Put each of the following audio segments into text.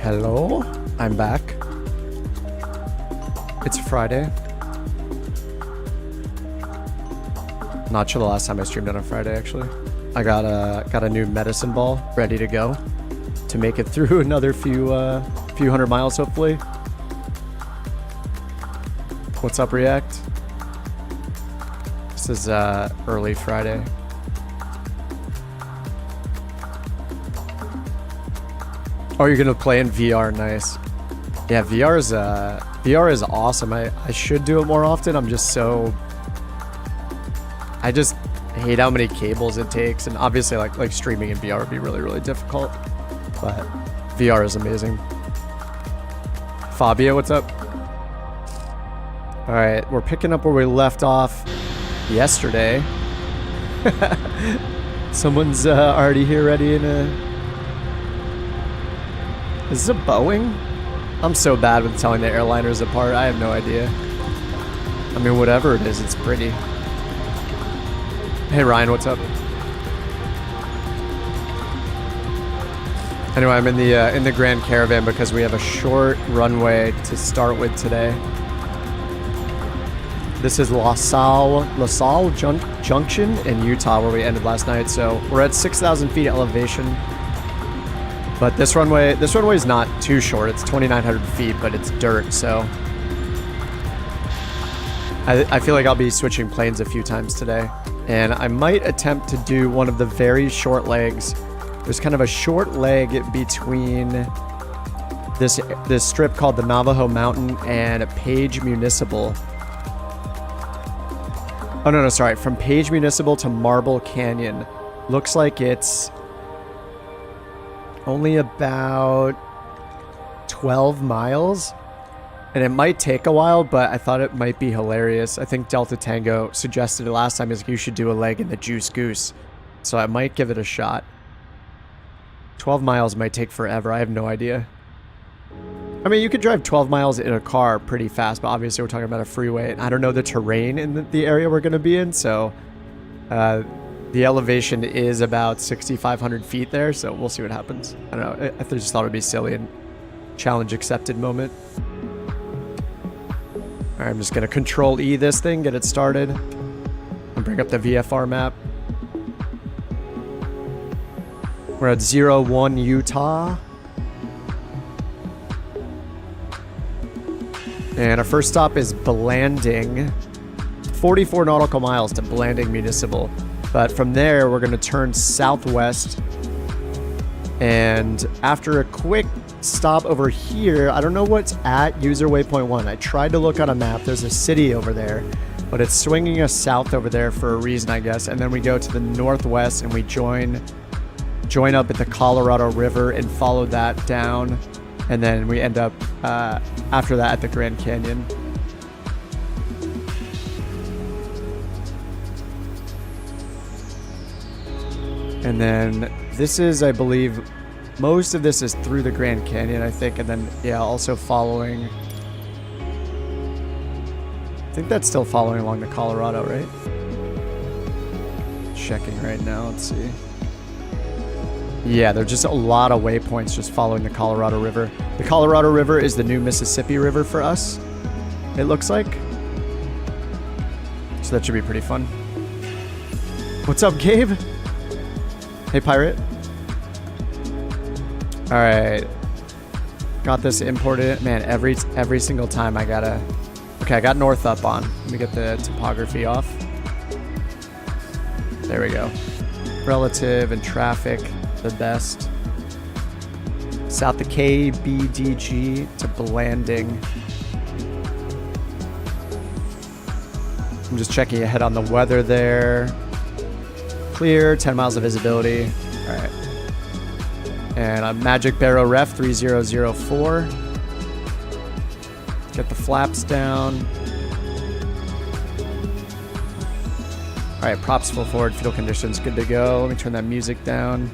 Hello, I'm back. It's Friday. Not sure the last time I streamed on a Friday, actually. I got a new medicine ball ready to go to make it through another few hundred miles, hopefully. What's up, React? This is early Friday. Oh, you're gonna play in VR, nice. Yeah, VR is awesome. I should do it more often. I just hate how many cables it takes, and obviously like streaming in VR would be really, really difficult. But VR is amazing. Fabio, what's up? All right, we're picking up where we left off yesterday. Someone's already here, ready in a. Is this a Boeing? I'm so bad with telling the airliners apart. I have no idea. I mean, whatever it is, it's pretty. Hey, Ryan, what's up? Anyway, I'm in the Grand Caravan because we have a short runway to start with today. This is Sal Junction in Utah, where we ended last night. So we're at 6,000 feet elevation. But this runway is not too short. It's 2,900 feet, but it's dirt, so I feel like I'll be switching planes a few times today. And I might attempt to do one of the very short legs. There's kind of a short leg between this strip called the Navajo Mountain and Page Municipal. Oh, no, sorry. From Page Municipal to Marble Canyon. Looks like it's only about 12 miles, and it might take a while, but I thought it might be hilarious. I think Delta Tango suggested it last time, is you should do a leg in the Juice Goose, so I might give it a shot. 12 miles might take forever. I have no idea. I mean, you could drive 12 miles in a car pretty fast, but obviously we're talking about a freeway, and I don't know the terrain in the area we're going to be in, so the elevation is about 6,500 feet there, so we'll see what happens. I don't know. I just thought it'd be silly and challenge accepted moment. All right, I'm just gonna Control E this thing, get it started, and bring up the VFR map. We're at 01 Utah. And our first stop is Blanding. 44 nautical miles to Blanding Municipal. But from there, we're going to turn southwest. And after a quick stop over here, I don't know what's at user waypoint 1. I tried to look on a map. There's a city over there, but it's swinging us south over there for a reason, I guess. And then we go to the northwest and we join up at the Colorado River and follow that down. And then we end up after that at the Grand Canyon. And then this is, I believe, most of this is through the Grand Canyon, I think. And then, yeah, also following. I think that's still following along the Colorado, right? Checking right now. Let's see. Yeah, there's just a lot of waypoints just following the Colorado River. The Colorado River is the new Mississippi River for us, it looks like. So that should be pretty fun. What's up, Gabe? Hey, Pirate. All right. Got this imported. Man, every single time I gotta... Okay, I got north up on. Let me get the topography off. There we go. Relative and traffic, the best. South to KBDG to Blanding. I'm just checking ahead on the weather there. Clear, 10 miles of visibility. All right. And a Magic Barrow Ref 3004. Get the flaps down. All right, props full forward, fuel conditions good to go. Let me turn that music down.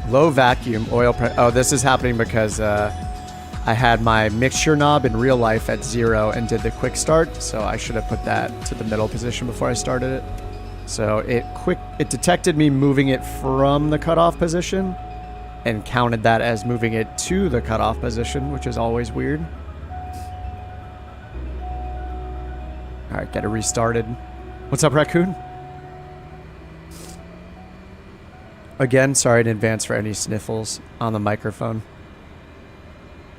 Low vacuum oil pressure. Oh, this is happening because I had my mixture knob in real life at 0 and did the quick start, so I should have put that to the middle position before I started it. So it detected me moving it from the cutoff position and counted that as moving it to the cutoff position, which is always weird. All right, get it restarted. What's up, Raccoon? Again, sorry in advance for any sniffles on the microphone.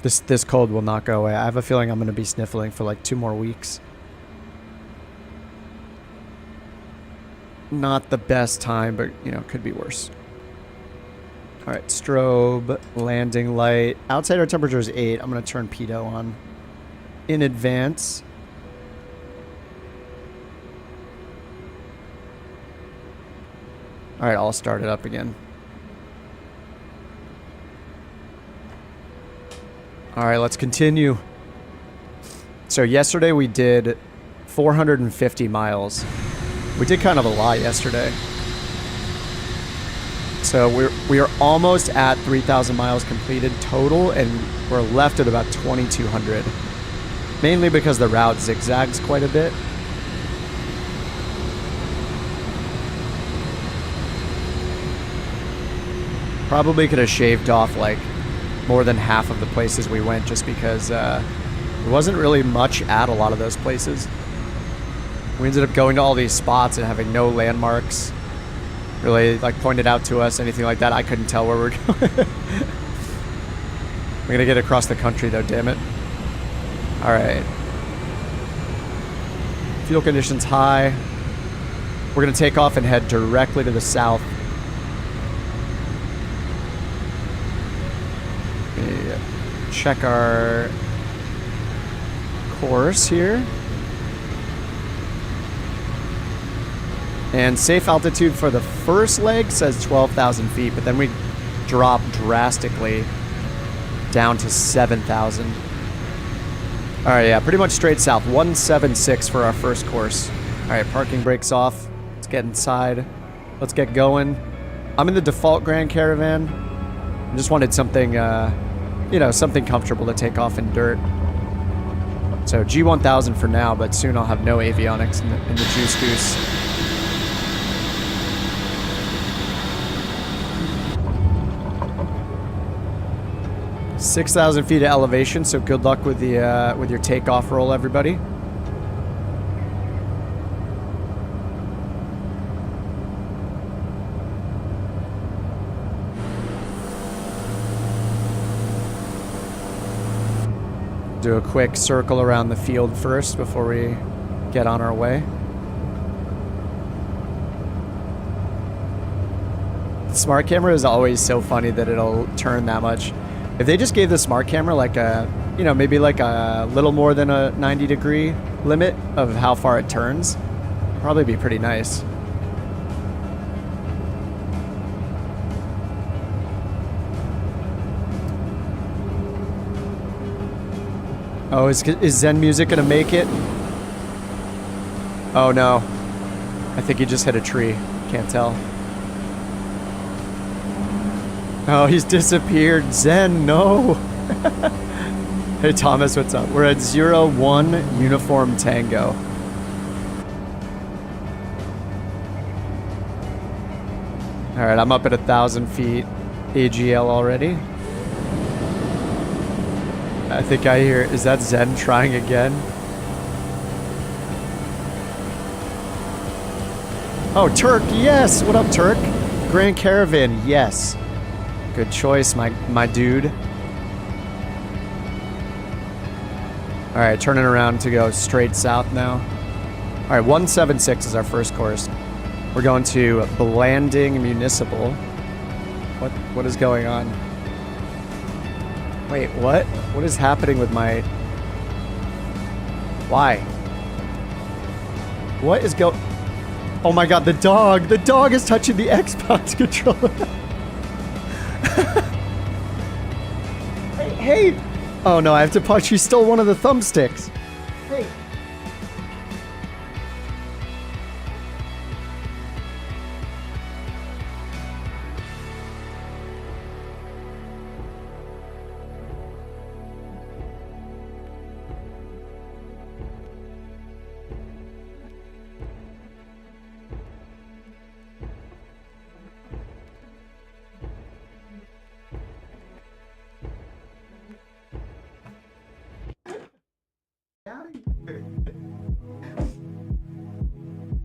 This cold will not go away. I have a feeling I'm going to be sniffling for like 2 more weeks. Not the best time, but, you know, could be worse. All right, strobe, landing light. Outside our temperature is 8. I'm going to turn pitot on in advance. All right, I'll start it up again. All right, let's continue. So yesterday we did 450 miles. We did kind of a lot yesterday. So we are almost at 3,000 miles completed total, and we're left at about 2,200. Mainly because the route zigzags quite a bit. Probably could have shaved off like more than half of the places we went just because there wasn't really much at a lot of those places. We ended up going to all these spots and having no landmarks really like pointed out to us, anything like that. I couldn't tell where we're going. We're gonna get across the country though, damn it. All right. Fuel conditions high. We're gonna take off and head directly to the south. Check our course here. And safe altitude for the first leg says 12,000 feet, but then we drop drastically down to 7,000. All right, yeah, pretty much straight south. 176 for our first course. All right, parking brakes off. Let's get inside. Let's get going. I'm in the default Grand Caravan. I just wanted something, you know, something comfortable to take off in dirt. So G1000 for now, but soon I'll have no avionics in the Juice Goose. 6,000 feet of elevation, so good luck with the with your takeoff roll, everybody. Do a quick circle around the field first before we get on our way. The smart camera is always so funny that it'll turn that much. If they just gave the smart camera like a, you know, maybe like a little more than a 90-degree limit of how far it turns, it'd probably be pretty nice. Oh, is Zen Music gonna make it? Oh no. I think he just hit a tree. Can't tell. Oh, he's disappeared. Zen, no. Hey Thomas, what's up? We're at 01 Uniform Tango. Alright, I'm up at 1,000 feet AGL already. I think I hear, is that Zen trying again? Oh, Turk, yes! What up, Turk? Grand Caravan, yes. Good choice, my dude. Alright, turning around to go straight south now. Alright, 176 is our first course. We're going to Blanding Municipal. What is going on? Wait, what? What is happening with my... Why? What is Oh my god, the dog! The dog is touching the Xbox controller. Hey! Oh no, I have to punch. She stole one of the thumbsticks. Hey.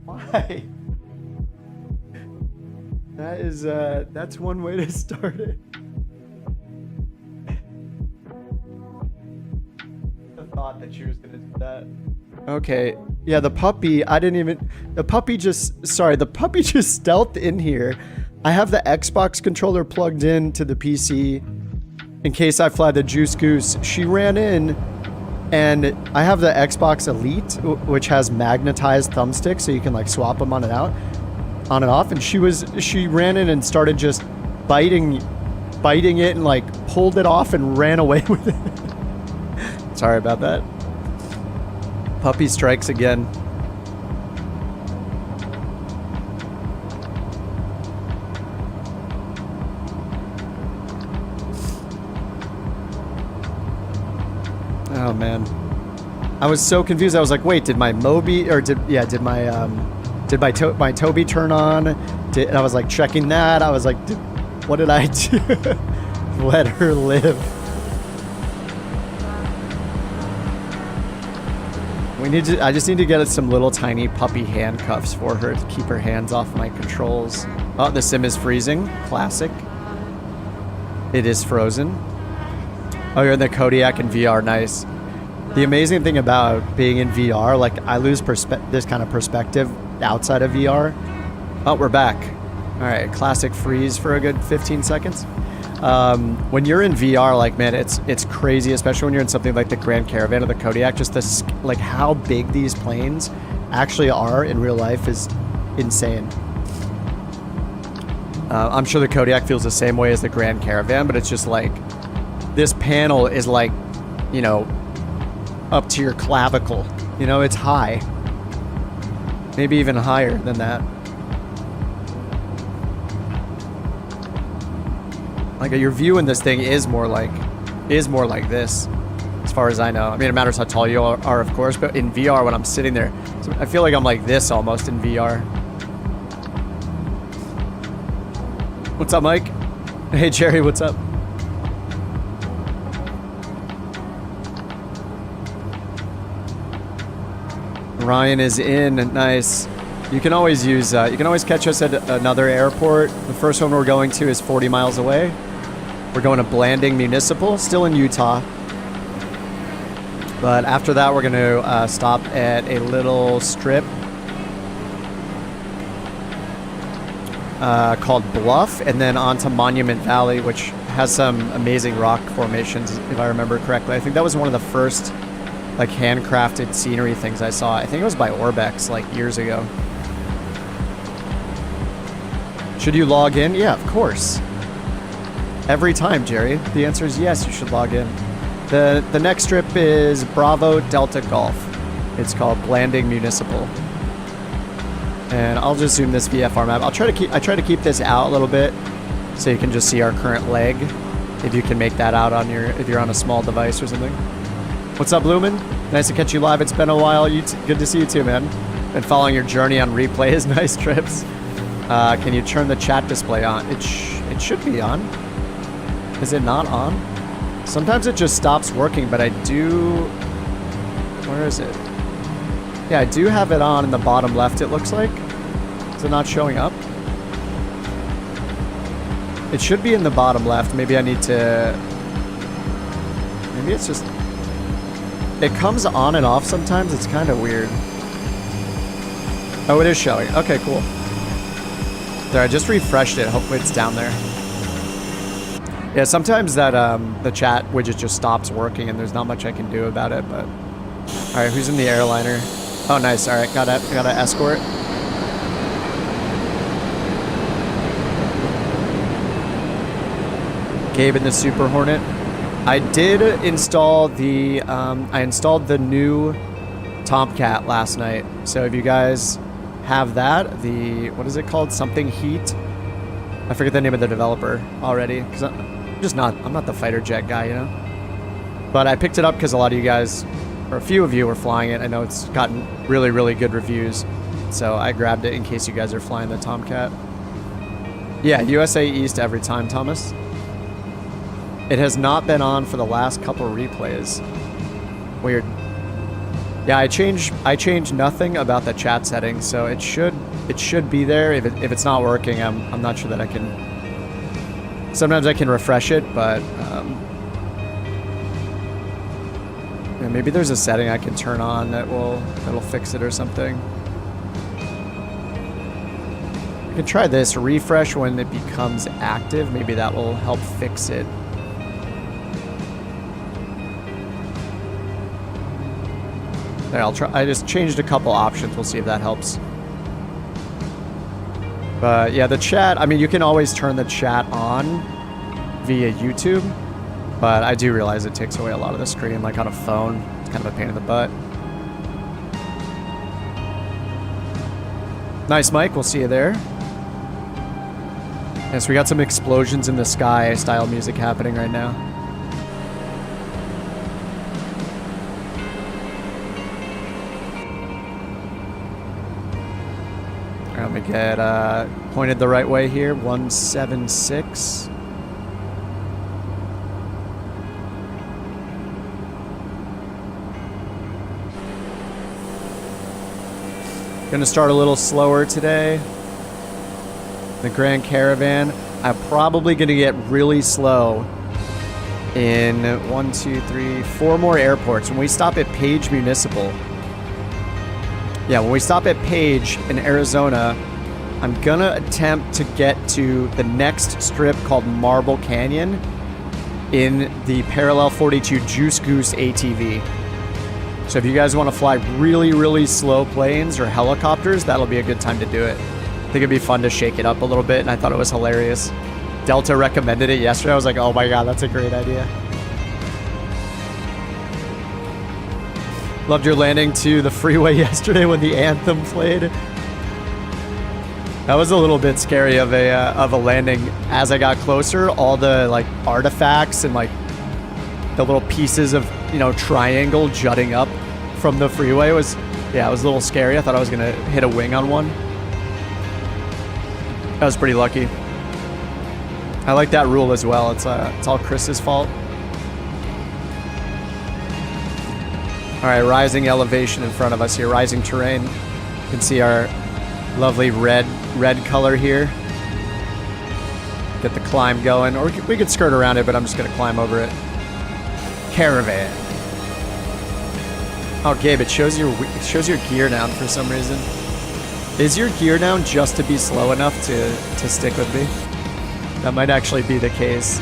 Why? That is, that's one way to start it. I thought that she was gonna do that. Okay, yeah, the puppy, the puppy just stealthed in here. I have the Xbox controller plugged in to the PC in case I fly the Juice Goose. She ran in, and I have the Xbox Elite, which has magnetized thumbsticks, so you can like swap them on and off. And she ran in and started just biting it and like pulled it off and ran away with it. Sorry about that. Puppy strikes again. Oh man, I was so confused. I was like, wait, did my Moby or did my Toby turn on? And I was like checking that. I was like, what did I do? Let her live. I just need to get some little tiny puppy handcuffs for her to keep her hands off my controls. Oh, the sim is freezing. Classic. It is frozen. Oh, you're in the Kodiak in VR. Nice. The amazing thing about being in VR, like I lose this kind of perspective outside of VR. Oh, we're back. All right, classic freeze for a good 15 seconds. When you're in VR, like man, it's crazy, especially when you're in something like the Grand Caravan or the Kodiak. Just like how big these planes actually are in real life is insane. I'm sure the Kodiak feels the same way as the Grand Caravan, but it's just like this panel is like, you know, up to your clavicle. You know, it's high. Maybe even higher than that. Like your view in this thing is more like this, as far as I know. I mean, it matters how tall you are, of course, but in VR, when I'm sitting there, I feel like I'm like this almost in VR. What's up, Mike? Hey, Jerry, what's up? Ryan is in. Nice. You can always use. You can always catch us at another airport. The first one we're going to is 40 miles away. We're going to Blanding Municipal, still in Utah. But after that, we're going to stop at a little strip called Bluff, and then on to Monument Valley, which has some amazing rock formations, if I remember correctly. I think that was one of the first like handcrafted scenery things I saw. I think it was by Orbex like years ago. Should you log in? Yeah, of course. Every time, Jerry. The answer is yes, you should log in. The next trip is Bravo Delta Golf. It's called Blanding Municipal. And I'll just zoom this VFR map. I try to keep this out a little bit so you can just see our current leg. If you can make that out on if you're on a small device or something. What's up, Lumen? Nice to catch you live. It's been a while. Good to see you too, man. Been following your journey on replays. Nice trips. Can you turn the chat display on? It should be on. Is it not on? Sometimes it just stops working, but I do... Where is it? Yeah, I do have it on in the bottom left, it looks like. Is it not showing up? It should be in the bottom left. Maybe I need to... Maybe it's just... It comes on and off sometimes. It's kind of weird. Oh, it is showing. Okay, cool. There, I just refreshed it. Hopefully it's down there. Yeah, sometimes that the chat widget just stops working and there's not much I can do about it, but... Alright, who's in the airliner? Oh, nice. Alright, got a escort. Gabe in the Super Hornet. I did install the new Tomcat last night. So if you guys have that, the, what is it called? Something Heat. I forget the name of the developer already because I'm not the fighter jet guy, you know. But I picked it up because a lot of you guys, or a few of you, were flying it. I know it's gotten really, really good reviews, so I grabbed it in case you guys are flying the Tomcat. Yeah, USA East every time, Thomas. It has not been on for the last couple replays. Weird. Yeah, I changed nothing about the chat settings, so it should be there. If it's not working, I'm not sure that I can. Sometimes I can refresh it, but yeah, maybe there's a setting I can turn on that'll fix it or something. I can try this, refresh when it becomes active. Maybe that will help fix it. There, I'll try. I just changed a couple options. We'll see if that helps. But yeah, the chat, I mean, you can always turn the chat on via YouTube, but I do realize it takes away a lot of the screen, like on a phone. It's kind of a pain in the butt. Nice, Mike. We'll see you there. Yes, we got some explosions in the sky style music happening right now. Let me get pointed the right way here. 176. Gonna start a little slower today. The Grand Caravan. I'm probably gonna get really slow in 1, 2, 3, 4 more airports. When we stop at Page Municipal. Yeah, when we stop at Page in Arizona, I'm gonna attempt to get to the next strip called Marble Canyon in the Parallel 42 Juice Goose ATV. So if you guys want to fly really, really slow planes or helicopters, that'll be a good time to do it. I think it'd be fun to shake it up a little bit, and I thought it was hilarious. Delta recommended it yesterday. I was like, oh my god, that's a great idea. Loved your landing to the freeway yesterday when the anthem played. That was a little bit scary of a landing. As I got closer, all the like artifacts and like the little pieces of, you know, triangle jutting up from the freeway was, yeah, it was a little scary. I thought I was gonna hit a wing on one. I was pretty lucky. I like that rule as well. It's all Chris's fault. All right, rising elevation in front of us here, rising terrain. You can see our lovely red color here. Get the climb going, or we could skirt around it, but I'm just gonna climb over it. Caravan. Oh, Gabe, it shows your gear down for some reason. Is your gear down just to be slow enough to stick with me? That might actually be the case.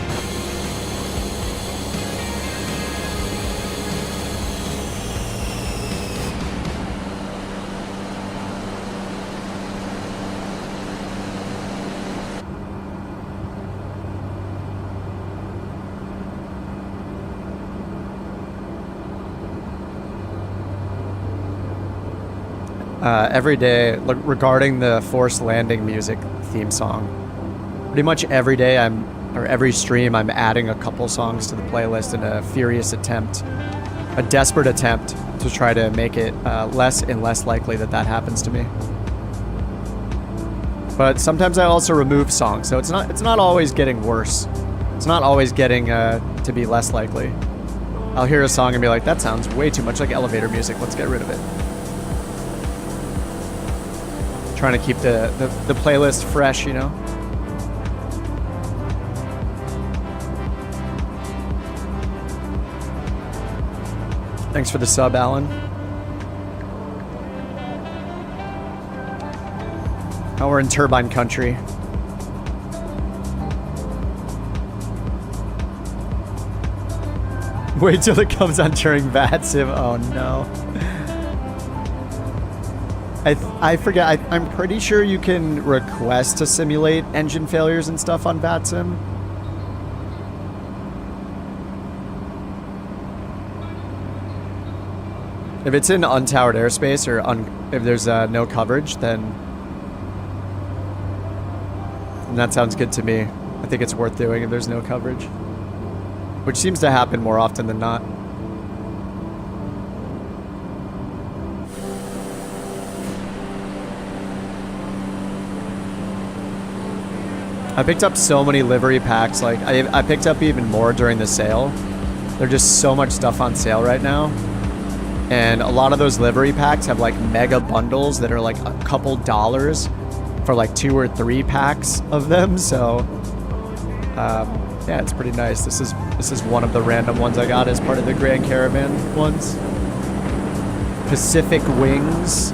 Every day, regarding the forced landing music theme song, pretty much every day or every stream, I'm adding a couple songs to the playlist in a furious attempt, a desperate attempt to try to make it less and less likely that happens to me. But sometimes I also remove songs, so it's not always getting worse. It's not always getting to be less likely. I'll hear a song and be like, that sounds way too much like elevator music. Let's get rid of it. Trying to keep the playlist fresh, you know? Thanks for the sub, Alan. Oh, we're in turbine country. Wait till it comes on during VAT Sim. Oh no. I forget. I'm pretty sure you can request to simulate engine failures and stuff on VAT Sim. If it's in untowered airspace or if there's no coverage, then that sounds good to me. I think it's worth doing if there's no coverage, which seems to happen more often than not. I picked up so many livery packs. Like I picked up even more during the sale. There's just so much stuff on sale right now. And a lot of those livery packs have like mega bundles that are like a couple dollars for like 2 or 3 packs of them. So yeah, it's pretty nice. This is one of the random ones I got as part of the Grand Caravan ones. Pacific Wings.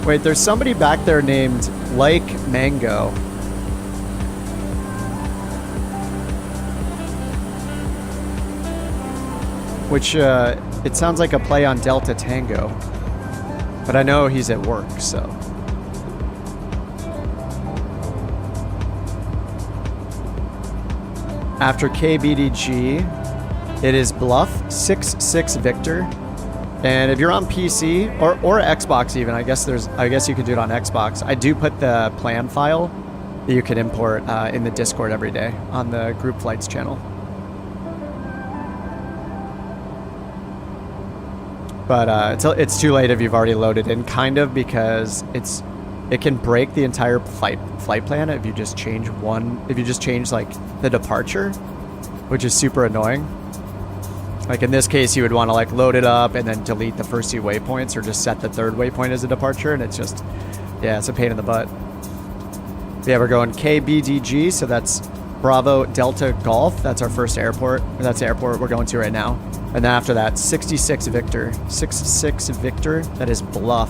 Wait, there's somebody back there named Like Mango. Which, it sounds like a play on Delta Tango. But I know he's at work, so. After KBDG, it is Bluff, 6-6 Victor. And if you're on PC or Xbox even, I guess you could do it on Xbox. I do put the plan file that you can import in the Discord every day on the Group Flights channel. But it's too late if you've already loaded in, kind of, because it can break the entire flight plan if you just change like the departure, which is super annoying. Like in this case, you would want to like load it up and then delete the first 2 waypoints, or just set the 3rd waypoint as a departure, and it's just, yeah, it's a pain in the butt. Yeah, we're going KBDG, so that's Bravo Delta Golf. That's our first airport. That's the airport we're going to right now. And then after that, 66 Victor. 6-6 Victor, that is Bluff.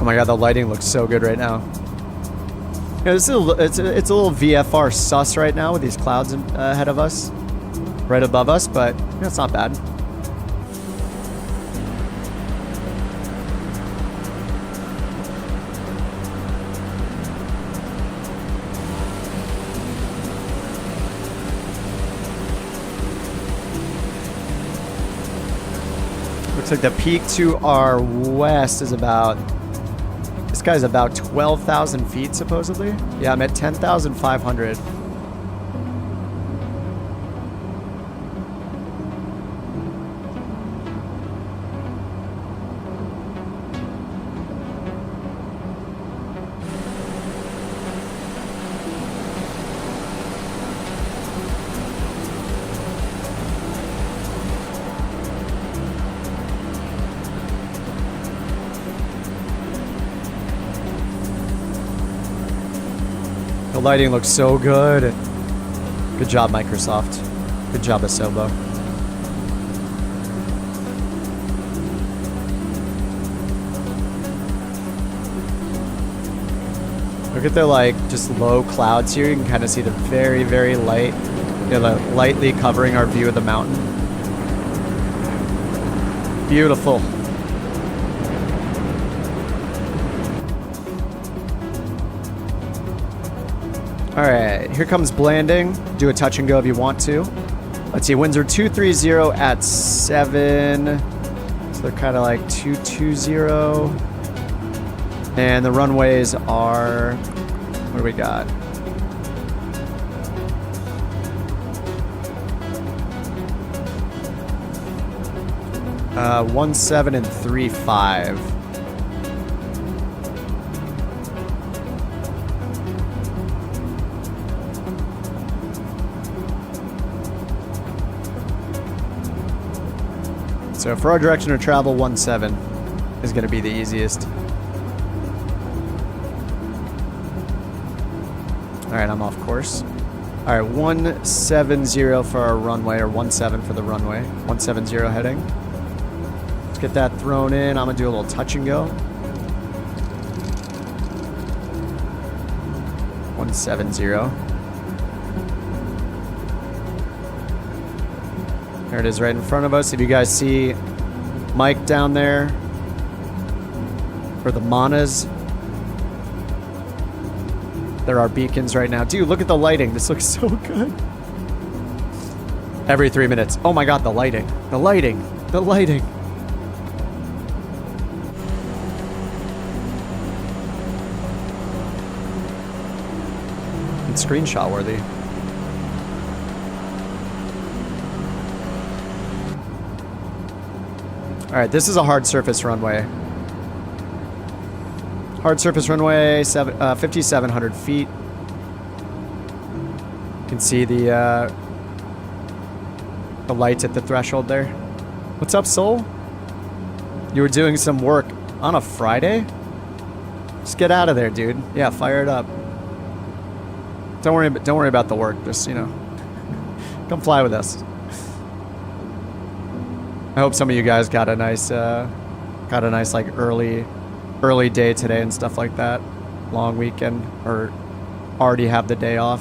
Oh my god, the lighting looks so good right now. You know, it's a little VFR sus right now with these clouds ahead of us, right above us, but you know, it's not bad. Looks like the peak to our west is about... This guy's about 12,000 feet, supposedly. Yeah, I'm at 10,500. The lighting looks so good. Good job, Microsoft. Good job, Asobo. Look at the like just low clouds here. You can kind of see the very, very light, you know, lightly covering our view of the mountain. Beautiful. All right, here comes landing. Do a touch and go if you want to. Let's see, winds are 230 at 7. So they're kind of like 220. And the runways are, what do we got? Uh, 17 and 35. So for our direction of travel, 17 is going to be the easiest. All right, I'm off course. All right, 170 for our runway, or 17 for the runway. 170 heading. Let's get that thrown in. I'm going to do a little touch and go. 170. There it is right in front of us. If you guys see Mike down there, or the Manas, there are beacons right now. Dude, look at the lighting. This looks so good. Every 3 minutes. Oh my god, the lighting. The lighting. The lighting. It's screenshot worthy. Alright, this is a hard surface runway. Hard surface runway, 5,700 feet. You can see the lights at the threshold there. What's up, Soul? You were doing some work on a Friday? Just get out of there, dude. Yeah, fire it up. Don't worry about the work. Just, you know, come fly with us. I hope some of you guys got a nice like early day today and stuff like that. Long weekend, or already have the day off.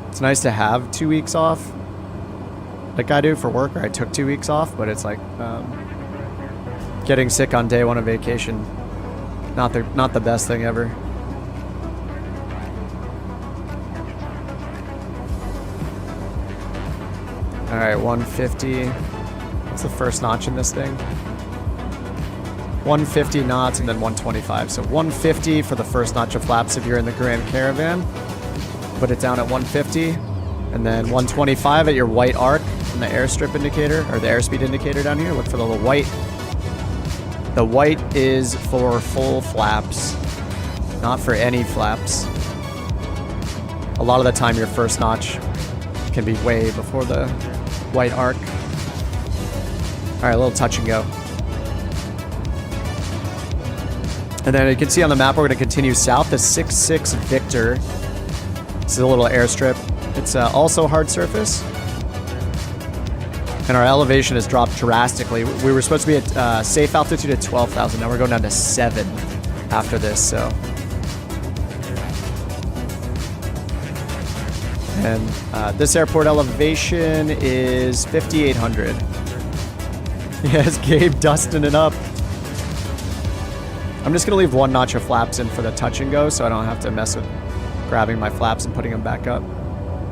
It's nice to have 2 weeks off, like I do for work. Or I took 2 weeks off, but it's like getting sick on day one of vacation. Not the best thing ever. All right, 150. What's the first notch in this thing? 150 knots and then 125. So 150 for the first notch of flaps if you're in the Grand Caravan. Put it down at 150. And then 125 at your white arc in the airstrip indicator, or the airspeed indicator down here. Look for the little white. The white is for full flaps, not for any flaps. A lot of the time your first notch can be way before the white arc. All right, a little touch and go. And then you can see on the map, we're going to continue south. The 6-6 Victor. This is a little airstrip. It's also hard surface. And our elevation has dropped drastically. We were supposed to be at safe altitude at 12,000. Now we're going down to 7 after this, so. And this airport elevation is 5,800. Yes, Gabe dusting it up. I'm just going to leave one notch of flaps in for the touch and go so I don't have to mess with grabbing my flaps and putting them back up.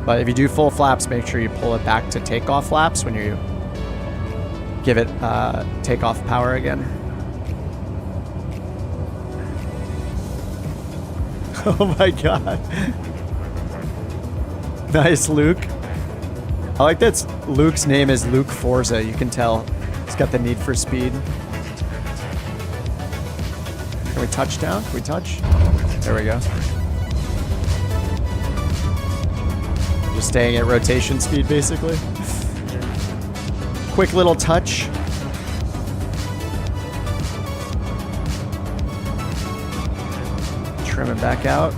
But if you do full flaps, make sure you pull it back to takeoff flaps when you give it takeoff power again. Oh my god. Nice, Luke. I like that Luke's name is Luke Forza. You can tell he's got the need for speed. Can we touch down? Can we touch? There we go. Just staying at rotation speed, basically. Quick little touch. Trim it back out.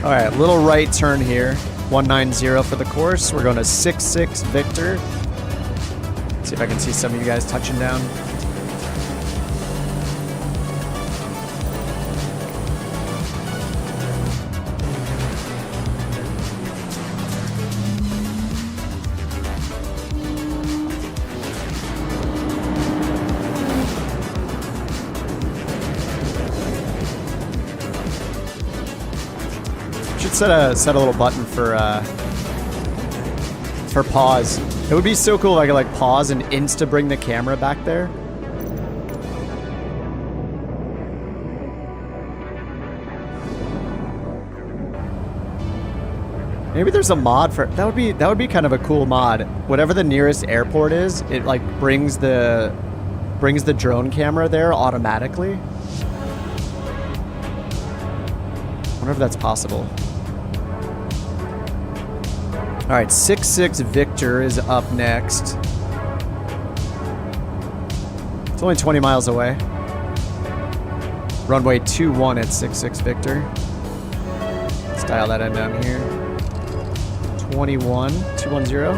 All right, little right turn here. 190 for the course. We're going to 6-6 Victor. See if I can see some of you guys touching down. Set a little button for pause. It would be so cool if I could like pause and insta bring the camera back there. Maybe there's a mod for that would be kind of a cool mod. Whatever the nearest airport is, it like brings the drone camera there automatically. I wonder if that's possible. All right, 6-6 Victor is up next. It's only 20 miles away. Runway 21 at 6-6 Victor. Let's dial that in down here. 21, 210.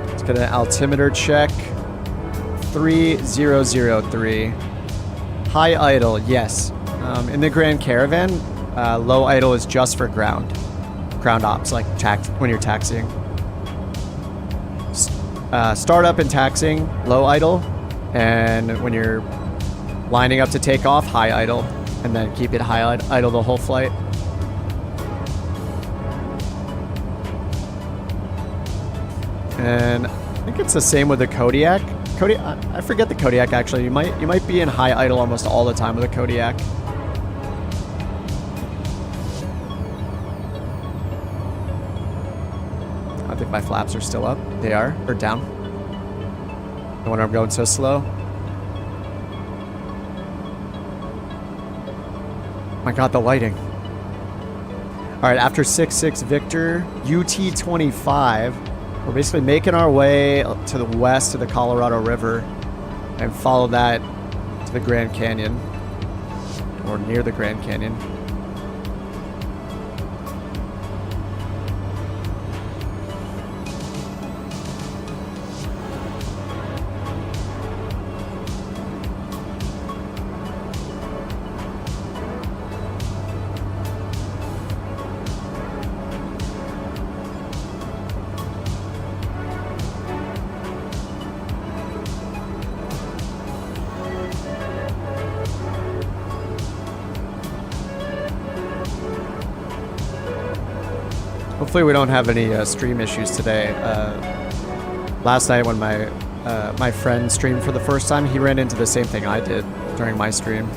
Let's get an altimeter check. 3003. High idle, yes. In the Grand Caravan, low idle is just for ground ops, like when you're taxiing. Start up and taxiing, low idle, and when you're lining up to take off, high idle, and then keep it high idle the whole flight. And I think it's the same with the Kodiak. I forget the Kodiak actually. You might be in high idle almost all the time with a Kodiak. I think my flaps are still up. They are, or down. No wonder I'm going so slow. My God, the lighting. All right, after 6-6 Victor, UT-25. We're basically making our way to the west to the Colorado River and follow that to the Grand Canyon, or near the Grand Canyon. Hopefully we don't have any stream issues today. Last night when my friend streamed for the first time, he ran into the same thing I did during my stream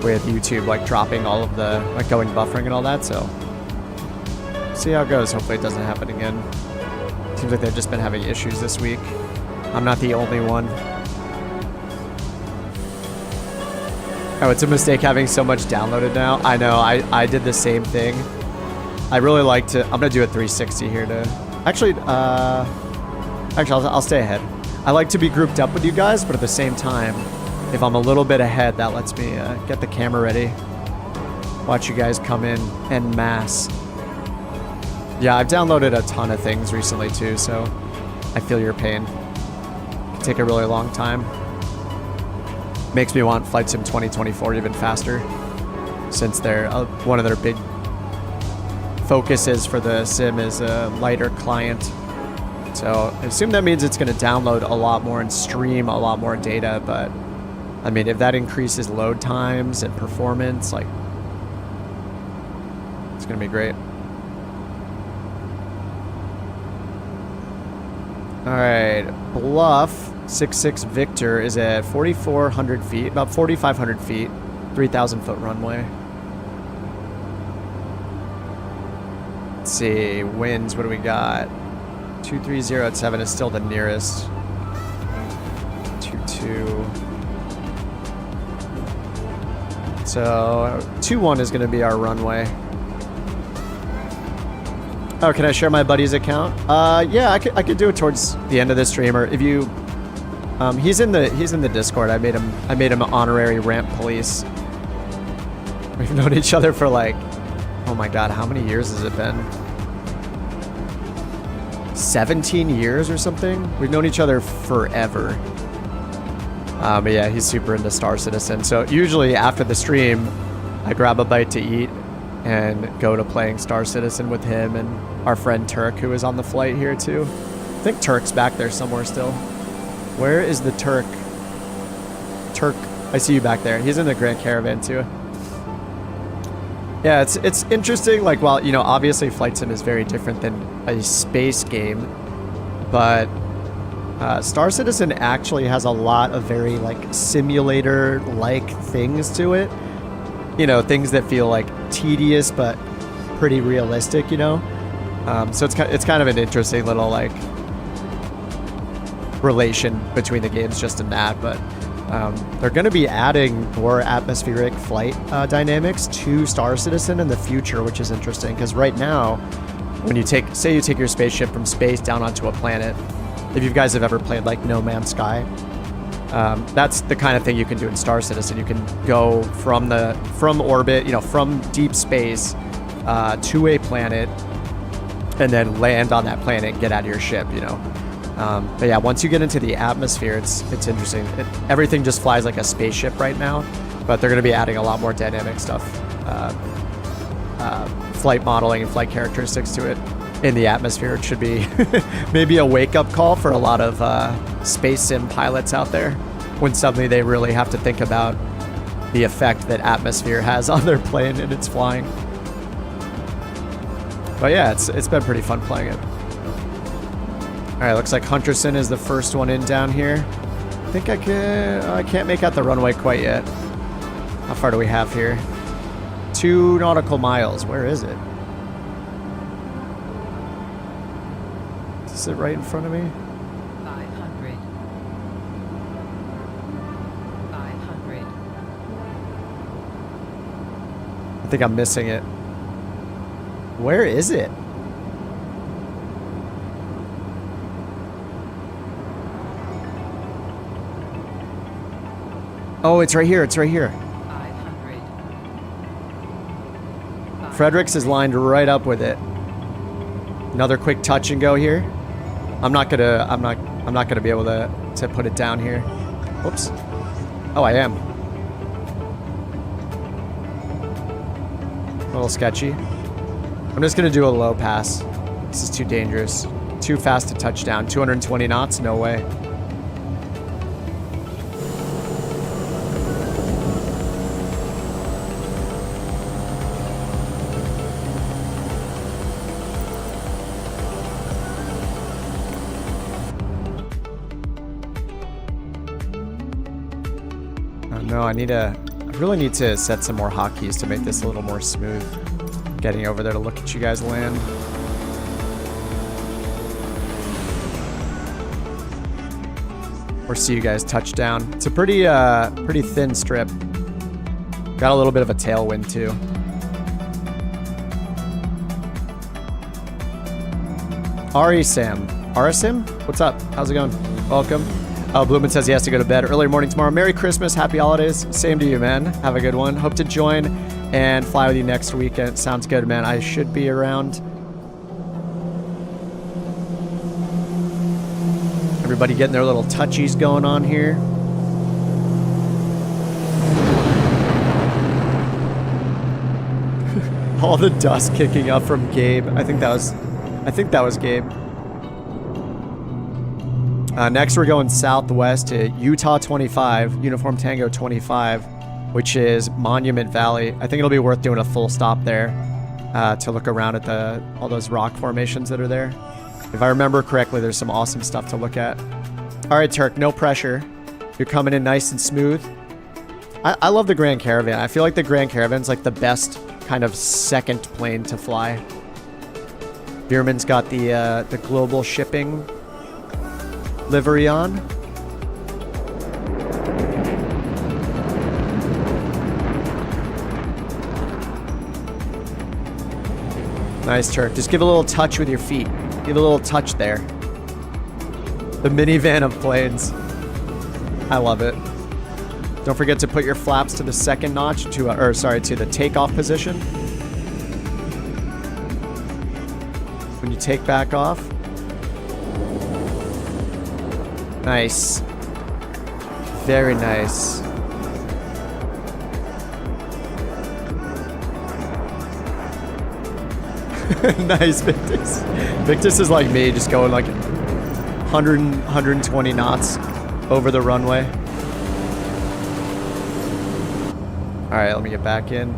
with YouTube, like dropping all of the, like going buffering and all that, so see how it goes. Hopefully it doesn't happen again. Seems like they've just been having issues this week. I'm not the only one. Oh, it's a mistake having so much downloaded now. I know, I did the same thing. I really like to, I'm gonna do a 360 here to, actually I'll stay ahead. I like to be grouped up with you guys, but at the same time, if I'm a little bit ahead, that lets me get the camera ready. Watch you guys come in en masse. Yeah, I've downloaded a ton of things recently too, so I feel your pain. It can take a really long time. Makes me want Flight Sim 2024 even faster, since they're one of their big focuses for the sim is a lighter client. So I assume that means it's going to download a lot more and stream a lot more data, but I mean, if that increases load times and performance, like, it's going to be great. All right, Bluff 6-6 Victor is at 4,400 feet, about 4,500 feet, 3,000 foot runway. Let's see, winds, what do we got? 230 at 7 is still the nearest. 22. So 21 is going to be our runway. Oh, can I share my buddy's account? Yeah, I could do it towards the end of the stream, or if you, he's in the Discord. I made him an honorary ramp police. We've known each other for like, oh my God, how many years has it been? 17 years or something? We've known each other forever. But yeah, he's super into Star Citizen. So usually after the stream, I grab a bite to eat and go to playing Star Citizen with him and our friend Turk, who is on the flight here too. I think Turk's back there somewhere still. Where is the Turk? Turk, I see you back there. He's in the Grand Caravan too. Yeah, it's interesting, like, while, you know, obviously Flight Sim is very different than a space game, but Star Citizen actually has a lot of very, like, simulator-like things to it. You know, things that feel, like, tedious but pretty realistic, you know? So it's kind of an interesting little, like, relation between the games just in that, but they're going to be adding more atmospheric flight dynamics to Star Citizen in the future, which is interesting, because right now, when you say you take your spaceship from space down onto a planet, if you guys have ever played like No Man's Sky, that's the kind of thing you can do in Star Citizen. You can go from orbit, you know, from deep space to a planet, and then land on that planet and get out of your ship, you know. But yeah, once you get into the atmosphere, it's interesting. Everything just flies like a spaceship right now, but they're going to be adding a lot more dynamic stuff, flight modeling and flight characteristics to it in the atmosphere. It should be maybe a wake-up call for a lot of space sim pilots out there when suddenly they really have to think about the effect that atmosphere has on their plane and its flying. But yeah, it's been pretty fun playing it. All right, looks like Hunterson is the first one in down here. I think I can't make out the runway quite yet. How far do we have here? 2 nautical miles. Where is it? Is it right in front of me? 500. 500. I think I'm missing it. Where is it? Oh, it's right here. It's right here. 500. Fredericks is lined right up with it. Another quick touch and go here. I'm not gonna be able to put it down here. Whoops. Oh, I am. A little sketchy. I'm just gonna do a low pass. This is too dangerous. Too fast to touch down. 220 knots? No way. No, I really need to set some more hotkeys to make this a little more smooth. Getting over there to look at you guys land. Or see you guys touch down. It's a pretty thin strip. Got a little bit of a tailwind too. Sam. Arisim? What's up? How's it going? Welcome. Blumen says he has to go to bed early morning tomorrow. Merry Christmas, happy holidays. Same to you, man. Have a good one. Hope to join and fly with you next weekend. Sounds good, man. I should be around. Everybody getting their little touchies going on here. All the dust kicking up from Gabe. I think that was Gabe. Next, we're going southwest to Utah 25, Uniform Tango 25, which is Monument Valley. I think it'll be worth doing a full stop there to look around at all those rock formations that are there. If I remember correctly, there's some awesome stuff to look at. All right, Turk, no pressure. You're coming in nice and smooth. I love the Grand Caravan. I feel like the Grand Caravan's like the best kind of second plane to fly. Bierman's got the global shipping livery on. Nice, Turk. Just give a little touch with your feet. Give a little touch there. The minivan of planes. I love it. Don't forget to put your flaps to the second notch to the takeoff position. When you take back off. Nice. Very nice. Nice, Victus. Victus is like me, just going like 120 knots over the runway. Alright, let me get back in.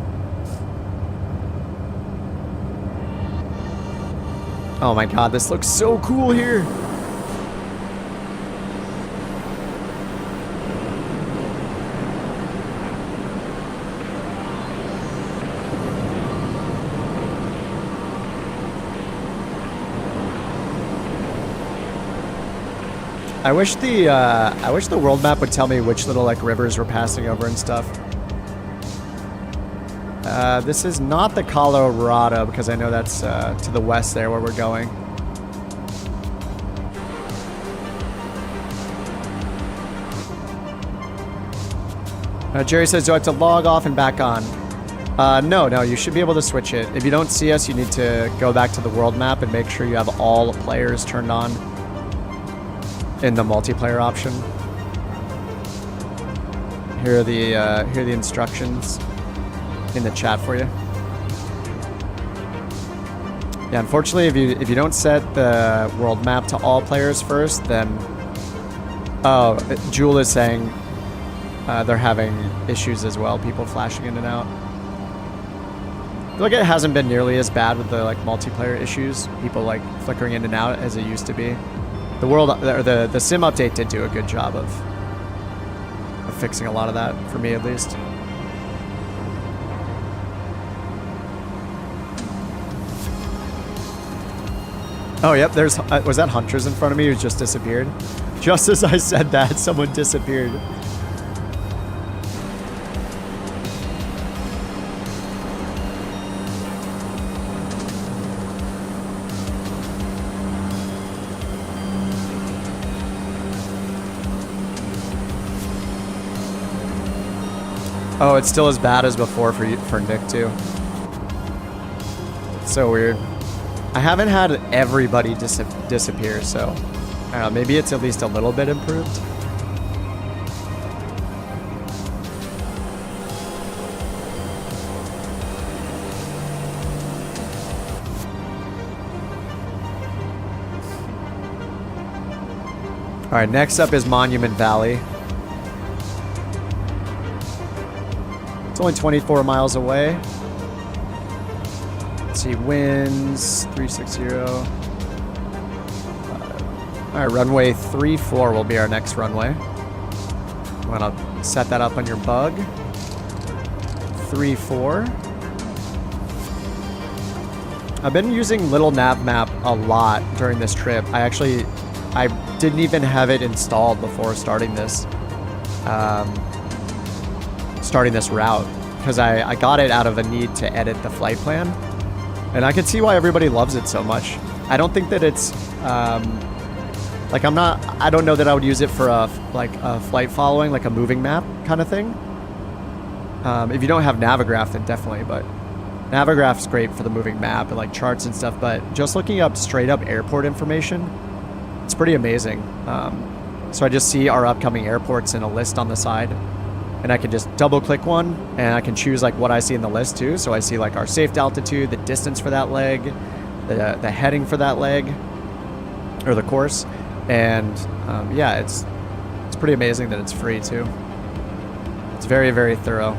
Oh my god, this looks so cool here. I wish the world map would tell me which little like rivers we're passing over and stuff. This is not the Colorado because I know that's to the west there where we're going. Jerry says, do I have to log off and back on? No, you should be able to switch it. If you don't see us, you need to go back to the world map and make sure you have all players turned on. in the multiplayer option. Here are the instructions in the chat for you. Yeah, unfortunately, if you don't set the world map to all players first, then Jewel is saying they're having issues as well. People flashing in and out. I feel like it hasn't been nearly as bad with the like multiplayer issues. People like flickering in and out as it used to be. The world or the sim update did do a good job of fixing a lot of that for me at least. Oh, yep, there's... was that Hunters in front of me who just disappeared? Just as I said that, someone disappeared. Oh, it's still as bad as before for Nick, too. It's so weird. I haven't had everybody disappear, so I don't know, maybe it's at least a little bit improved. All right, next up is Monument Valley. It's only 24 miles away. Let's see, winds 360. All right, runway 34 will be our next runway. I'm gonna set that up on your bug. 34. I've been using Little Nav Map a lot during this trip. I didn't even have it installed before starting this route because I got it out of a need to edit the flight plan, and I can see why everybody loves it so much. I don't think that it's like I don't know that I would use it for a flight following, like a moving map kind of thing. If you don't have Navigraph, then definitely, but Navigraph's great for the moving map and like charts and stuff, but just looking up straight up airport information, it's pretty amazing. So I just see our upcoming airports in a list on the side, and I can just double click one and I can choose like what I see in the list too. So I see like our safe altitude, the distance for that leg, the heading for that leg or the course. And yeah, it's pretty amazing that it's free too. It's very, very thorough.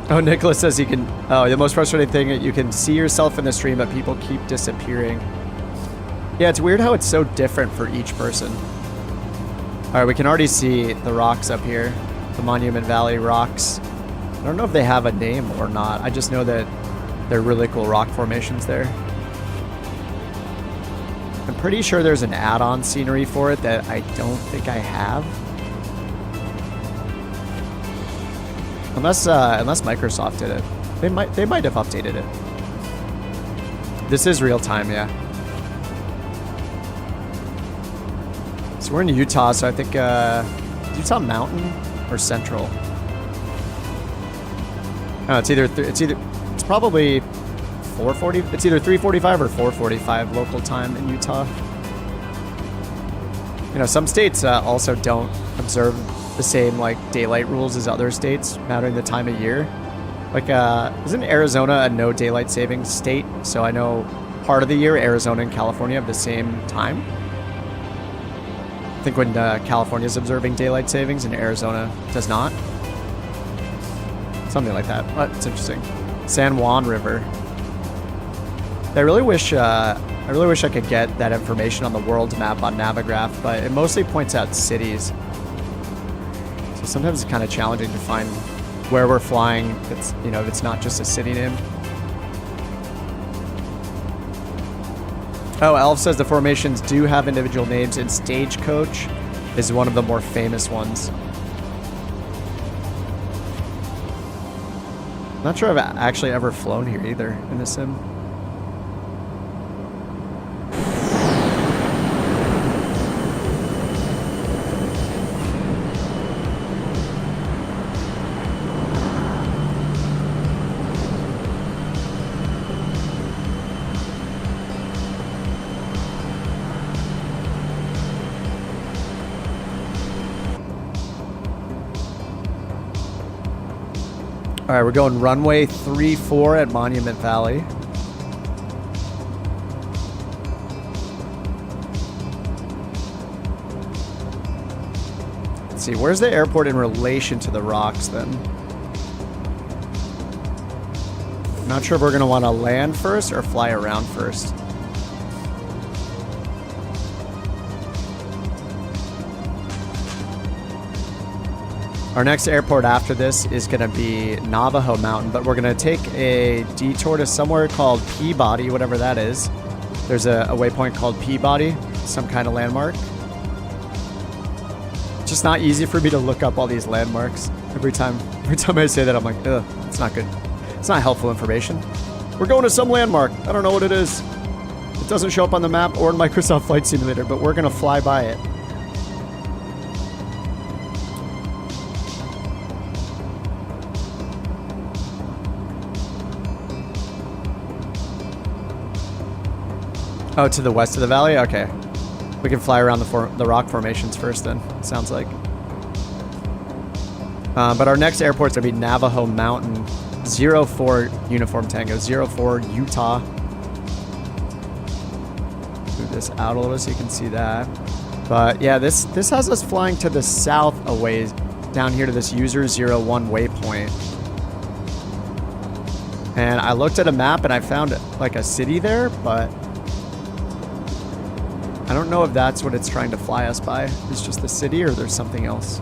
Oh, Nicholas says he can... Oh, the most frustrating thing, you can see yourself in the stream, but people keep disappearing. Yeah, it's weird how it's so different for each person. All right, we can already see the rocks up here. The Monument Valley rocks. I don't know if they have a name or not. I just know that they're really cool rock formations there. I'm pretty sure there's an add-on scenery for it that I don't think I have. Unless Microsoft did it. They might have updated it. This is real time, yeah. So we're in Utah, so I think Utah Mountain or Central. Oh, it's probably 4:40. It's either 3:45 or 4:45 local time in Utah. You know, some states also don't observe the same like daylight rules as other states, mattering the time of year. Like, isn't Arizona a no daylight savings state? So I know part of the year Arizona and California have the same time. I think when California is observing daylight savings and Arizona does not. Something like that. It's interesting. San Juan River. I really wish I could get that information on the world map on Navigraph, but it mostly points out cities. So sometimes it's kind of challenging to find where we're flying. It's, you know, if it's not just a city name. Oh, Elf says the formations do have individual names, and Stagecoach is one of the more famous ones. Not sure I've actually ever flown here either in the sim. All right, we're going runway 34 at Monument Valley. Let's see, where's the airport in relation to the rocks then? Not sure if we're gonna want to land first or fly around first. Our next airport after this is going to be Navajo Mountain, but we're going to take a detour to somewhere called Peabody, whatever that is. There's a waypoint called Peabody, some kind of landmark. It's just not easy for me to look up all these landmarks. Every time I say that, I'm like, ugh, it's not good. It's not helpful information. We're going to some landmark. I don't know what it is. It doesn't show up on the map or in Microsoft Flight Simulator, but we're going to fly by it. Oh, to the west of the valley? Okay. We can fly around the rock formations first then, sounds like. But our next airport's going to be Navajo Mountain, 04 Uniform Tango, 04 Utah. Move this out a little so you can see that. But yeah, this has us flying to the south a ways, down here to this user 01 waypoint. And I looked at a map and I found like a city there, but I don't know if that's what it's trying to fly us by. It's just the city or there's something else.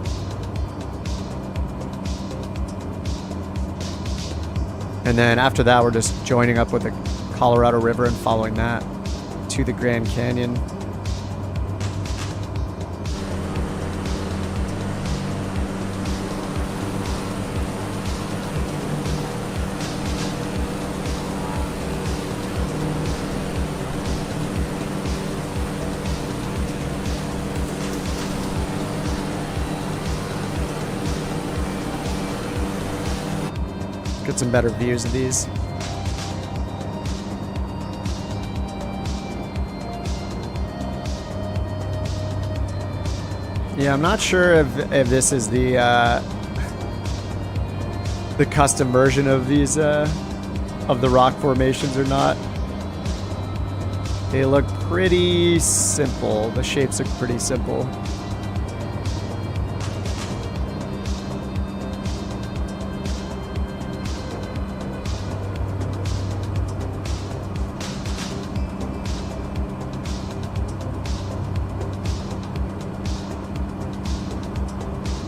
And then after that, we're just joining up with the Colorado River and following that to the Grand Canyon. Get some better views of these. Yeah, I'm not sure if this is the custom version of these of the rock formations or not. They look pretty simple. The shapes look pretty simple.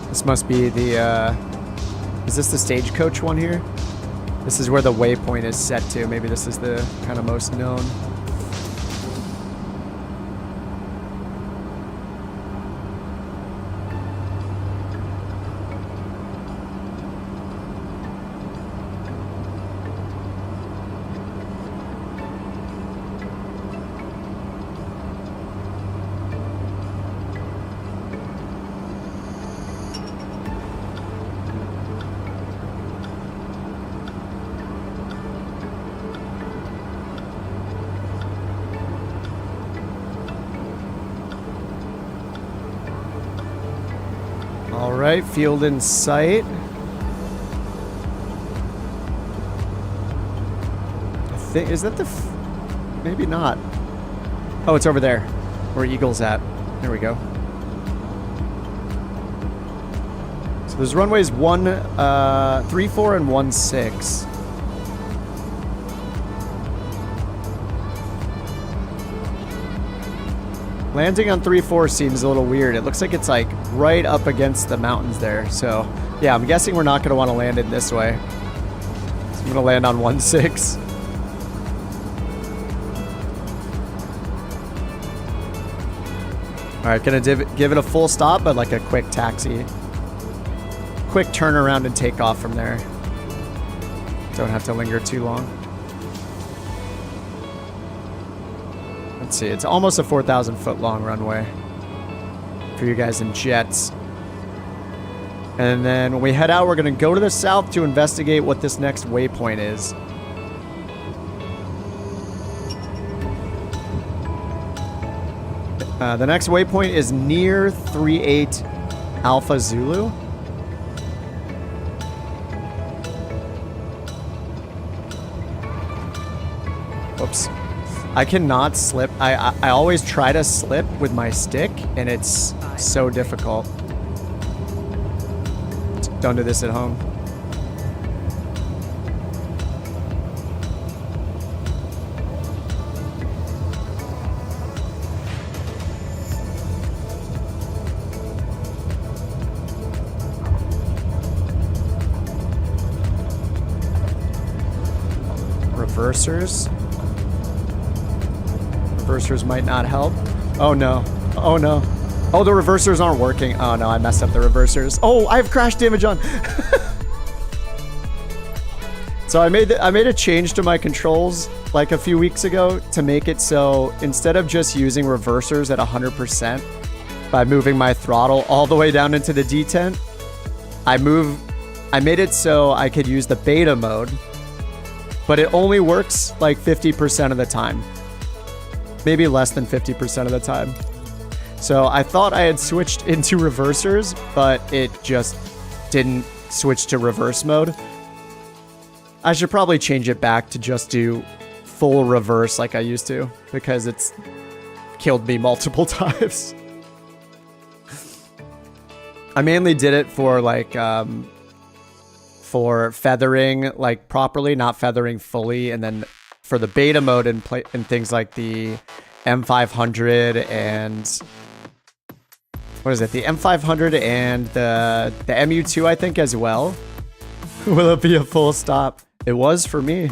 This must be the, is this the stagecoach one here? This is where the waypoint is set to. Maybe this is the kind of most known. All right, field in sight. I think, is that the, maybe not. Oh, it's over there, where Eagle's at. There we go. So there's runways 34 and 16. Landing on 34 seems a little weird. It looks like it's like right up against the mountains there. So yeah, I'm guessing we're not going to want to land it this way. So I'm going to land on 16. All right, going to give it a full stop, but like a quick taxi. Quick turnaround and take off from there. Don't have to linger too long. Let's see, it's almost a 4,000 foot long runway for you guys in jets. And then when we head out, we're going to go to the south to investigate what this next waypoint is. The next waypoint is near 38 Alpha Zulu. Whoops. I cannot slip. I always try to slip with my stick, and it's so difficult. Don't do this at home. Reversers. Reversers might not help. Oh no. Oh no. Oh, the reversers aren't working. Oh no, I messed up the reversers. Oh, I have crash damage on. So I made a change to my controls like a few weeks ago to make it so instead of just using reversers at 100% by moving my throttle all the way down into the detent, I made it so I could use the beta mode, but it only works like 50% of the time. Maybe less than 50% of the time. So I thought I had switched into reversers, but it just didn't switch to reverse mode. I should probably change it back to just do full reverse like I used to, because it's killed me multiple times. I mainly did it for like for feathering like properly, not feathering fully, and then for the beta mode and things like the M500 and what is it? The M500 and the MU2, I think, as well. Will it be a full stop? It was for me.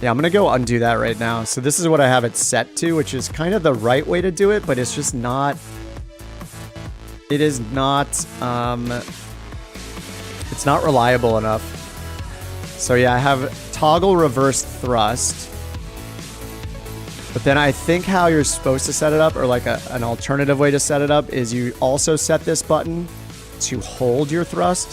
Yeah, I'm gonna go undo that right now. So this is what I have it set to, which is kind of the right way to do it, but it's just not. It is not. It's not reliable enough. So yeah, I have toggle reverse thrust. But then I think how you're supposed to set it up, or like an alternative way to set it up, is you also set this button to hold your thrust.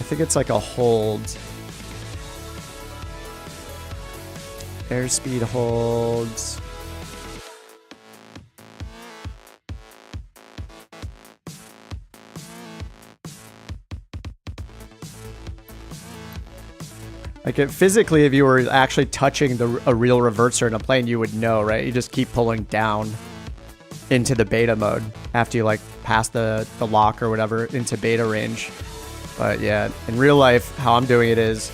I think it's like a hold. Airspeed holds. Like physically, if you were actually touching a real reverser in a plane, you would know, right? You just keep pulling down into the beta mode after you like pass the lock or whatever into beta range. But yeah, in real life, how I'm doing it is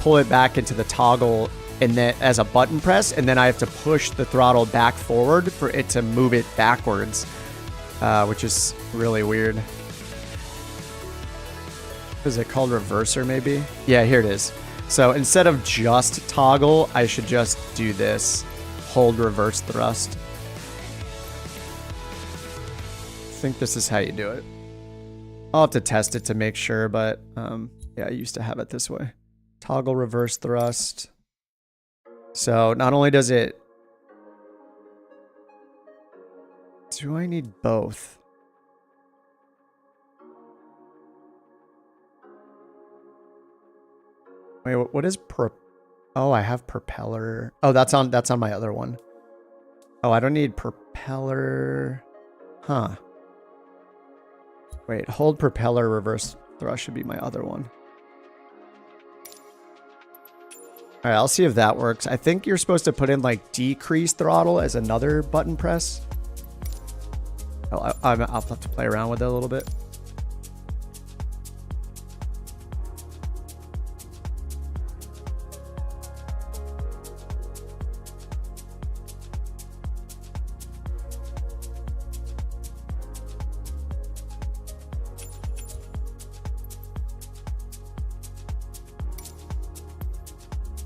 pull it back into the toggle and then as a button press, and then I have to push the throttle back forward for it to move it backwards, which is really weird. Is it called reverser maybe? Yeah, here it is. So instead of just toggle, I should just do this. Hold reverse thrust. I think this is how you do it. I'll have to test it to make sure, but yeah, I used to have it this way. Toggle reverse thrust. So not only does it... Do I need both? Wait, what is oh, I have propeller. Oh, that's on my other one. Oh, I don't need propeller. Huh. Wait, hold propeller reverse thrust should be my other one. All right, I'll see if that works. I think you're supposed to put in like decrease throttle as another button press. I'll have to play around with it a little bit.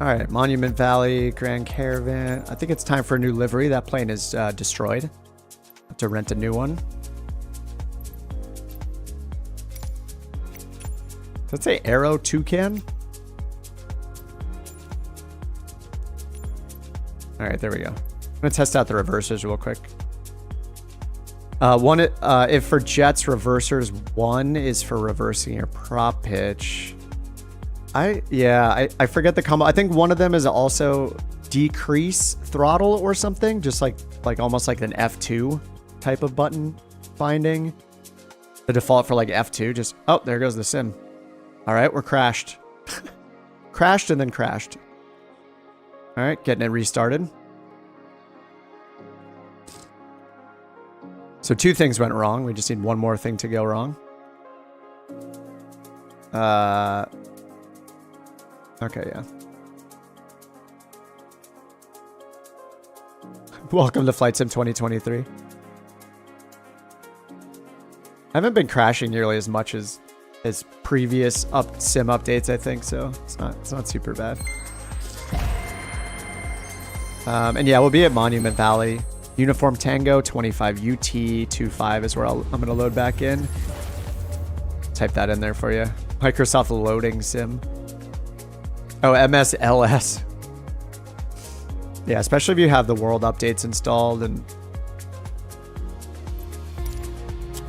All right, Monument Valley, Grand Caravan. I think it's time for a new livery. That plane is destroyed. Have to rent a new one. Does it say Arrow Toucan? All right, there we go. I'm gonna test out the reversers real quick. If for jets, reversers 1 is for reversing your prop pitch. I forget the combo. I think one of them is also decrease throttle or something, just like almost like an F2 type of button binding. The default for like F2 just... Oh, there goes the sim. All right, we're crashed. Crashed and then crashed. All right, getting it restarted. So 2 things went wrong. We just need one more thing to go wrong. Okay, yeah. Welcome to Flight Sim 2023. I haven't been crashing nearly as much as previous sim updates, I think, so it's not super bad. And yeah, we'll be at Monument Valley. Uniform Tango 25 UT 25 is where I'm gonna load back in. Type that in there for you. Microsoft loading sim. Oh, msls. Yeah, especially if you have the world updates installed, and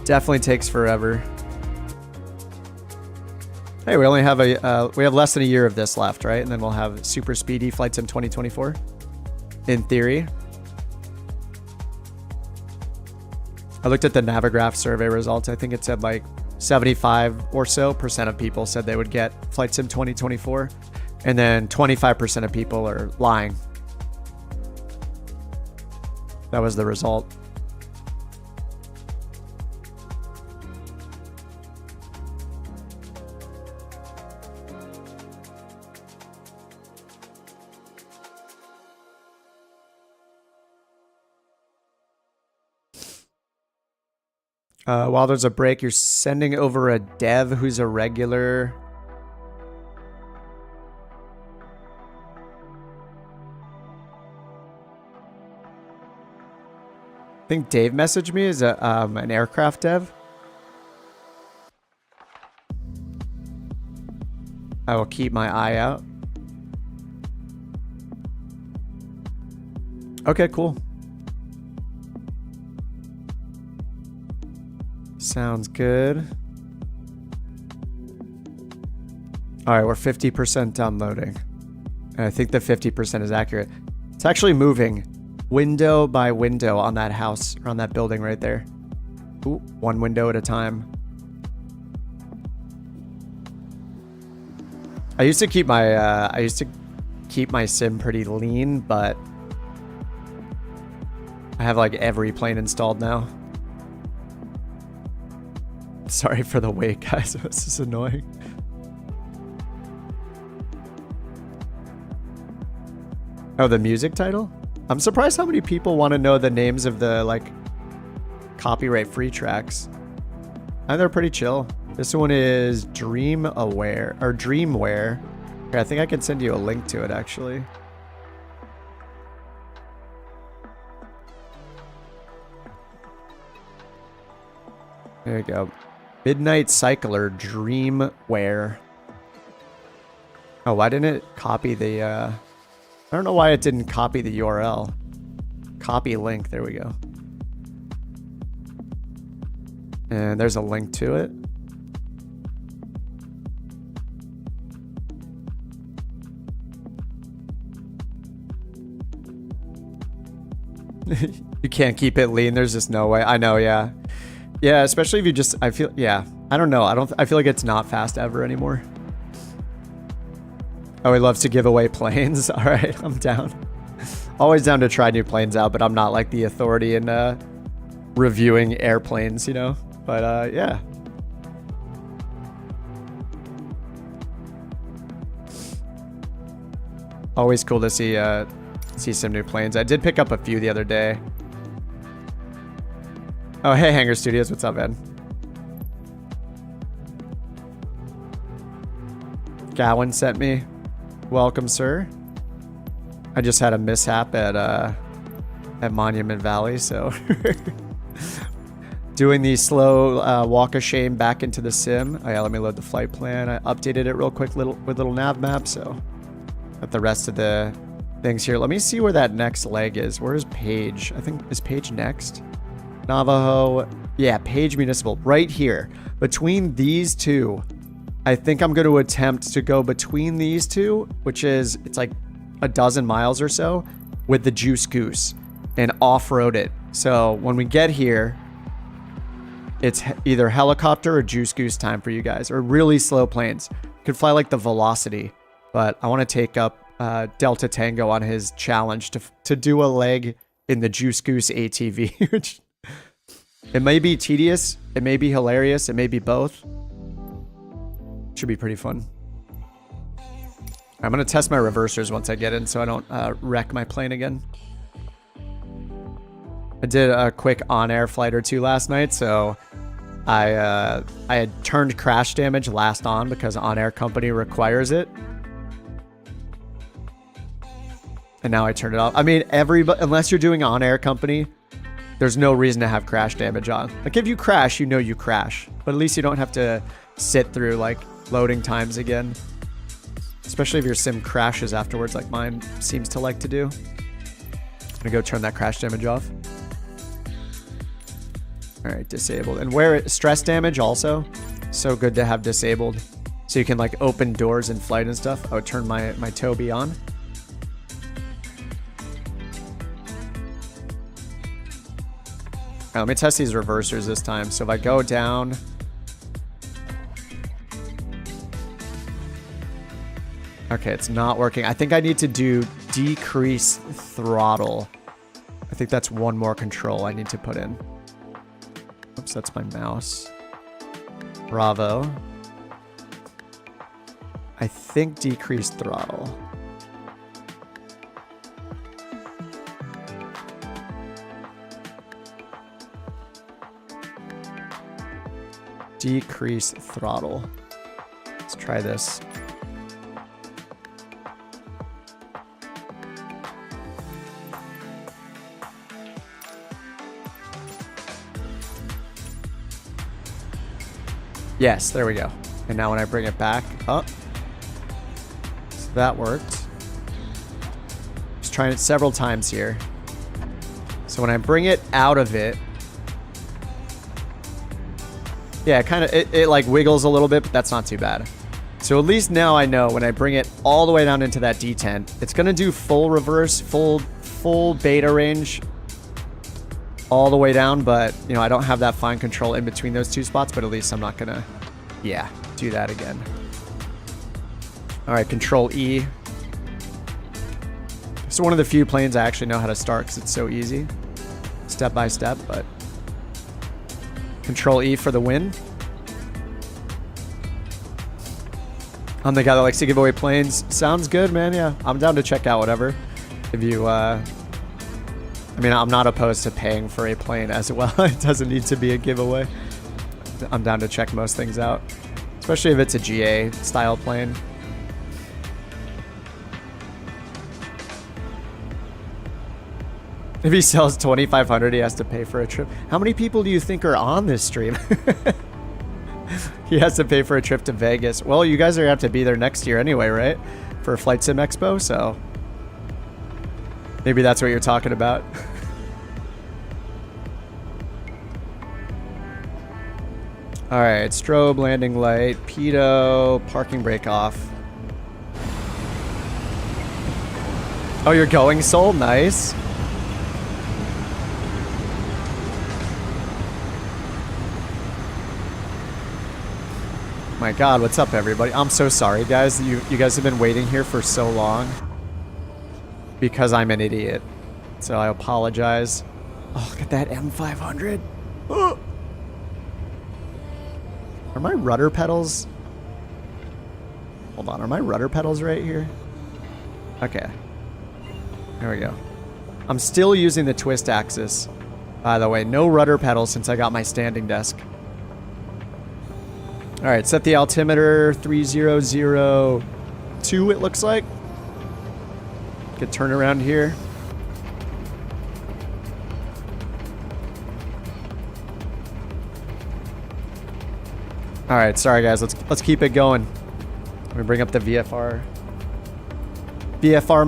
definitely takes forever. Hey, we only have we have less than a year of this left, right? And then we'll have super speedy Flight Sim 2024. In theory. I looked at the Navigraph survey results. I think it said like 75% or so of people said they would get Flight Sim 2024. And then 25% of people are lying. That was the result. While there's a break, you're sending over a dev who's a regular. I think Dave messaged me as an aircraft dev. I will keep my eye out. Okay, cool. Sounds good. All right, we're 50% done loading. And I think the 50% is accurate. It's actually moving window by window on that house, or on that building right there. Ooh, one window at a time. I used to keep my sim pretty lean, but I have like every plane installed now. Sorry for the wait, guys. This is annoying. Oh, the music title? I'm surprised how many people want to know the names of the, like, copyright-free tracks. And they're pretty chill. This one is Dreamware. Here, I think I can send you a link to it, actually. There you go. Midnight Cycler Dreamware. Oh, why didn't it copy the, I don't know why it didn't copy the URL. Copy link, there we go. And there's a link to it. You can't keep it lean, there's just no way. I know, yeah. Yeah, especially if you just, I feel, yeah. I don't know. I feel like it's not fast ever anymore. Oh, he loves to give away planes. All right, I'm down. Always down to try new planes out, but I'm not like the authority in reviewing airplanes, you know? But yeah. Always cool to see some new planes. I did pick up a few the other day. Oh, hey, Hangar Studios. What's up, man? Gowan sent me. Welcome, sir. I just had a mishap at Monument Valley, so doing the slow walk of shame back into the sim. Oh yeah, let me load the flight plan. I updated it real quick with little nav map, so got the rest of the things here. Let me see where that next leg is. Where is Page? I think, is Page next? Navajo, yeah, Page Municipal, right here. Between these two, I think I'm going to attempt to go between these two, which is, it's like a dozen miles or so, with the Juice Goose and off-road it. So when we get here, it's either helicopter or juice goose time for you guys, or really slow planes. You could fly like the Velocity, but I want to take up Delta Tango on his challenge to do a leg in the Juice Goose ATV. Which it may be tedious, it may be hilarious, it may be both. Should be pretty fun. I'm gonna test my reversers once I get in, so I don't wreck my plane again. I did a quick on-air flight or two last night, so I had turned crash damage last on because on-air company requires it. And now I turn it off. I mean, unless you're doing on-air company, there's no reason to have crash damage on. Like, if you crash, you know you crash. But at least you don't have to sit through, like, loading times again. Especially if your sim crashes afterwards, like mine seems to like to do. I'm gonna go turn that crash damage off. All right, disabled. And where stress damage also, so good to have disabled. So you can, like, open doors in flight and stuff. I would turn my Toby on. Let me test these reversers this time. So if I go down... Okay, it's not working. I think I need to do decrease throttle. I think that's one more control I need to put in. Oops, that's my mouse. Bravo. I think decrease throttle. Decrease throttle. Let's try this. Yes, there we go. And now when I bring it back up, so that worked. Just trying it several times here. So when I bring it out of it, yeah, it like wiggles a little bit, but that's not too bad. So at least now I know when I bring it all the way down into that detent, it's gonna do full reverse, full beta range all the way down, but you know, I don't have that fine control in between those two spots, but at least I'm not gonna, yeah, do that again. All right, control E. It's one of the few planes I actually know how to start because it's so easy, step by step, but control E for the win. I'm the guy that likes to give away planes. Sounds good, man. Yeah, I'm down to check out whatever. If you, I mean, I'm not opposed to paying for a plane as well. It doesn't need to be a giveaway. I'm down to check most things out, especially if it's a GA style plane. If he sells 2,500, he has to pay for a trip. How many people do you think are on this stream? He has to pay for a trip to Vegas. Well, you guys are going to have to be there next year anyway, right? For Flight Sim Expo, so maybe that's what you're talking about. All right, strobe, landing light, pedo, parking brake off. Oh, you're going, Soul? Nice. My God, what's up, everybody? I'm so sorry, guys. You guys have been waiting here for so long because I'm an idiot. So I apologize. Oh, look at that M500. Oh. Are my rudder pedals? Hold on, are my rudder pedals right here? Okay. There we go. I'm still using the twist axis. By the way, no rudder pedals since I got my standing desk. All right, set the altimeter 3002, it looks like. Good turn around here. All right, sorry guys, let's keep it going. Let me bring up the VFR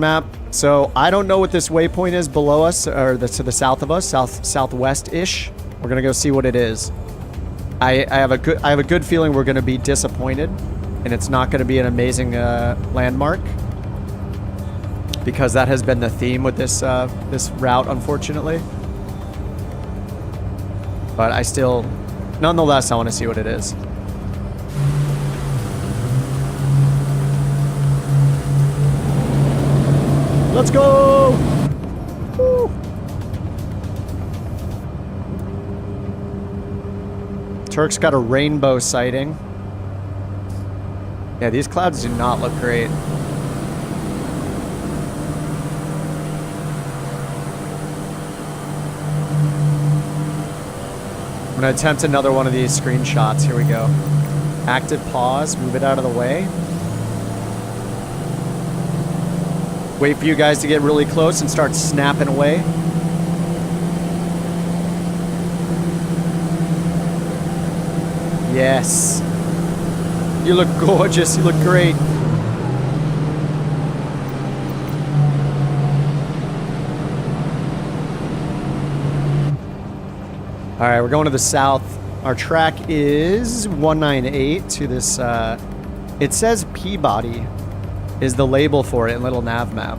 map. So I don't know what this waypoint is below us, or to the south of us, southwest-ish. We're gonna go see what it is. I have a good feeling we're going to be disappointed, and it's not going to be an amazing landmark, because that has been the theme with this this route, unfortunately. But I still nonetheless, I want to see what it is. Let's go! Woo. Turk's got a rainbow sighting. Yeah, these clouds do not look great. I'm gonna attempt another one of these screenshots. Here we go. Active pause, move it out of the way. Wait for you guys to get really close and start snapping away. Yes. You look gorgeous. You look great. All right, we're going to the south. Our track is 198 to this. It says Peabody is the label for it in little nav map.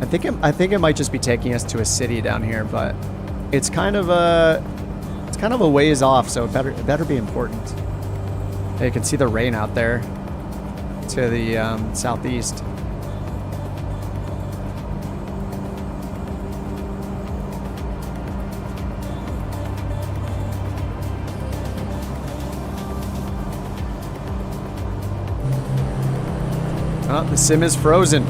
I think it might just be taking us to a city down here, but it's kind of a ways off, so it better be important. You can see the rain out there to the southeast. Oh, the sim is frozen.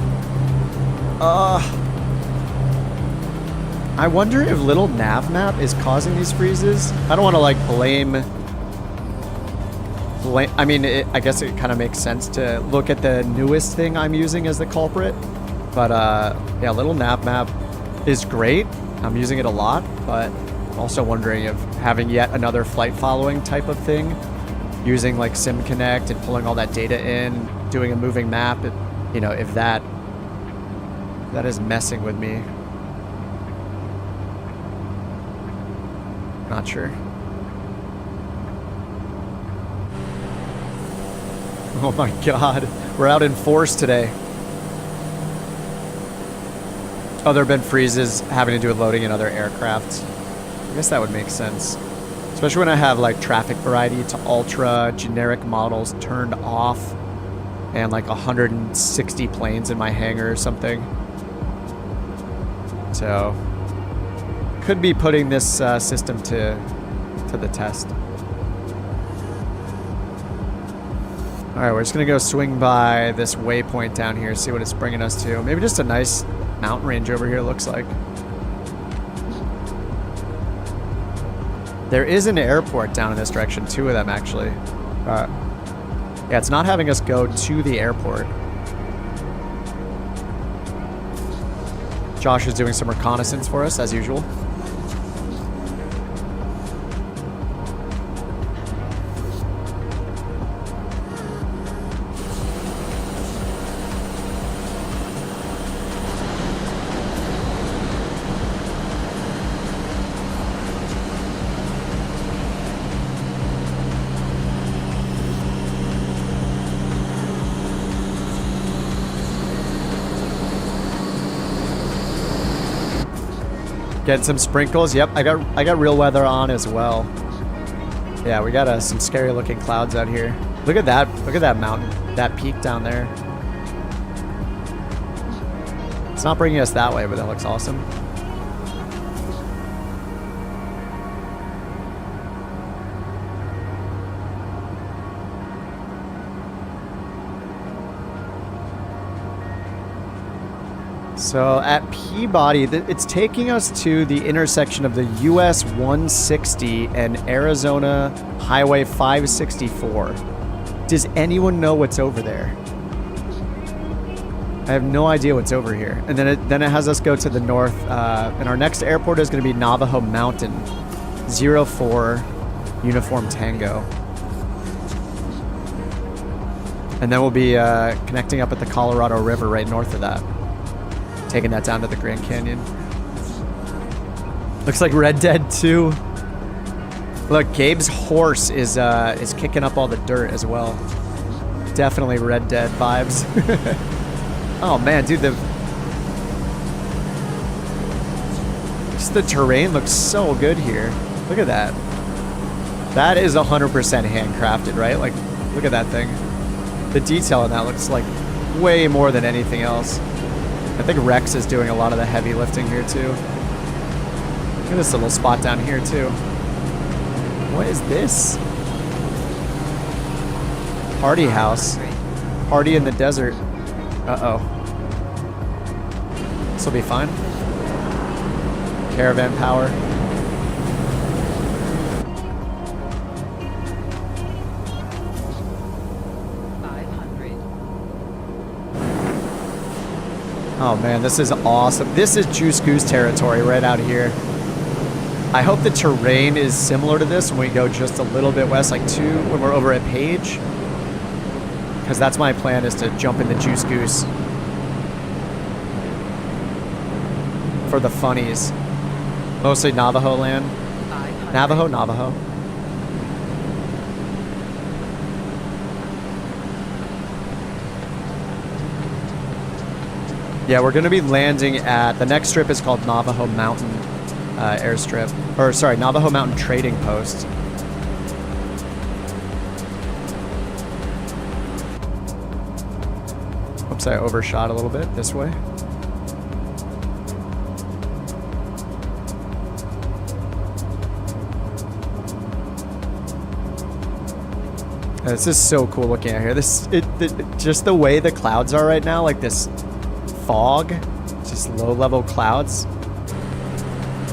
I wonder if little nav map is causing these freezes. I don't want to like blame. I mean, I guess it kind of makes sense to look at the newest thing I'm using as the culprit. But yeah, little nav map is great. I'm using it a lot, but I'm also wondering if having yet another flight following type of thing, using like Sim Connect and pulling all that data in, doing a moving map, you know, if that is messing with me. Not sure. Oh my god. We're out in force today. Oh, there have been freezes having to do with loading in other aircraft. I guess that would make sense. Especially when I have like traffic variety to ultra, generic models turned off, and like 160 planes in my hangar or something. So, could be putting this system to the test. Alright, we're just going to go swing by this waypoint down here, see what it's bringing us to. Maybe just a nice mountain range over here, looks like. There is an airport down in this direction, 2 of them actually. Yeah, it's not having us go to the airport. Josh is doing some reconnaissance for us, as usual. Getting some sprinkles. Yep, I got real weather on as well. Yeah, we got some scary looking clouds out here. Look at that. Look at that mountain. That peak down there. It's not bringing us that way, but that looks awesome. So at Peabody, it's taking us to the intersection of the US 160 and Arizona Highway 564. Does anyone know what's over there? I have no idea what's over here. And then it has us go to the north, and our next airport is going to be Navajo Mountain, 04 Uniform Tango. And then we'll be connecting up at the Colorado River right north of that. Taking that down to the Grand Canyon. Looks like Red Dead 2. Look, Gabe's horse is kicking up all the dirt as well. Definitely Red Dead vibes. Oh man, dude, just the terrain looks so good here. Look at that. That is 100% handcrafted, right? Like, look at that thing. The detail in that looks like way more than anything else. I think Rex is doing a lot of the heavy lifting here too. Look at this little spot down here too. What is this? Party house. Party in the desert. Uh-oh. This will be fine. Caravan power. Oh man, this is awesome. This is Juice Goose territory right out here. I hope the terrain is similar to this when we go just a little bit west, like when we're over at Page. Because that's my plan, is to jump into Juice Goose. For the funnies. Mostly Navajo land. Navajo. Yeah, we're going to be landing at, the next strip is called Navajo Mountain airstrip. Or sorry, Navajo Mountain Trading Post. Oops, I overshot a little bit this way. This is so cool looking out here. Just the way the clouds are right now, like this fog, just low-level clouds.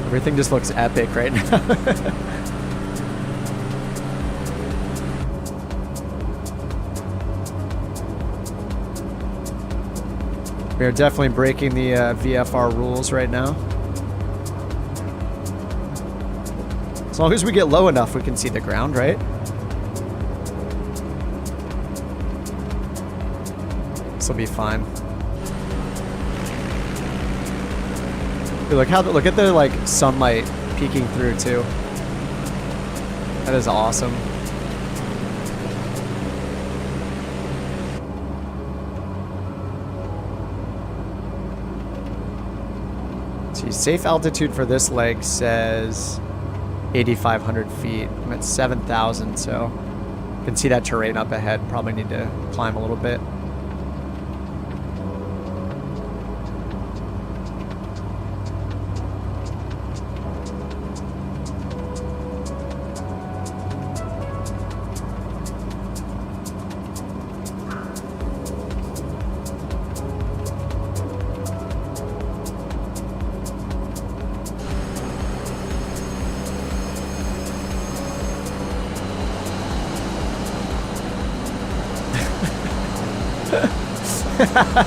Everything just looks epic right now. We are definitely breaking the VFR rules right now. As long as we get low enough, we can see the ground, right? This will be fine. Dude, look at the like sunlight peeking through too. That is awesome. See, safe altitude for this leg says 8,500 feet. I'm at 7,000, so you can see that terrain up ahead. Probably need to climb a little bit.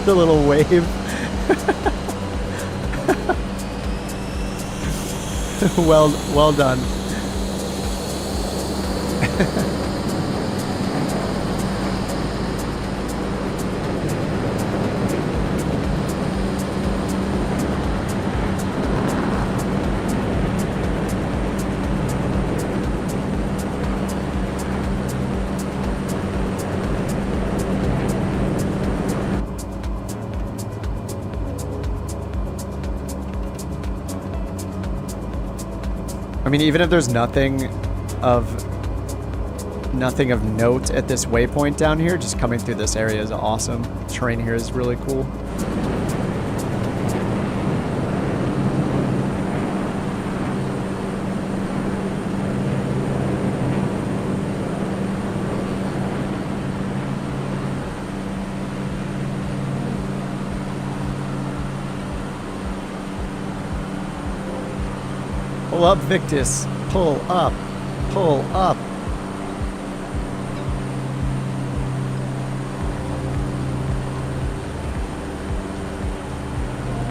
The little wave. well done. I mean, even if there's nothing of note at this waypoint down here, just coming through this area is awesome. Terrain here is really cool. Pull up, Victus. Pull up. Pull up.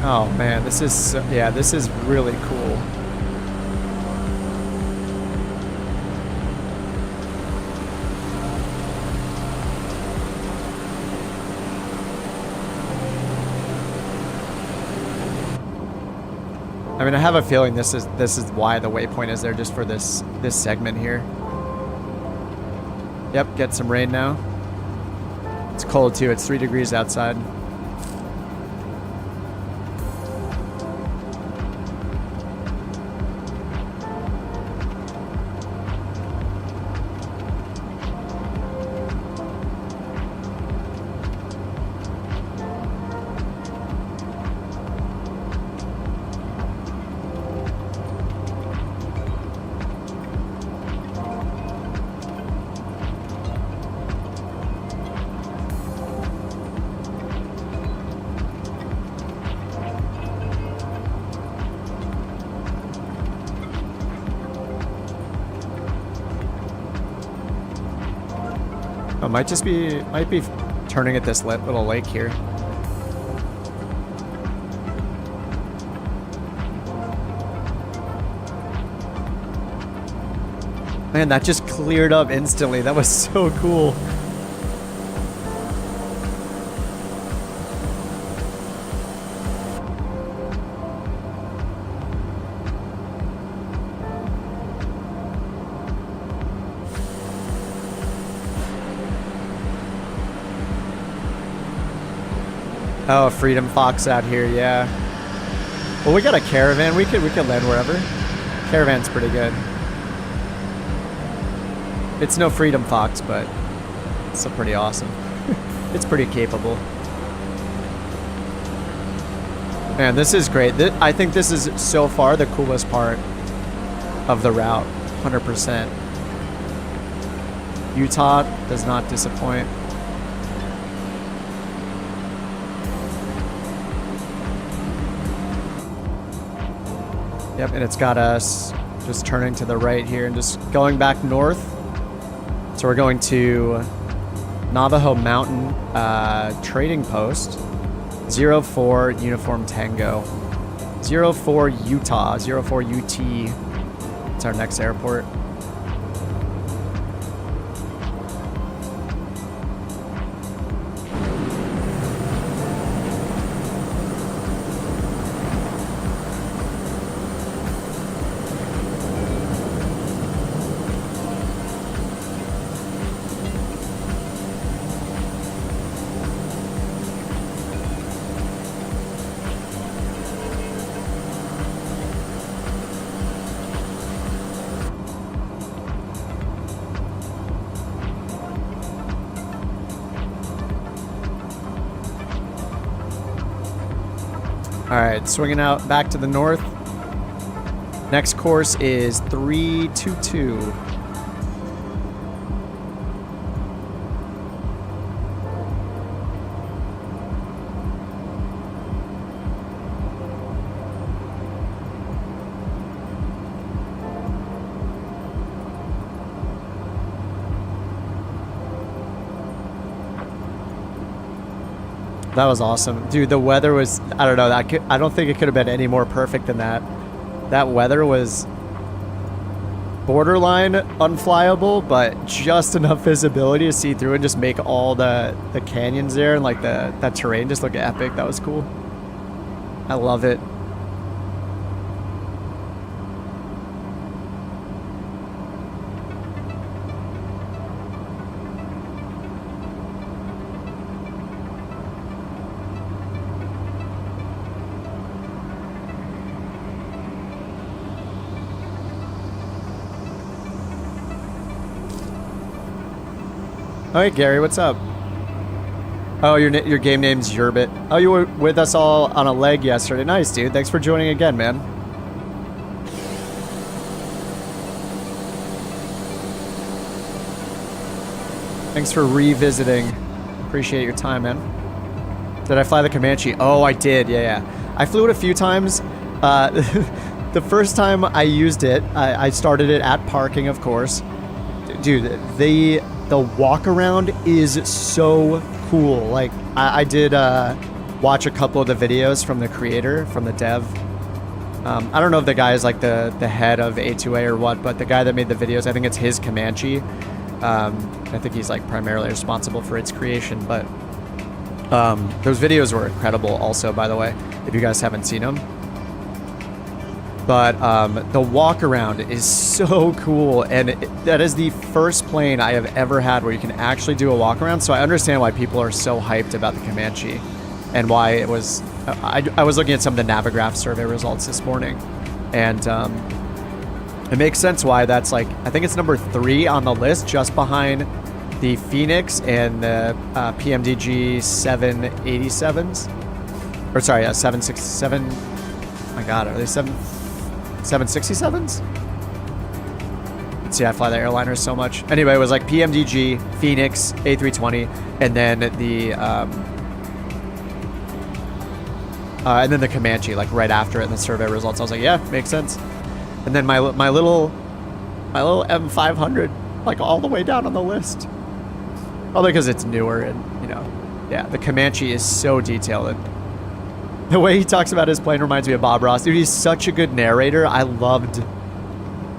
Oh man, this is, yeah, this is really cool. I mean, I have a feeling this is why the waypoint is there, just for this segment here. Yep, get some rain now. It's cold too. It's 3 degrees outside. Oh, might be turning at this little lake here. Man, that just cleared up instantly. That was so cool. Oh, Freedom Fox out here, yeah. Well, we got a caravan. We could land wherever. Caravan's pretty good. It's no Freedom Fox, but it's still pretty awesome. It's pretty capable. Man, this is great. I think this is so far the coolest part of the route. 100%. Utah does not disappoint. Yep, and it's got us just turning to the right here and just going back north. So we're going to Navajo Mountain trading post, 04 Uniform Tango, 04 Utah, 04 UT. It's our next airport. All right, swinging out back to the north. Next course is 322. That was awesome. Dude, the weather was, I don't know, I don't think it could have been any more perfect than that. That weather was borderline unflyable, but just enough visibility to see through and just make all the canyons there and like that terrain just look epic. That was cool. I love it. Oh, hey, Gary, what's up? Oh, your game name's Yerbit. Oh, you were with us all on a leg yesterday. Nice, dude. Thanks for joining again, man. Thanks for revisiting. Appreciate your time, man. Did I fly the Comanche? Oh, I did. Yeah. I flew it a few times. The first time I used it, I started it at parking, of course. Dude, the walk around is so cool. Like I did watch a couple of the videos from the creator, from the dev. I don't know if the guy is like the head of A2A or what, but the guy that made the videos, I think it's his Comanche. I think he's like primarily responsible for its creation, but those videos were incredible also, by the way, if you guys haven't seen them. But the walk around is so cool, and that is the first plane I have ever had where you can actually do a walk around. So I understand why people are so hyped about the Comanche, and why it was. I was looking at some of the Navigraph survey results this morning, and it makes sense why that's like, I think it's number 3 on the list, just behind the Phoenix and the PMDG 787s, or sorry, 767. Oh my God, are they 767s? See, I fly the airliners so much. Anyway, it was like PMDG, Phoenix, A320, and then the Comanche, like right after it in the survey results. I was like, yeah, makes sense. And then my little M500, like all the way down on the list. Probably because it's newer and, you know, yeah, the Comanche is so detailed. And the way he talks about his plane reminds me of Bob Ross. Dude, he's such a good narrator. I loved,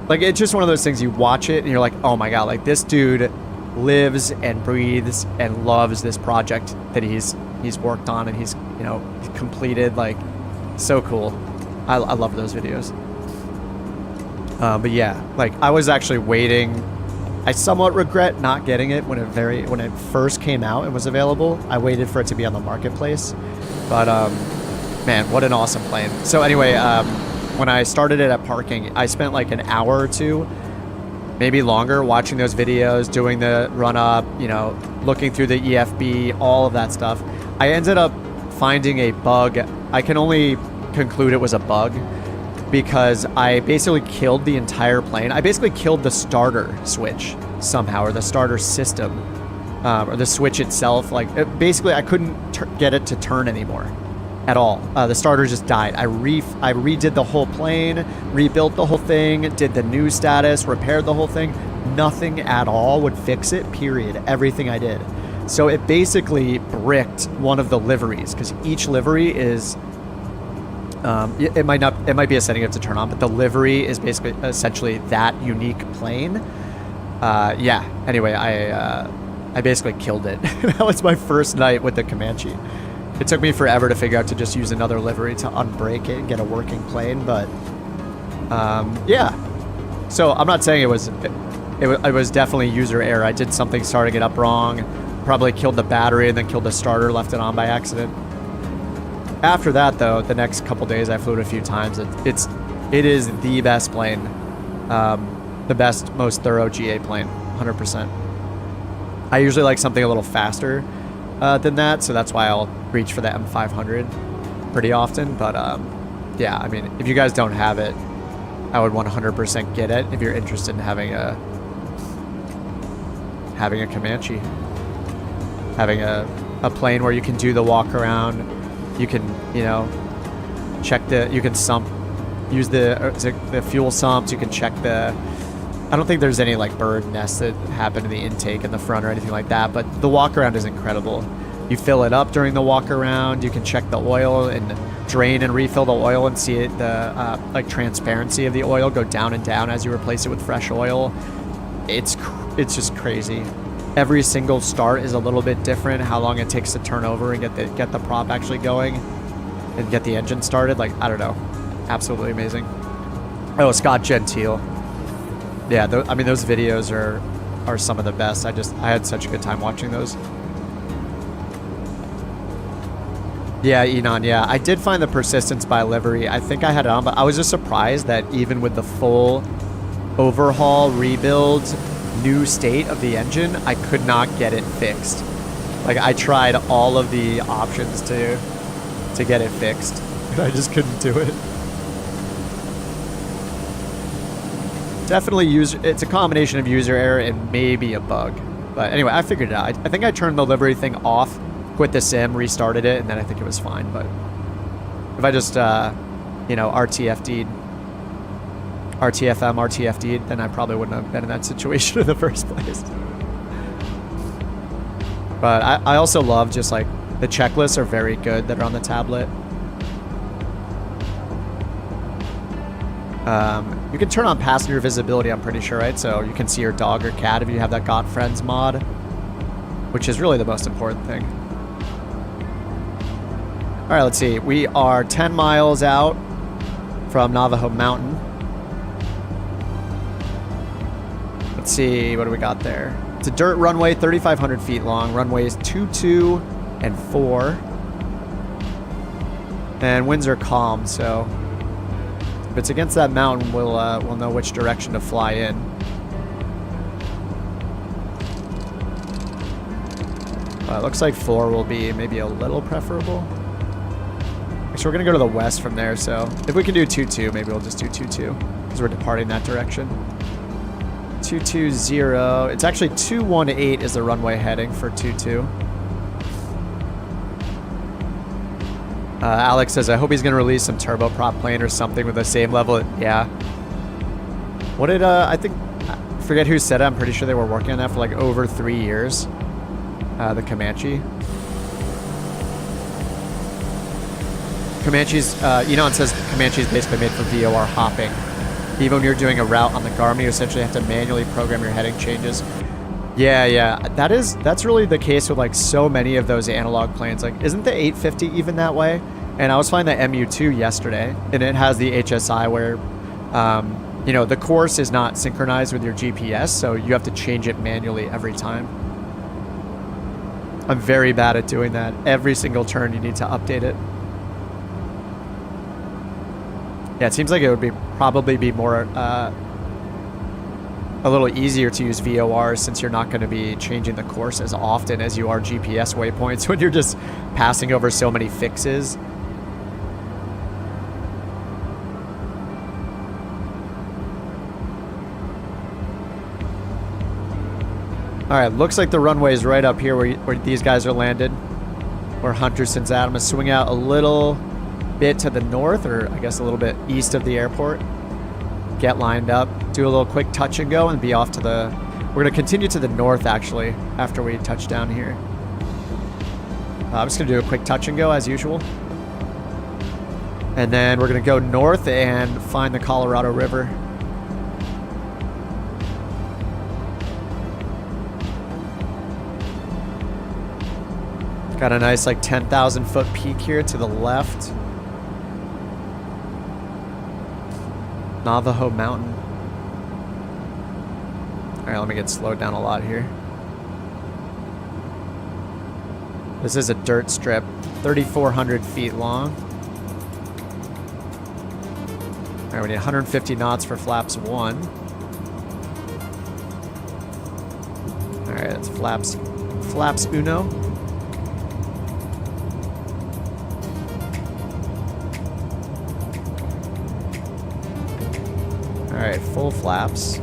like, it's just one of those things you watch it and you're like, oh my God, like this dude lives and breathes and loves this project that he's worked on and he's, you know, completed. Like, so cool. I love those videos. But yeah, like I was actually waiting. I somewhat regret not getting it when it first came out and was available. I waited for it to be on the marketplace, but man, what an awesome plane. So anyway, when I started it at parking, I spent like an hour or two, maybe longer, watching those videos, doing the run up, you know, looking through the EFB, all of that stuff. I ended up finding a bug. I can only conclude it was a bug because I basically killed the entire plane. I basically killed the starter switch somehow, or the starter system, or the switch itself. Like, basically, I couldn't get it to turn anymore at all. The starter just died. I redid the whole plane, rebuilt the whole thing, did the new status, repaired the whole thing. Nothing at all would fix it, period. Everything I did. So it basically bricked one of the liveries, because each livery is... it might be a setting up to turn on, but the livery is basically essentially that unique plane. Yeah. Anyway, I basically killed it. That was my first night with the Comanche. It took me forever to figure out to just use another livery to unbreak it and get a working plane, but yeah. So I'm not saying it was definitely user error. I did something starting it up wrong, probably killed the battery and then killed the starter, left it on by accident. After that, though, the next couple days I flew it a few times. It is the best plane, the best, most thorough GA plane, 100%. I usually like something a little faster than that, so that's why I'll reach for the M500 pretty often. But yeah, I mean, if you guys don't have it, I would 100% get it if you're interested in having a Comanche, having a plane where you can do the walk around. You can, you know, you can use the fuel sumps. You can check I don't think there's any like bird nests that happen in the intake in the front or anything like that, but the walk around is incredible. You fill it up during the walk around. You can check the oil and drain and refill the oil and see the like transparency of the oil go down and down as you replace it with fresh oil. It's just crazy. Every single start is a little bit different. How long it takes to turn over and get the prop actually going and get the engine started. Like, I don't know. Absolutely amazing. Oh, Scott Gentile. Yeah, I mean, those videos are some of the best. I had such a good time watching those. Yeah, Enon, yeah. I did find the persistence by livery. I think I had it on, but I was just surprised that even with the full overhaul, rebuild, new state of the engine, I could not get it fixed. Like, I tried all of the options to get it fixed, and I just couldn't do it. Definitely it's a combination of user error and maybe a bug. But anyway, I figured it out. I think I turned the livery thing off, quit the sim, restarted it, and then I think it was fine. But if I just, you know, RTFM'd, then I probably wouldn't have been in that situation in the first place. But I also love just like the checklists are very good that are on the tablet. You can turn on passenger visibility, I'm pretty sure, right? So you can see your dog or cat if you have that Got Friends mod, which is really the most important thing. All right, let's see. We are 10 miles out from Navajo Mountain. Let's see, what do we got there? It's a dirt runway, 3,500 feet long. Runways 22 and 4. And winds are calm, so if it's against that mountain, we'll know which direction to fly in. It looks like 4 will be maybe a little preferable. So we're going to go to the west from there, so if we can do 2-2, maybe we'll just do 2-2 because we're departing that direction. 220. It's actually 218 is the runway heading for 22. Alex says, I hope he's going to release some turboprop plane or something with the same level. Yeah. What did, I forget who said it. I'm pretty sure they were working on that for like over 3 years. the Comanche. Comanche's, you know, it says Comanche is basically made for VOR hopping. Even when you're doing a route on the Garmin, you essentially have to manually program your heading changes. Yeah, that's really the case with like so many of those analog planes. Like, isn't the 850 even that way? And I was flying the MU2 yesterday, and it has the HSI where, you know, the course is not synchronized with your GPS, so you have to change it manually every time. I'm very bad at doing that. Every single turn, you need to update it. Yeah, it seems like it would probably be more a little easier to use VOR since you're not going to be changing the course as often as you are GPS waypoints when you're just passing over so many fixes. All right, looks like the runway is right up here where these guys are landed, where Hunterson's at. I'm gonna swing out a little bit to the north, or I guess a little bit east of the airport. Get lined up, do a little quick touch and go, and be off to the... We're going to continue to the north, actually, after we touch down here. I'm just going to do a quick touch and go, as usual. And then we're going to go north and find the Colorado River. Got a nice, like, 10,000 foot peak here to the left. Navajo Mountain. Alright, let me get slowed down a lot here. This is a dirt strip, 3,400 feet long. Alright, we need 150 knots for flaps 1. Alright, that's flaps uno. Alright, full flaps.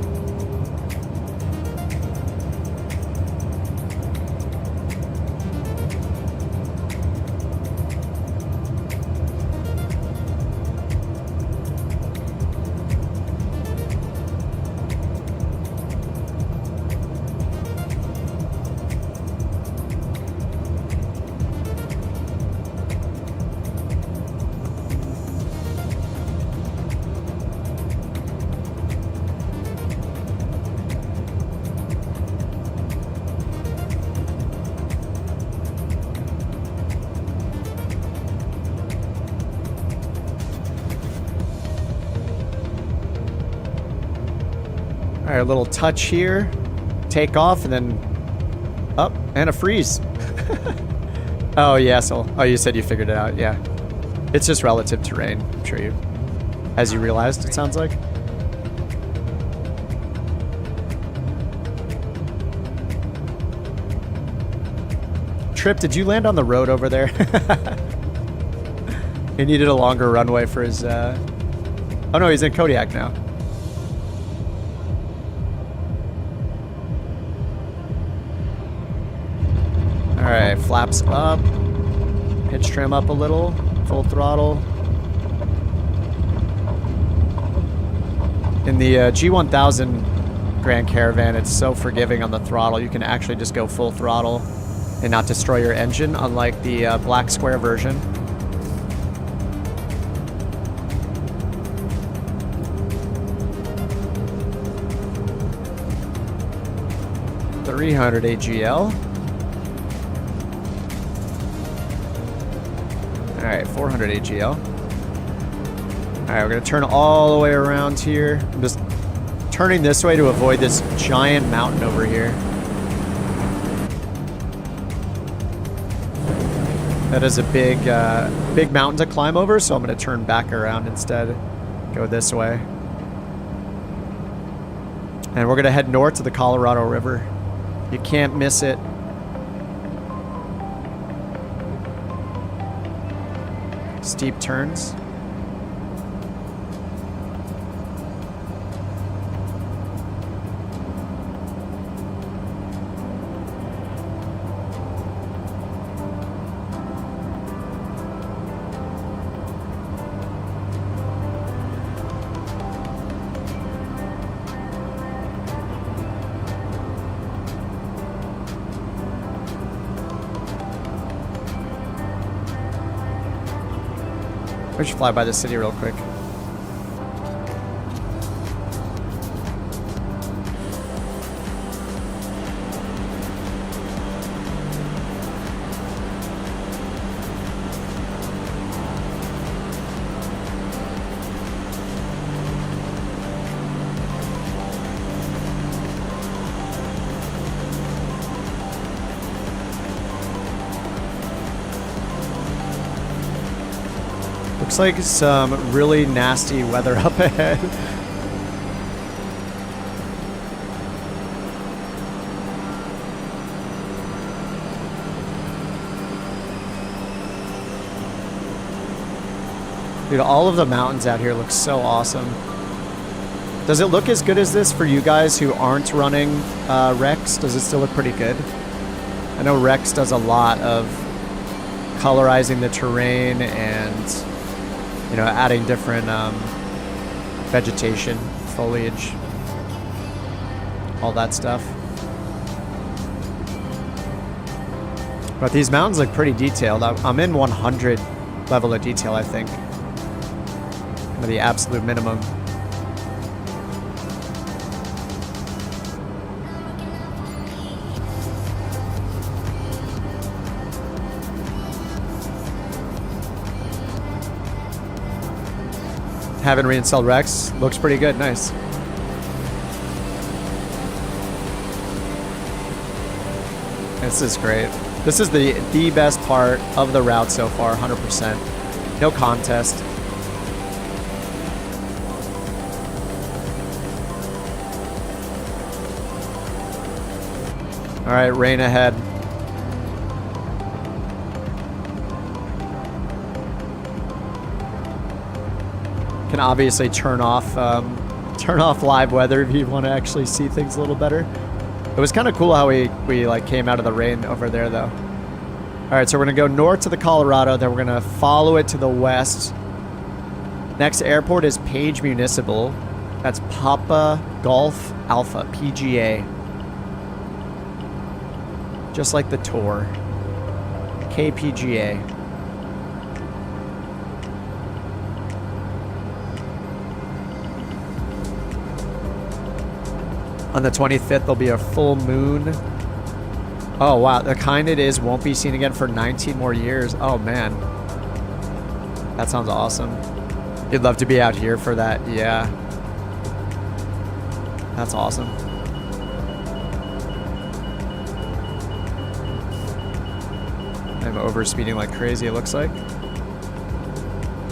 Alright, a little touch here. Take off and then up and a freeze. Oh, yeah, so oh, you said you figured it out. Yeah. It's just relative terrain, I'm sure you, as you realized, it sounds like. Trip, did you land on the road over there? He needed a longer runway for his, oh no, he's in Kodiak now. Alright, flaps up. Pitch trim up a little. Full throttle. In the G1000 Grand Caravan, it's so forgiving on the throttle. You can actually just go full throttle and not destroy your engine, unlike the Black Square version. .300 AGL. Alright, 400 AGL. Alright, we're going to turn all the way around here. I'm just turning this way to avoid this giant mountain over here. That is a big, big mountain to climb over, so I'm going to turn back around instead. Go this way. And we're going to head north to the Colorado River. You can't miss it. Steep turns. We should fly by the city real quick. Looks like some really nasty weather up ahead. Dude, all of the mountains out here look so awesome. Does it look as good as this for you guys who aren't running Rex? Does it still look pretty good? I know Rex does a lot of colorizing the terrain and, you know, adding different vegetation, foliage, all that stuff. But these mountains look pretty detailed. I'm in 100 level of detail, I think. Kind of the absolute minimum. Haven't reinstalled Rex. Looks pretty good. Nice. This is great. This is the best part of the route so far, 100%. No contest. All right, rain ahead. Can obviously turn off live weather if you want to actually see things a little better. It was kind of cool how we like came out of the rain over there though. All right, so we're gonna go north to the Colorado, then we're gonna follow it to the west. Next airport is Page Municipal. That's Papa Golf Alpha, PGA. Just like the tour. KPGA. On the 25th, there'll be a full moon. Oh, wow. The kind it is won't be seen again for 19 more years. Oh, man. That sounds awesome. You'd love to be out here for that. Yeah. That's awesome. I'm over speeding like crazy, it looks like.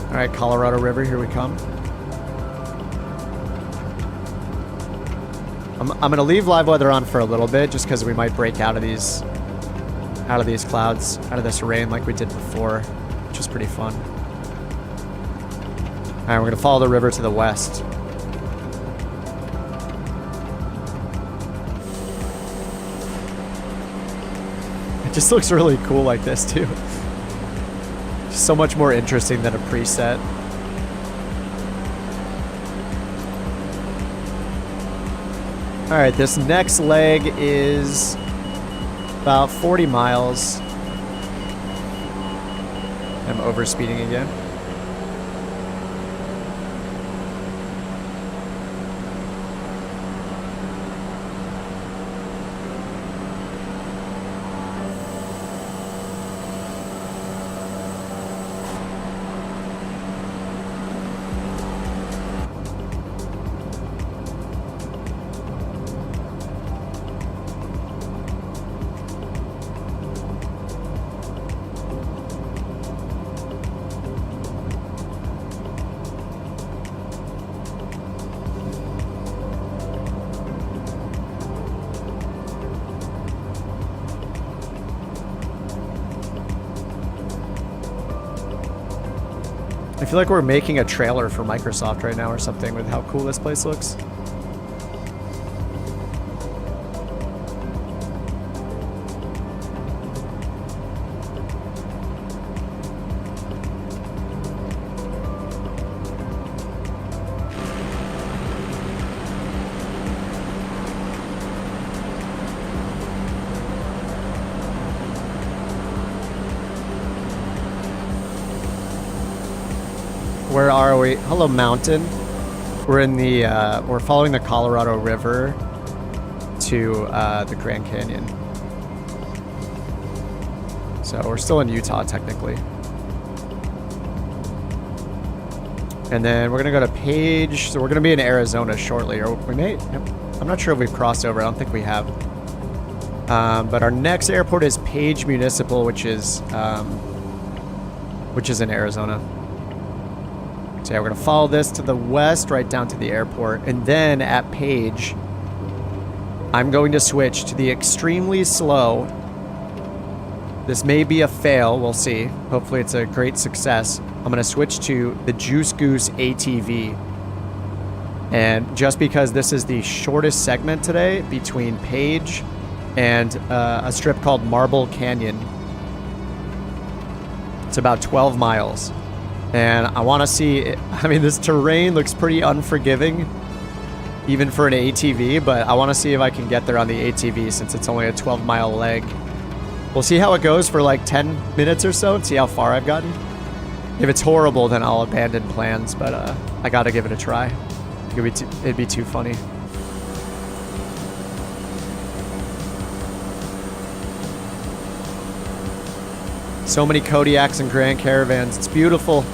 All right, Colorado River, here we come. I'm gonna leave live weather on for a little bit just because we might break out of these clouds, out of this rain like we did before, which is pretty fun. All right, we're gonna follow the river to the west. It just looks really cool like this too. Just so much more interesting than a preset. All right, this next leg is about 40 miles. I'm over speeding again. I feel like we're making a trailer for Microsoft right now or something with how cool this place looks. Where are we? Hello, mountain. We're in the, we're following the Colorado River to the Grand Canyon. So we're still in Utah, technically. And then we're going to go to Page. So we're going to be in Arizona shortly. Or we may... I'm not sure if we've crossed over. I don't think we have. But our next airport is Page Municipal, which is in Arizona. So yeah, we're going to follow this to the west, right down to the airport. And then at Page, I'm going to switch to the extremely slow. This may be a fail. We'll see. Hopefully it's a great success. I'm going to switch to the Goose ATV. And just because this is the shortest segment today between Page and a strip called Marble Canyon. It's about 12 miles. And I want to see, I mean, this terrain looks pretty unforgiving, even for an ATV, but I want to see if I can get there on the ATV since it's only a 12-mile leg. We'll see how it goes for like 10 minutes or so and see how far I've gotten. If it's horrible, then I'll abandon plans, but I got to give it a try. It'd be too funny. So many Kodiaks and Grand Caravans. It's beautiful.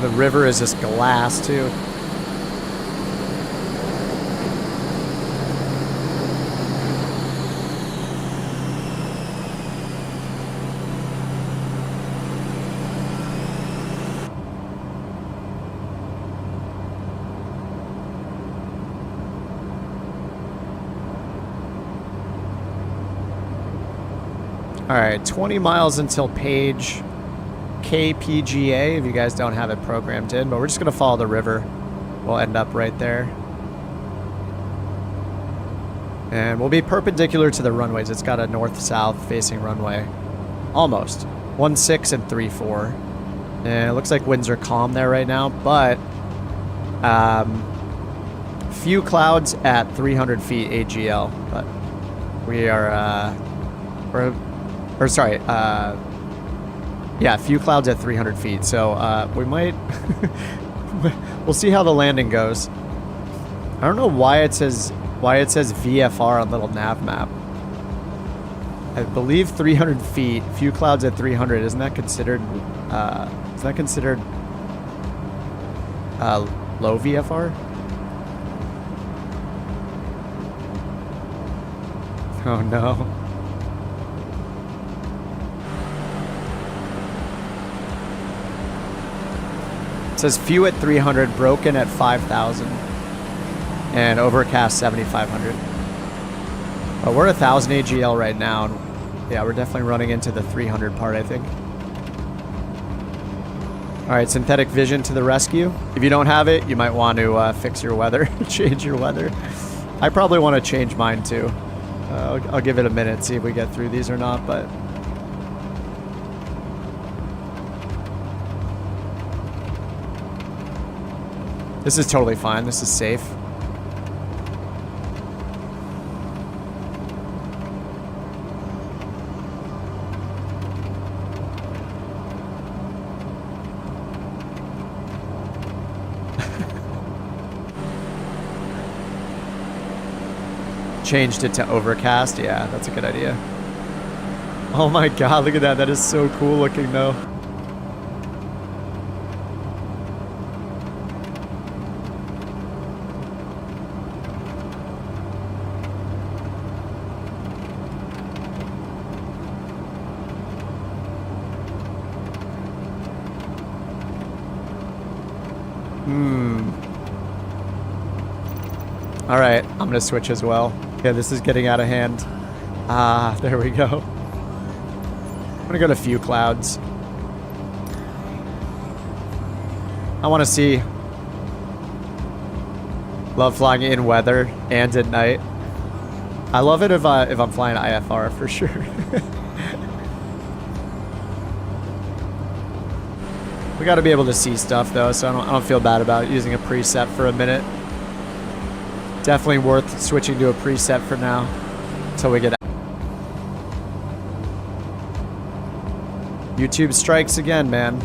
The river is just glass, too. All right, 20 miles until Page. KPGA, if you guys don't have it programmed in, but we're just going to follow the river. We'll end up right there. And we'll be perpendicular to the runways. It's got a north-south facing runway. Almost. 1.6 and 3.4. And it looks like winds are calm there right now, but few clouds at 300 feet AGL. But we are, yeah, few clouds at 300 feet. So we might, we'll see how the landing goes. I don't know why it says VFR on little nav map. I believe 300 feet, few clouds at 300. Isn't that considered low VFR? Oh no. It says few at 300, broken at 5,000, and overcast 7,500. But we're 1,000 AGL right now, and yeah, we're definitely running into the 300 part, I think. All right, synthetic vision to the rescue. If you don't have it, you might want to fix your weather, change your weather. I probably want to change mine too. I'll give it a minute, see if we get through these or not, but... This is totally fine. This is safe. changed it to overcast. Yeah, that's a good idea. Oh my god, look at that. That is so cool looking though. All right, I'm gonna switch as well. Yeah, this is getting out of hand. Ah, there we go. I'm gonna go to few clouds. I want to see. Love flying in weather and at night. I love it if I'm flying IFR for sure. We got to be able to see stuff though, so I don't feel bad about using a preset for a minute. Definitely worth switching to a preset for now until we get out. YouTube strikes again, man.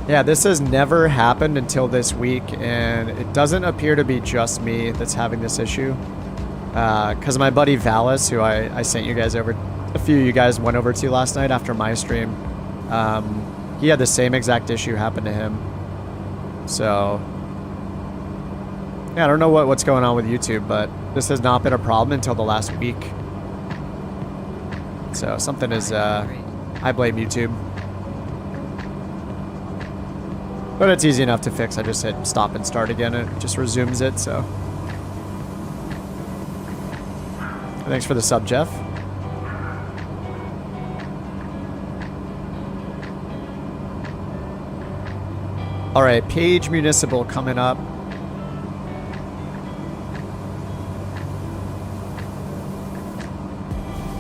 Yeah, this has never happened until this week, and it doesn't appear to be just me that's having this issue. Because my buddy Valis, who I sent you guys over, a few of you guys went over to last night after my stream, he had the same exact issue happen to him. So, yeah, I don't know what's going on with YouTube, but this has not been a problem until the last week. So something is, I blame YouTube. But it's easy enough to fix. I just hit stop and start again and it just resumes it, so. Thanks for the sub, Jeff. All right, Page Municipal coming up.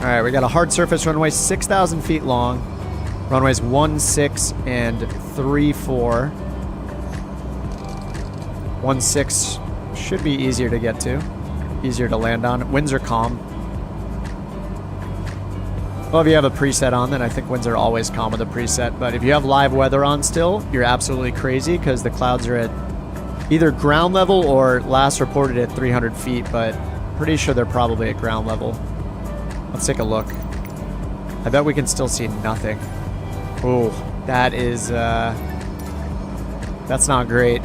All right, we got a hard surface runway, 6,000 feet long. Runways 16 and 34. 16 should be easier to get to, easier to land on. Winds are calm. Well, if you have a preset on, then I think winds are always calm with a preset. But if you have live weather on still, you're absolutely crazy because the clouds are at either ground level or last reported at 300 feet, but pretty sure they're probably at ground level. Let's take a look. I bet we can still see nothing. Oh, that is, that's not great.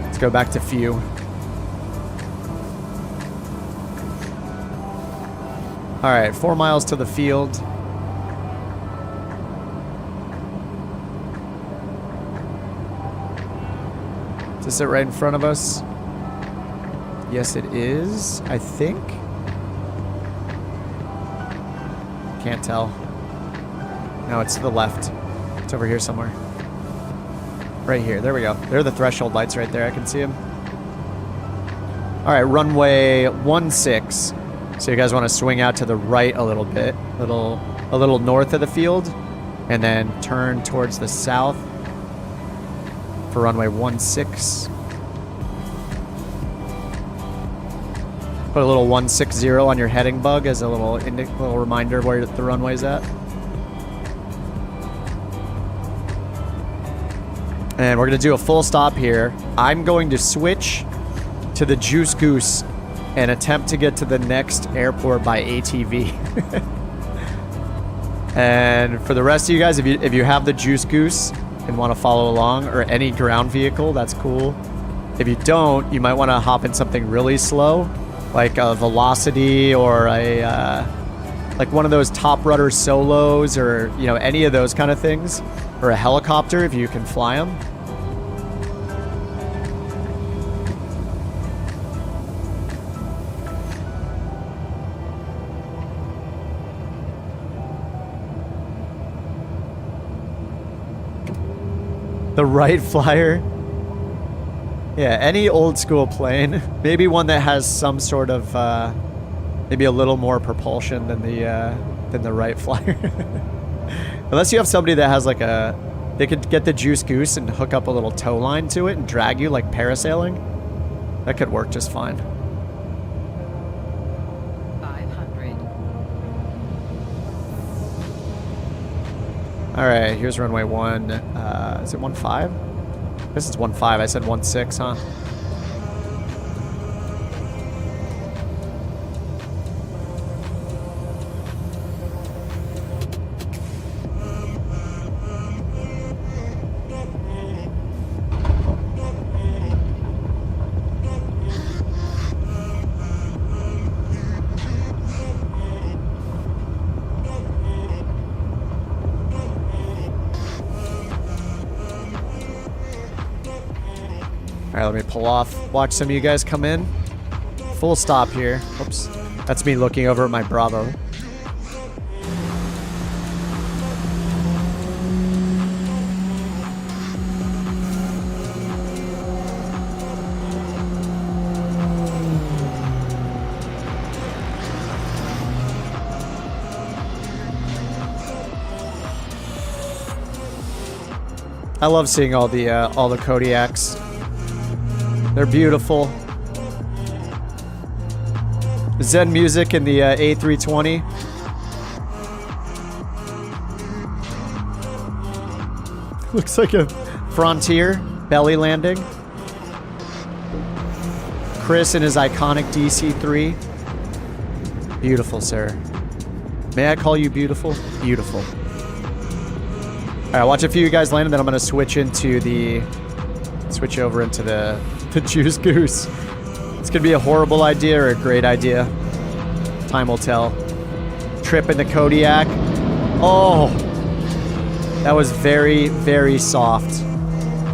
Let's go back to few. All right, 4 miles to the field. Is this it right in front of us? Yes, it is, I think. Can't tell. No, it's to the left. It's over here somewhere. Right here, there we go. There are the threshold lights right there, I can see them. All right, runway 16. So you guys want to swing out to the right a little bit, a little north of the field, and then turn towards the south for runway 16. Put a little 160 on your heading bug as a little reminder of where the runway's at. And we're going to do a full stop here. I'm going to switch to the Juice Goose and attempt to get to the next airport by ATV. And for the rest of you guys, if you have the Juice Goose and want to follow along, or any ground vehicle, that's cool. If you don't, you might want to hop in something really slow, like a Velocity or a like one of those Top Rudder Solos, or any of those kind of things, or a helicopter if you can fly them. The Wright Flyer. Yeah, any old school plane. Maybe one that has some sort of, maybe a little more propulsion than the Wright Flyer. Unless you have somebody that has like they could get the Juice Goose and hook up a little tow line to it and drag you like parasailing. That could work just fine. 500. All All right, here's runway 1. Is it 15? I guess it's 15. I said 16, huh? All right, let me pull off. Watch some of you guys come in. Full stop here. Oops. That's me looking over at my Bravo. I love seeing all the Kodiaks. They're beautiful. Zen music in the A320. Looks like a Frontier belly landing. Chris in his iconic DC-3. Beautiful, sir. May I call you beautiful? Beautiful. All right, watch a few of you guys land, and then I'm gonna switch over into the Juice Goose. It's gonna be a horrible idea or a great idea. Time will tell. Trip in the Kodiak. Oh, that was very, very soft.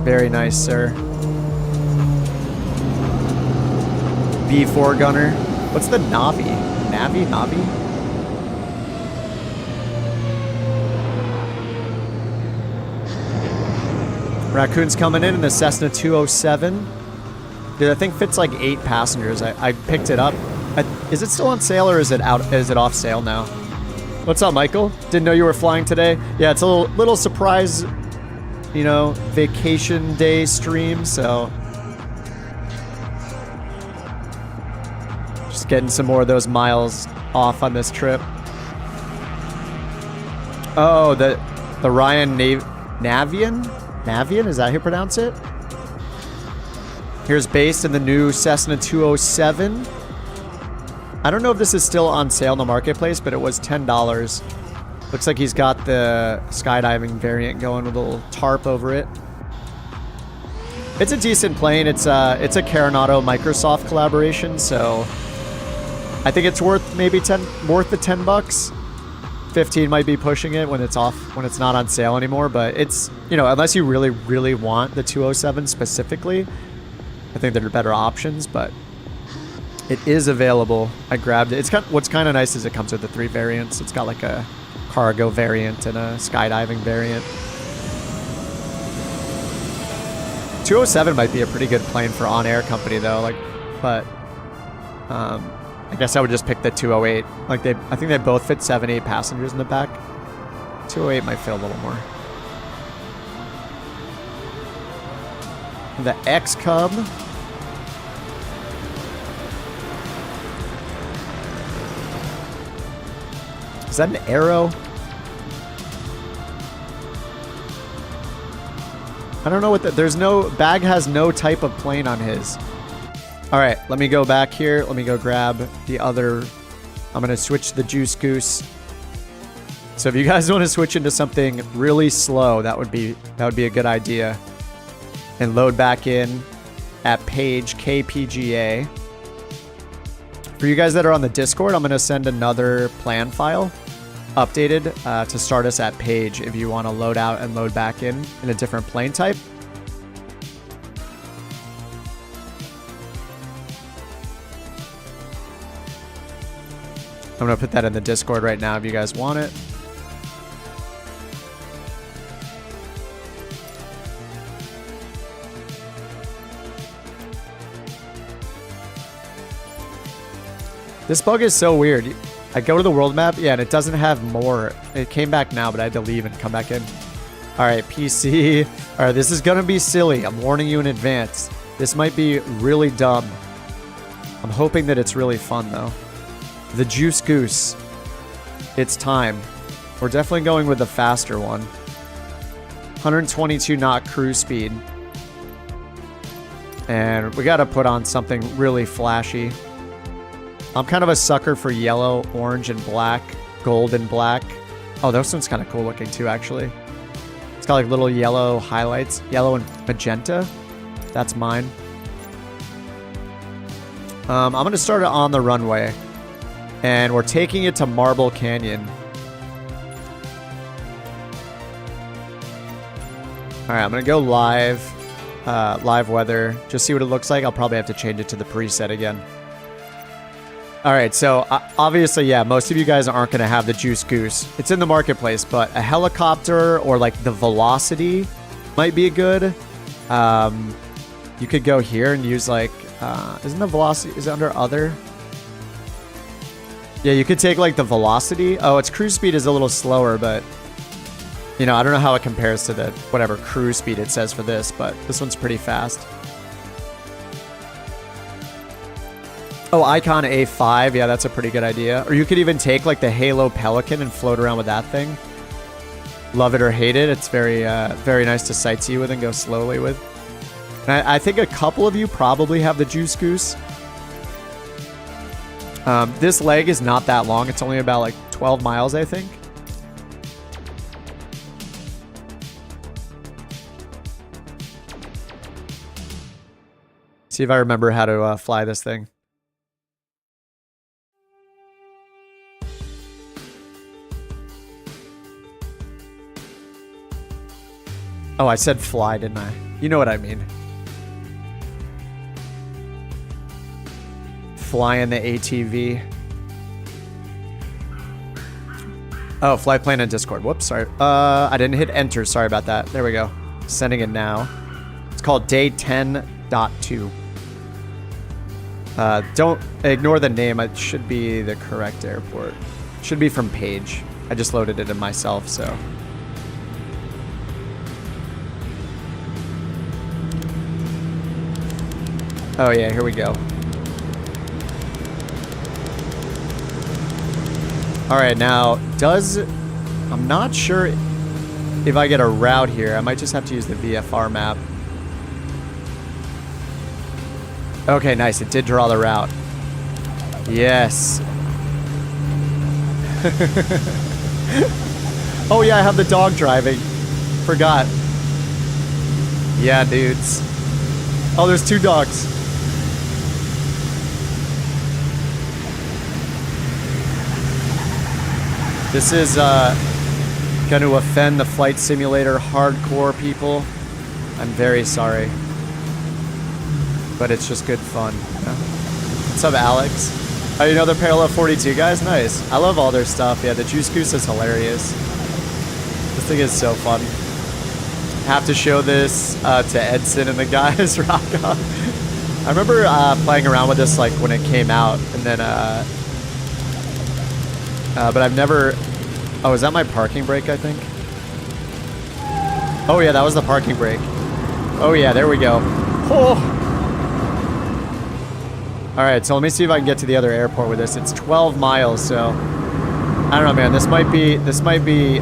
Very nice, sir. B4 gunner. What's the Navi? Navi? Raccoon's coming in the Cessna 207. Dude, I think fits like 8 passengers. I picked it up. Is it still on sale or is it out? Is it off sale now? What's up, Michael? Didn't know you were flying today. Yeah, it's a little surprise, you know, vacation day stream. So just getting some more of those miles off on this trip. Oh, the Ryan Navian? Navian? Is that how you pronounce it? Here's based in the new Cessna 207. I don't know if this is still on sale in the marketplace, but it was $10. Looks like he's got the skydiving variant going with a little tarp over it. It's a decent plane. It's a Caronado Microsoft collaboration, so I think it's worth maybe worth the $10. 15 might be pushing it when it's not on sale anymore, but it's, you know, unless you really, really want the 207 specifically, I think there are better options, but it is available. I grabbed it. What's kind of nice is it comes with the 3 variants. It's got like a cargo variant and a skydiving variant. 207 might be a pretty good plane for on-air company though, but I guess I would just pick the 208. I think they both fit 7-8 passengers in the back. 208 might fit a little more. The X-Cub. Is that an Arrow? I don't know what Bag has no type of plane on his. All right, let me go back here. Let me go grab the other. I'm going to switch the Juice Goose. So if you guys want to switch into something really slow, that would be a good idea. And load back in at page KPGA. For you guys that are on the Discord, I'm going to send another plan file updated to start us at page if you want to load out and load back in a different plane type. I'm going to put that in the Discord right now if you guys want it. This bug is so weird. I go to the world map, yeah, and it doesn't have more. It came back now, but I had to leave and come back in. All right, PC. All right, this is going to be silly. I'm warning you in advance. This might be really dumb. I'm hoping that it's really fun, though. The Juice Goose. It's time. We're definitely going with the faster one. 122 knot cruise speed. And we got to put on something really flashy. I'm kind of a sucker for yellow, orange, and black. Gold and black. Oh, this one's kind of cool looking too, actually. It's got like little yellow highlights. Yellow and magenta. That's mine. I'm going to start it on the runway. And we're taking it to Marble Canyon. Alright, I'm going to go live. Live weather. Just see what it looks like. I'll probably have to change it to the preset again. Alright, so obviously, yeah, most of you guys aren't going to have the Juice Goose. It's in the marketplace, but a helicopter or like the Velocity might be good. You could go here and use like... isn't the Velocity... Is it under other? Yeah, you could take like the Velocity. Oh, its cruise speed is a little slower, but... You know, I don't know how it compares to the whatever cruise speed it says for this, but this one's pretty fast. Oh, Icon A5. Yeah, that's a pretty good idea. Or you could even take like the Halo Pelican and float around with that thing. Love it or hate it. It's very, very nice to sightsee with and go slowly with. And I think a couple of you probably have the Juice Goose. This leg is not that long. It's only about like 12 miles, I think. See if I remember how to fly this thing. Oh, I said fly, didn't I? You know what I mean. Fly in the ATV. Oh, fly plane in Discord. Whoops, sorry. I didn't hit enter. Sorry about that. There we go. Sending it now. It's called day 10.2. Don't ignore the name. It should be the correct airport. It should be from Page. I just loaded it in myself, so. Oh yeah, here we go. Alright, now, I'm not sure if I get a route here. I might just have to use the VFR map. Okay, nice. It did draw the route. Yes. Oh, yeah, I have the dog driving. Forgot. Yeah, dudes. Oh, there's 2 dogs. This is going to offend the Flight Simulator hardcore people. I'm very sorry. But it's just good fun. Yeah. What's up, Alex? Oh, you know the Parallel 42 guys? Nice. I love all their stuff. Yeah, the Juice Goose is hilarious. This thing is so fun. Have to show this to Edson and the guys. Rock on. I remember playing around with this like when it came out, and then but I've never... Oh, is that my parking brake, I think? Oh yeah, that was the parking brake. Oh yeah, there we go. Oh! Alright, so let me see if I can get to the other airport with this. It's 12 miles, so... I don't know, man. This might be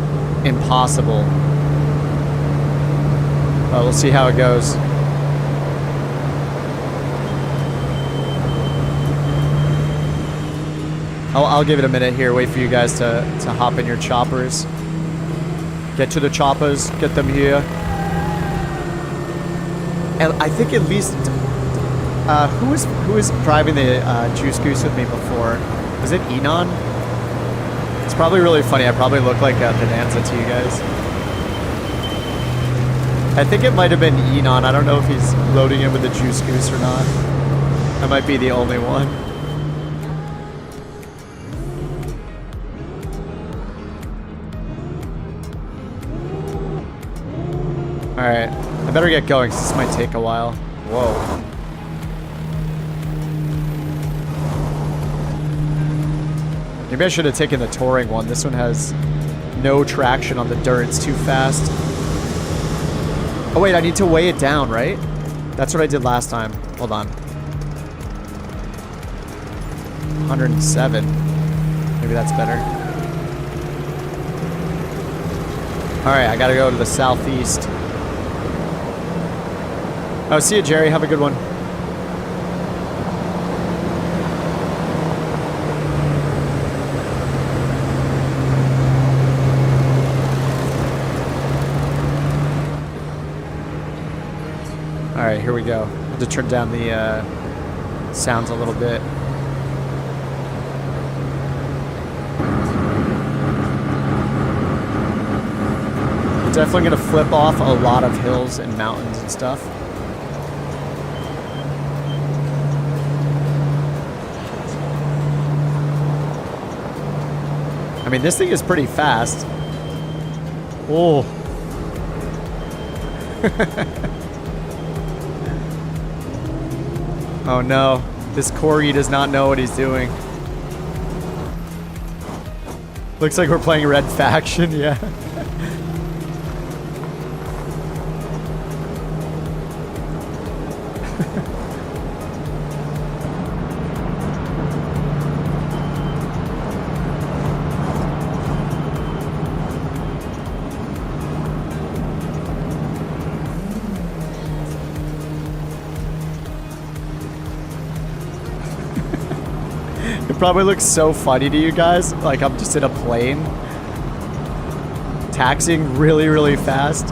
impossible. But we'll see how it goes. I'll give it a minute here. Wait for you guys to hop in your choppers. Get to the choppers. Get them here. And I think at least... who was driving the Juice Goose with me before? Was it Enon? It's probably really funny. I probably look like a Bonanza to you guys. I think it might have been Enon. I don't know if he's loading in with the Juice Goose or not. I might be the only one. Alright. I better get going, 'cause this might take a while. Whoa. Maybe I should have taken the touring one. This one has no traction on the dirt. It's too fast. Oh wait, I need to weigh it down, right? That's what I did last time. Hold on. 107. Maybe that's better. Alright, I gotta go to the southeast. Oh, see you, Jerry. Have a good one. Alright, here we go. I have to turn down the sounds a little bit. Definitely gonna flip off a lot of hills and mountains and stuff. I mean, this thing is pretty fast. Oh. Oh no, this Corgi does not know what he's doing. Looks like we're playing Red Faction, yeah. It probably looks so funny to you guys, like I'm just in a plane, taxiing really, really fast.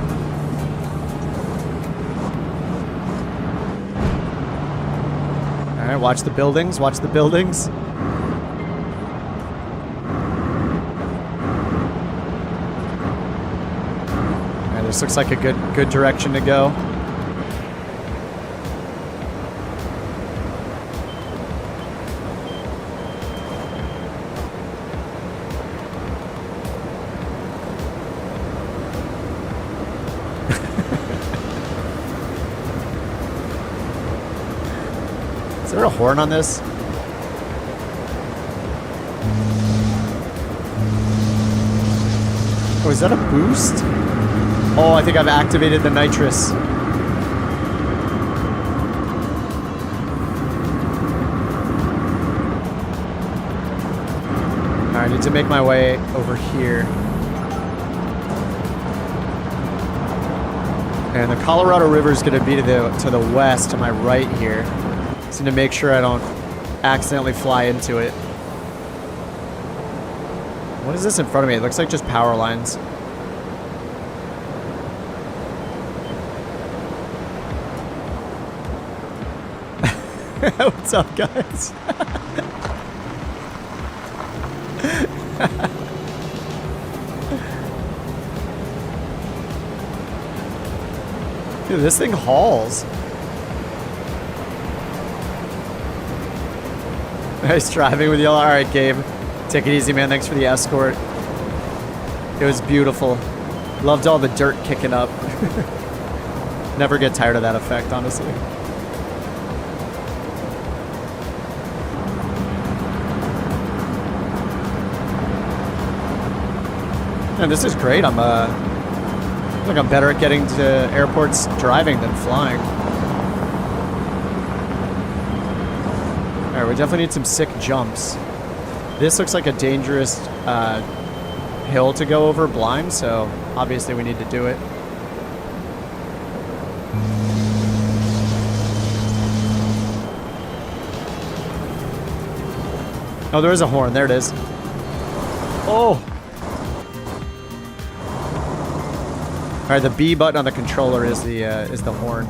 Alright, watch the buildings, watch the buildings. Alright, this looks like a good direction to go. Is there a horn on this? Oh, is that a boost? Oh, I think I've activated the nitrous. Alright, I need to make my way over here. And the Colorado River is going to be to the west, to my right here. Just need to make sure I don't accidentally fly into it. What is this in front of me? It looks like just power lines. What's up, guys? Dude, this thing hauls. Nice driving with y'all. Alright, Gabe. Take it easy, man. Thanks for the escort. It was beautiful. Loved all the dirt kicking up. Never get tired of that effect, honestly. And this is great. I feel like I'm better at getting to airports driving than flying. Alright, we definitely need some sick jumps. This looks like a dangerous hill to go over blind, so obviously we need to do it. Oh, there is a horn. There it is. Oh! Alright, the B button on the controller is the horn.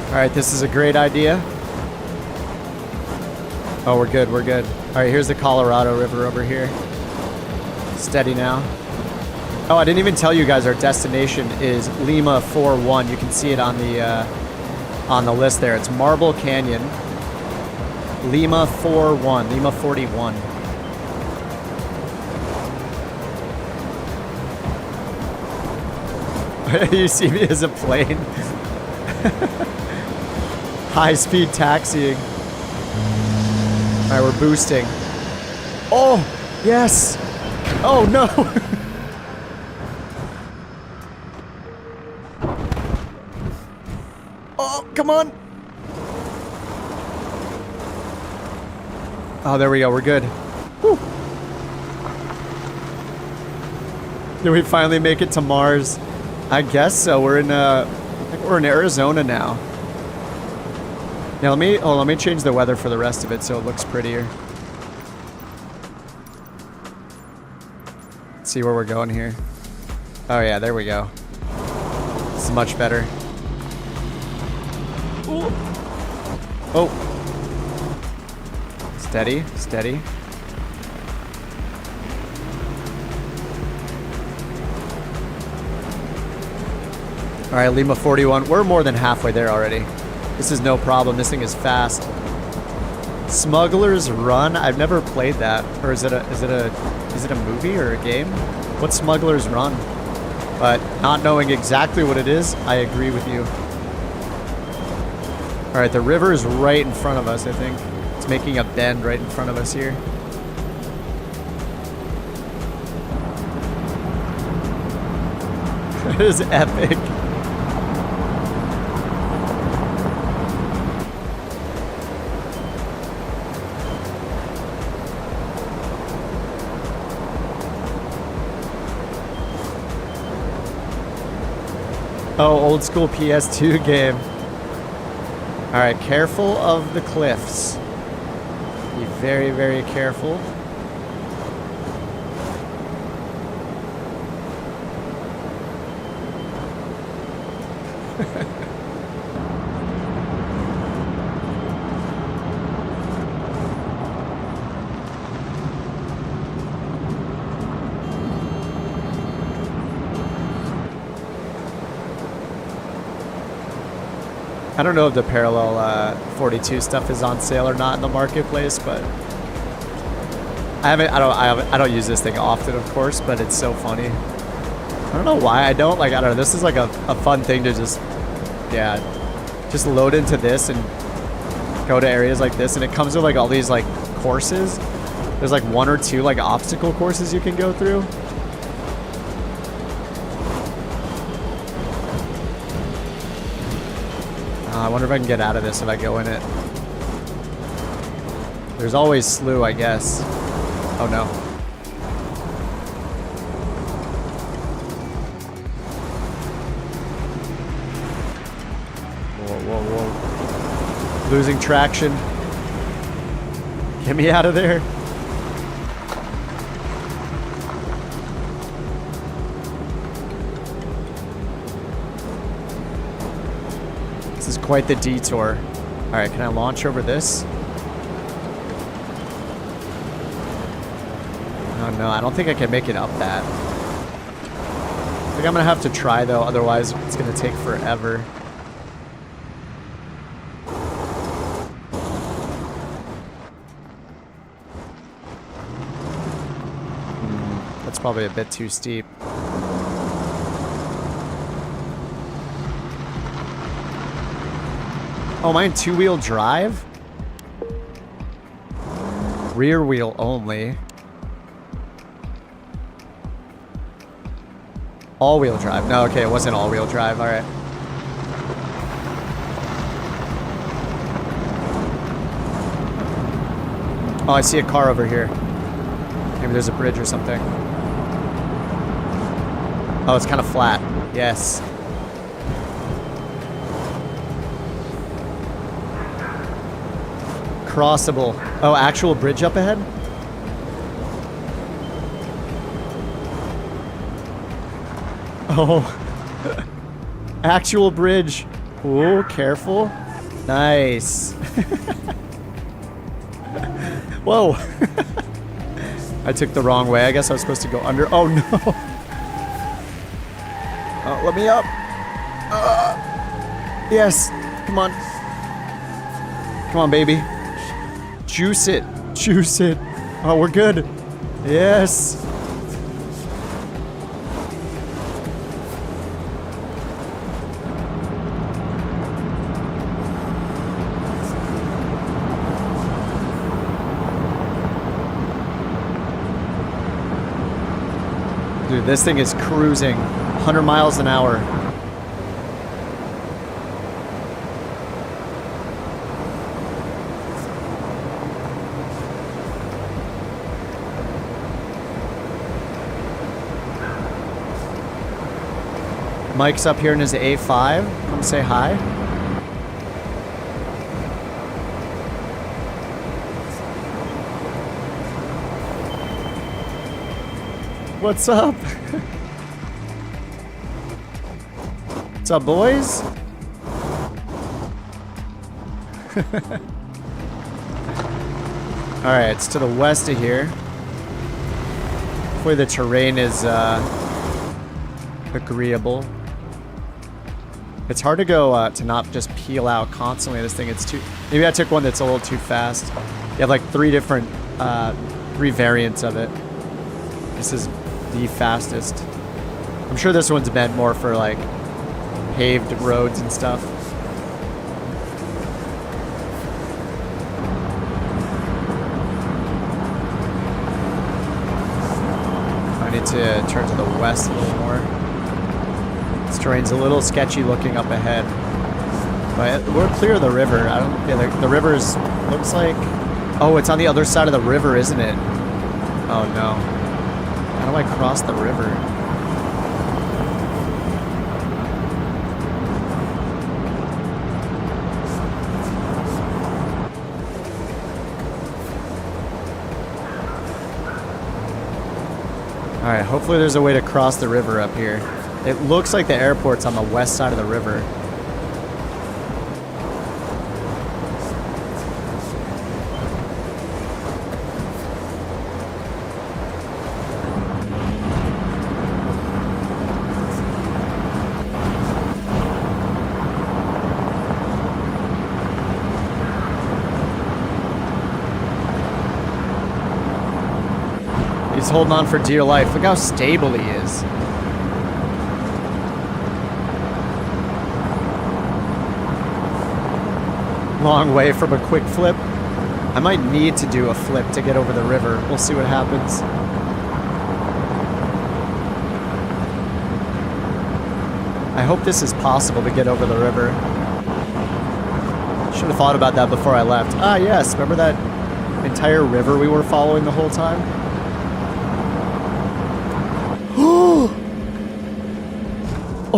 Alright, this is a great idea. Oh, we're good, we're good. Alright, here's the Colorado River over here. Steady now. Oh, I didn't even tell you guys our destination is Lima 41. You can see it on the list there. It's Marble Canyon. Lima 41. Lima 41. You see me as a plane. High-speed taxiing. Alright, we're boosting. Oh, yes. Oh, no. Come on. Oh, there we go. We're good. Whew. Did we finally make it to Mars? I guess so. We're in I think we're in Arizona now. Yeah, let me change the weather for the rest of it so it looks prettier. Let's see where we're going here. Oh yeah, there we go. This is much better. Ooh. Oh. Steady, steady. All right, Lima 41. We're more than halfway there already. This is no problem. This thing is fast. Smuggler's Run. I've never played that. Or is it a movie or a game? What's Smuggler's Run? But not knowing exactly what it is, I agree with you. All right, the river is right in front of us, I think. It's making a bend right in front of us here. It is epic. Oh, old school PS2 game. All right, careful of the cliffs. Be very, very careful. I don't know if the parallel 42 stuff is on sale or not in the marketplace, but I don't use this thing often, of course, but it's so funny. I don't know why I don't like. I don't know. This is like a fun thing to just load into this and go to areas like this, and it comes with like all these like courses. There's like one or two like obstacle courses you can go through. I wonder if I can get out of this if I go in it. There's always slough, I guess. Oh no. Whoa, whoa, whoa. Losing traction. Get me out of there. This is quite the detour. All right, can I launch over this? Oh no, I don't think I can make it up that. I think I'm gonna have to try though, otherwise it's gonna take forever. That's probably a bit too steep. Oh, mine two-wheel drive? Rear wheel only. All-wheel drive. No, okay, it wasn't all-wheel drive. All right. Oh, I see a car over here. Maybe there's a bridge or something. Oh, it's kind of flat. Yes. Crossable. Oh, actual bridge up ahead? Oh. Actual bridge. Ooh, careful. Nice. Whoa. I took the wrong way. I guess I was supposed to go under. Oh, no. Oh, let me up. Yes. Come on. Come on, baby. Juice it. Juice it. Oh, we're good. Yes. Dude, this thing is cruising 100 miles an hour. Mike's up here in his A5. Come say hi. What's up? What's up, boys? Alright, it's to the west of here. Hopefully the terrain is agreeable. It's hard to go to not just peel out constantly. This thing, it's too... Maybe I took one that's a little too fast. You have like three variants of it. This is the fastest. I'm sure this one's meant more for like paved roads and stuff. I need to turn to the west a little more. This terrain's a little sketchy looking up ahead. But we're clear of the river. I don't... Yeah, the river's... Looks like... Oh, it's on the other side of the river, isn't it? Oh, no. How do I cross the river? Alright, hopefully there's a way to cross the river up here. It looks like the airport's on the west side of the river. He's holding on for dear life. Look how stable he is. Long way from a quick flip. I might need to do a flip to get over the river. We'll see what happens. I hope this is possible to get over the river. Should have thought about that before I left. Ah, yes. Remember that entire river we were following the whole time?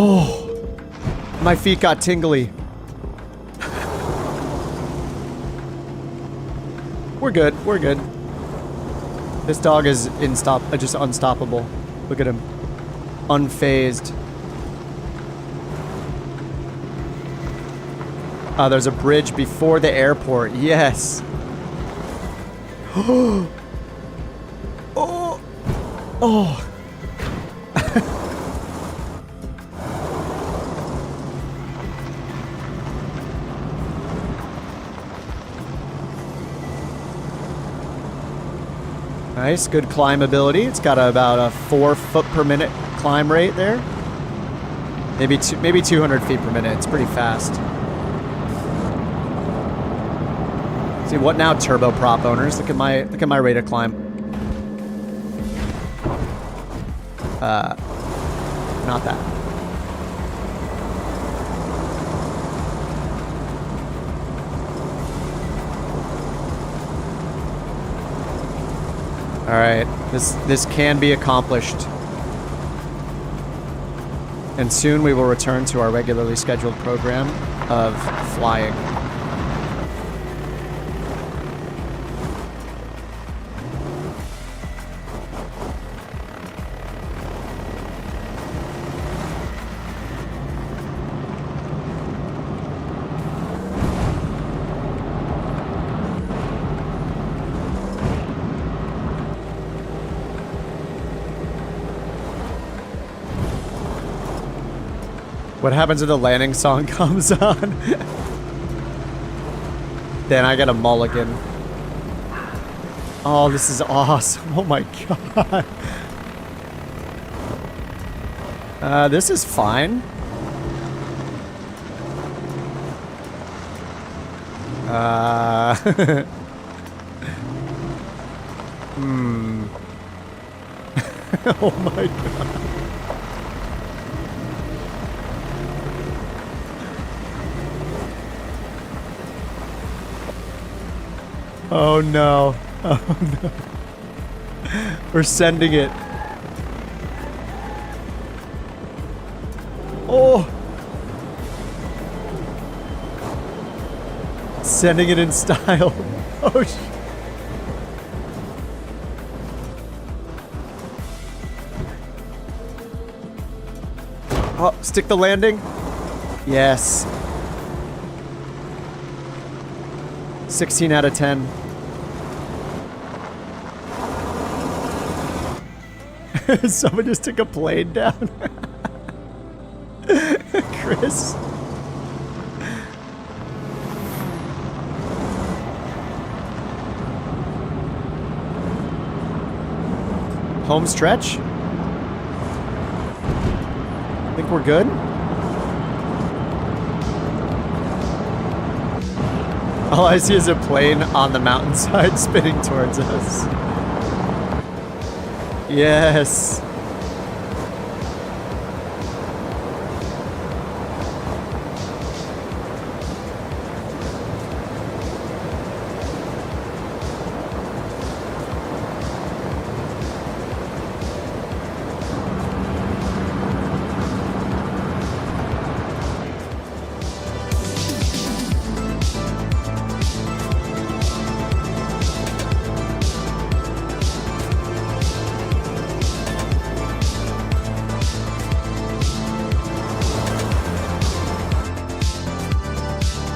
Oh, my feet got tingly. We're good. We're good. This dog is just unstoppable. Look at him. Unfazed. There's a bridge before the airport. Yes. Oh. Oh. Nice, good climbability. It's got about a 4 foot per minute climb rate there. Maybe 200 feet per minute. It's pretty fast. See, what now, turboprop owners? Look at my rate of climb. Not that. All right, this can be accomplished. And soon we will return to our regularly scheduled program of flying. What happens if the landing song comes on? Then I get a mulligan. Oh, this is awesome. Oh my god. This is fine. Oh my god. Oh no. Oh no. We're sending it. Oh! Sending it in style. Oh, oh, stick the landing. Yes. 16 out of 10. Someone just took a plane down. Chris. Home stretch. Think we're good? All I see is a plane on the mountainside spinning towards us. Yes.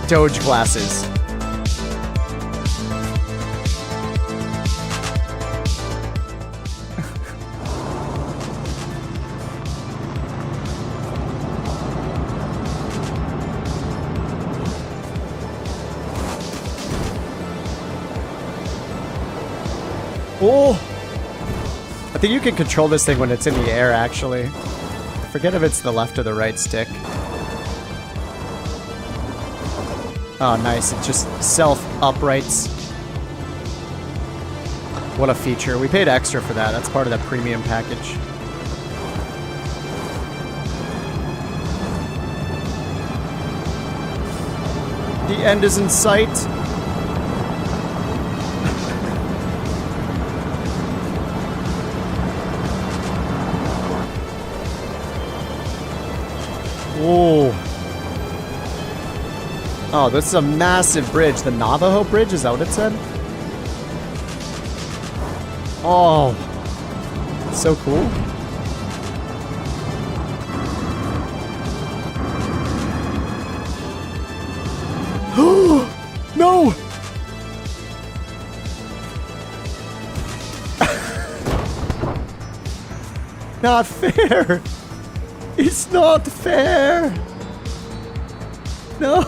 Doge glasses. Oh! I think you can control this thing when it's in the air, actually. I forget if it's the left or the right stick. Oh, nice. It just self-uprights. What a feature. We paid extra for that. That's part of the premium package. The end is in sight. Whoa. Oh, this is a massive bridge. The Navajo Bridge? Is that what it said? Oh. So cool. No! Not fair! It's not fair! No!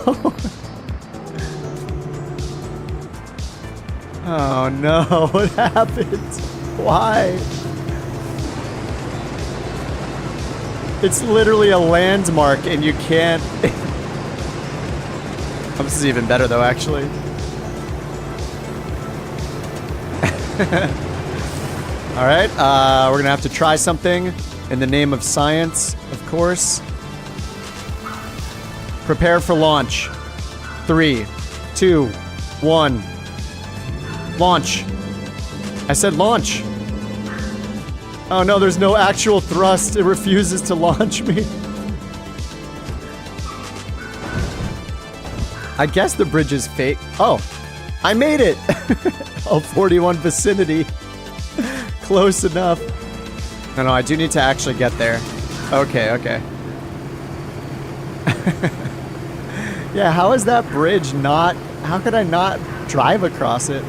Oh no, what happened? Why? It's literally a landmark and you can't... Oh, this is even better though, actually. Alright, we're gonna have to try something in the name of science, of course. Prepare for launch. 3, 2, 1. Launch. I said launch. Oh no, there's no actual thrust. It refuses to launch me. I guess the bridge is fake. Oh, I made it. Oh, 41 vicinity. Close enough. No, I do need to actually get there. Okay, okay. Yeah, how is that bridge not... How could I not drive across it?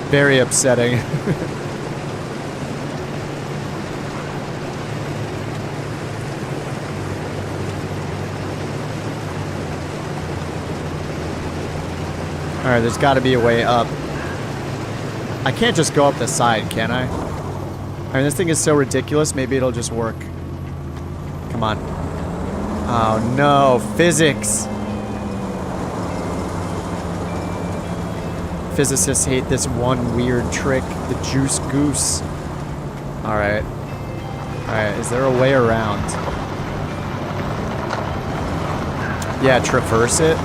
Very upsetting. Alright, there's got to be a way up. I can't just go up the side, can I? I mean, this thing is so ridiculous, maybe it'll just work. Come on. Oh no, physics! Physicists hate this one weird trick, the juice goose. Alright. Alright, is there a way around? Yeah, traverse it?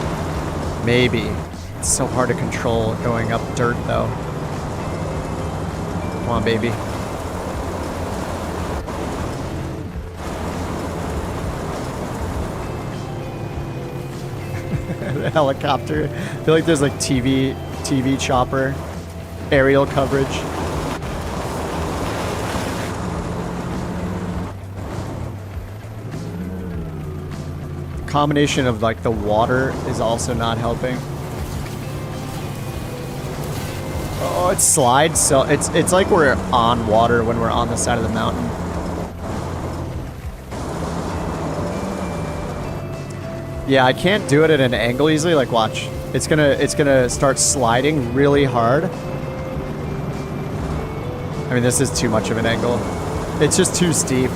Maybe. It's so hard to control going up dirt, though. Come on, baby. helicopter. I feel like there's like TV chopper, aerial coverage. Combination of like the water is also not helping. Oh, it slides, so it's like we're on water when we're on the side of the mountain. Yeah, I can't do it at an angle easily. Like, watch. It's gonna start sliding really hard. I mean, this is too much of an angle. It's just too steep.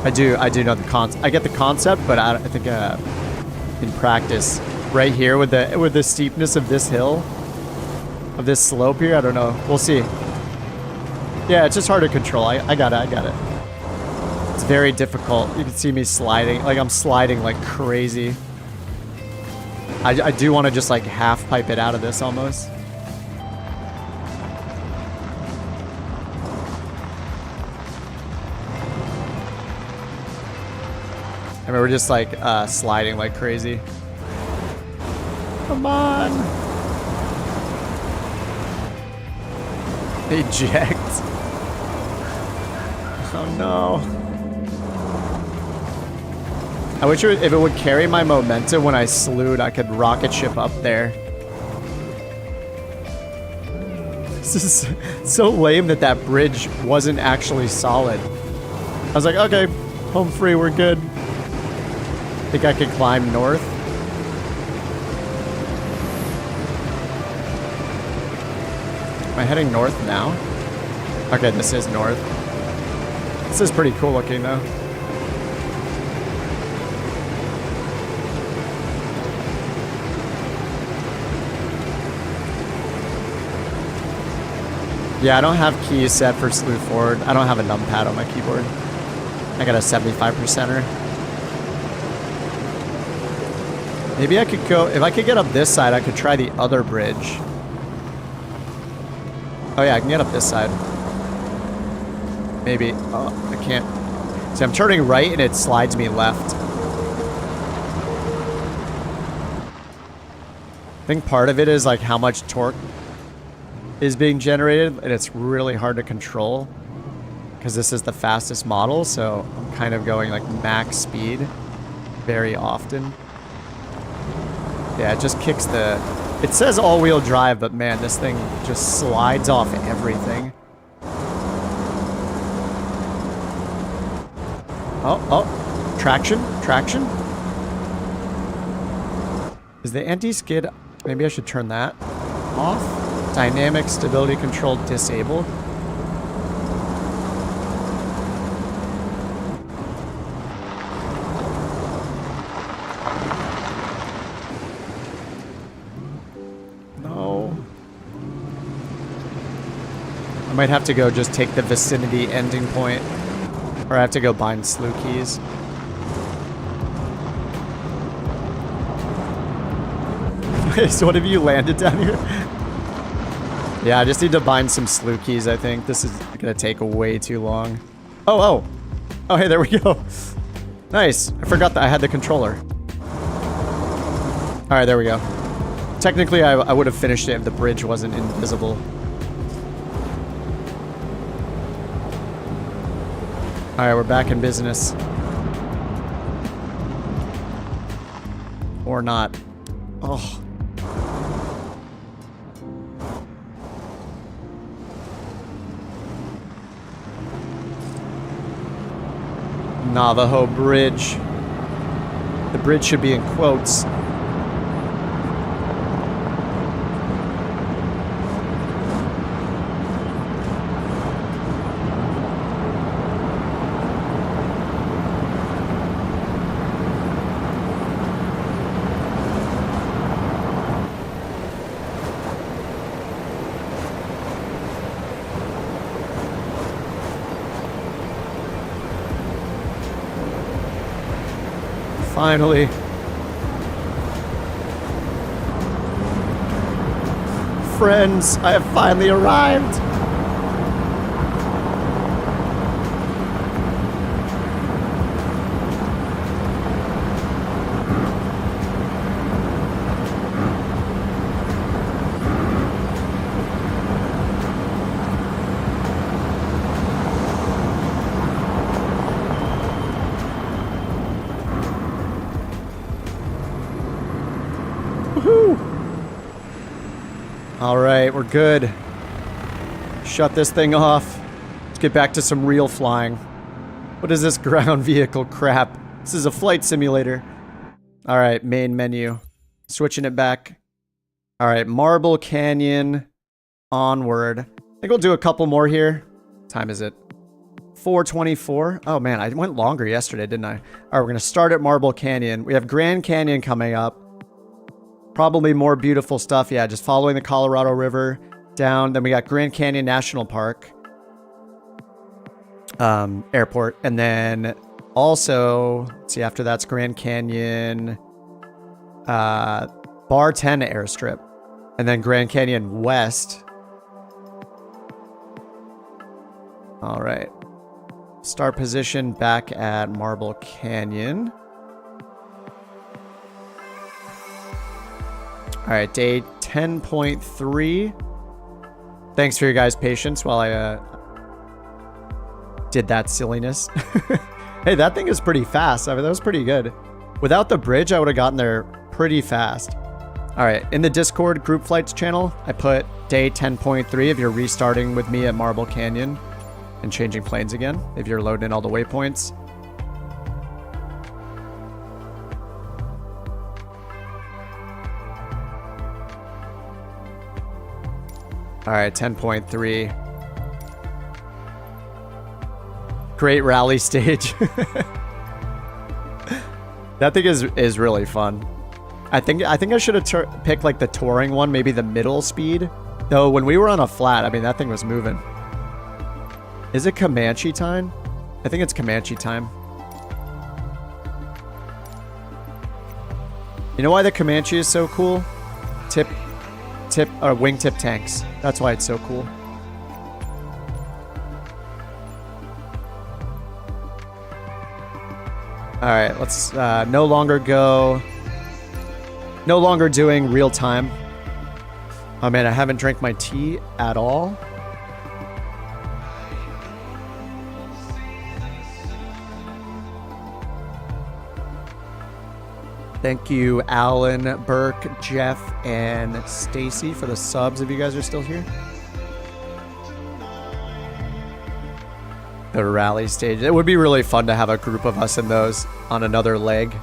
I do know the I get the concept, but I think in practice, right here with the steepness of this hill, of this slope here, I don't know. We'll see. Yeah, it's just hard to control. I got it. It's very difficult. You can see me sliding. Like, I'm sliding like crazy. I do want to just like half pipe it out of this almost. I mean, we're just like sliding like crazy. Come on. Eject. Oh no. I wish if it would carry my momentum when I slewed, I could rocket ship up there. This is so lame that that bridge wasn't actually solid. I was like, okay, home free, we're good. Think I could climb north? Am I heading north now? Okay, this is north. This is pretty cool looking though. Yeah, I don't have keys set for slew forward. I don't have a numpad on my keyboard. I got a 75%er. Maybe I could go, if I could get up this side, I could try the other bridge. Oh yeah, I can get up this side. Maybe. Oh, I can't. See, I'm turning right and it slides me left. I think part of it is like how much torque is being generated, and it's really hard to control because this is the fastest model, so I'm kind of going like max speed very often. Yeah, it just kicks the... It says all-wheel drive, but man, this thing just slides off everything. Oh, traction, traction. Is the anti-skid... Maybe I should turn that off. Dynamic stability control disabled. No. I might have to go just take the vicinity ending point, or I have to go bind slew keys. So what have you landed down here? Yeah, I just need to bind some slew keys, I think. This is gonna take way too long. Oh, hey, there we go. Nice. I forgot that I had the controller. Alright, there we go. Technically, I would have finished it if the bridge wasn't invisible. Alright, we're back in business. Or not. Oh. Navajo Bridge. The bridge should be in quotes. Finally. Friends, I have finally arrived. Woohoo! All right, we're good. Shut this thing off. Let's get back to some real flying. What is this ground vehicle crap? This is a flight simulator. All right, main menu. Switching it back. All right, Marble Canyon. Onward. I think we'll do a couple more here. What time is it? 4:24. Oh man, I went longer yesterday, didn't I? All right, we're gonna start at Marble Canyon. We have Grand Canyon coming up. Probably more beautiful stuff. Yeah, just following the Colorado River down. Then we got Grand Canyon National Park. Airport. And then also, let's see, after that's Grand Canyon, Bar 10 Airstrip. And then Grand Canyon West. All right. Start position back at Marble Canyon. All right, day 10.3. Thanks for your guys' patience while I did that silliness. Hey, that thing is pretty fast. I mean, that was pretty good. Without the bridge, I would have gotten there pretty fast. All right, in the Discord group flights channel, I put day 10.3 if you're restarting with me at Marble Canyon and changing planes again, if you're loading in all the waypoints. All right, 10.3. Great rally stage. That thing is really fun. I think I should have picked like the touring one, maybe the middle speed. Though when we were on a flat, I mean that thing was moving. Is it Comanche time? I think it's Comanche time. You know why the Comanche is so cool? Wingtip tanks. That's why it's so cool. All right, let's no longer doing real time. Oh man, I haven't drank my tea at all. Thank you, Alan, Burke, Jeff, and Stacy for the subs if you guys are still here. The rally stage. It would be really fun to have a group of us in those on another leg.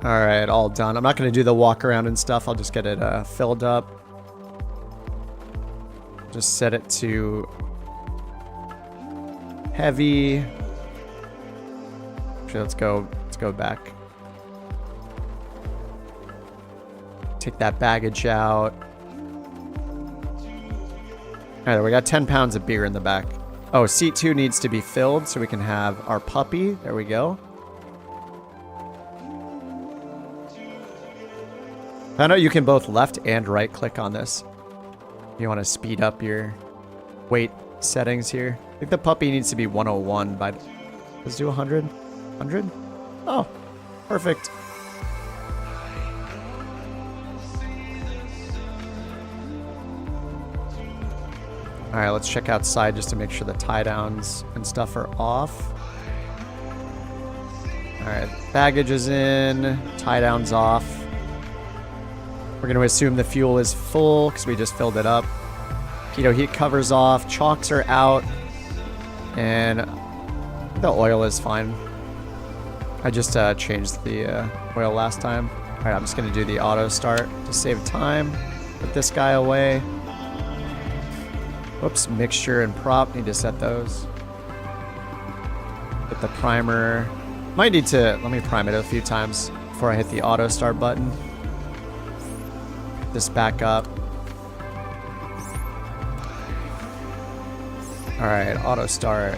All right, all done. I'm not going to do the walk around and stuff. I'll just get it filled up. Just set it to heavy. Actually, let's go back. Take that baggage out. All right, we got 10 pounds of beer in the back. Oh, seat 2 needs to be filled so we can have our puppy. There we go. I know you can both left and right click on this. You want to speed up your weight settings here. I think the puppy needs to be 101, but let's do 100. 100? Oh, perfect. All right, let's check outside just to make sure the tie downs and stuff are off. All right, baggage is in, tie downs off. We're going to assume the fuel is full because we just filled it up. Keto heat covers off. Chocks are out. And the oil is fine. I just changed the oil last time. All right, I'm just going to do the auto start to save time. Put this guy away. Whoops, mixture and prop. Need to set those. Put the primer. Might need to, let me prime it a few times before I hit the auto start button. This back up. All right, auto start.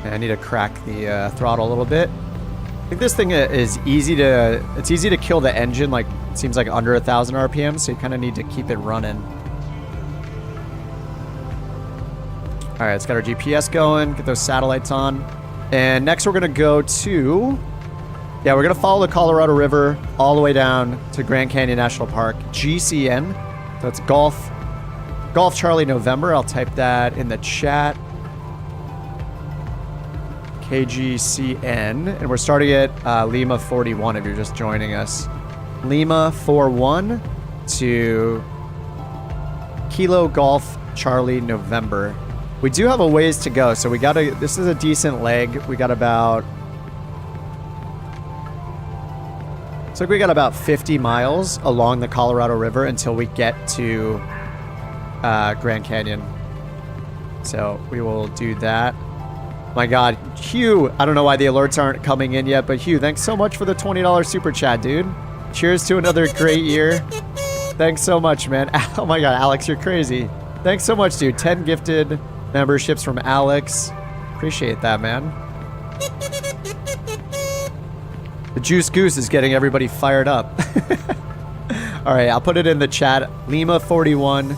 And I need to crack the throttle a little bit. I think this thing is easy to, it's easy to kill the engine, like it seems like under 1,000 RPM, so you kind of need to keep it running. All right, it's got our GPS going, get those satellites on. And next we're gonna go to Yeah, we're going to follow the Colorado River all the way down to Grand Canyon National Park. GCN. So it's Golf Charlie November. I'll type that in the chat. KGCN. And we're starting at Lima 41 if you're just joining us. Lima 41 to Kilo Golf Charlie November. We do have a ways to go, so we gotta, this is a decent leg. We got about, looks like we got about 50 miles along the Colorado River until we get to Grand Canyon. So we will do that. My God, Hugh, I don't know why the alerts aren't coming in yet, but Hugh, thanks so much for the $20 super chat, dude. Cheers to another great year. Thanks so much, man. Oh my God, Alex, you're crazy. Thanks so much, dude. 10 gifted memberships from Alex. Appreciate that, man. The Juice Goose is getting everybody fired up. All right, I'll put it in the chat. Lima 41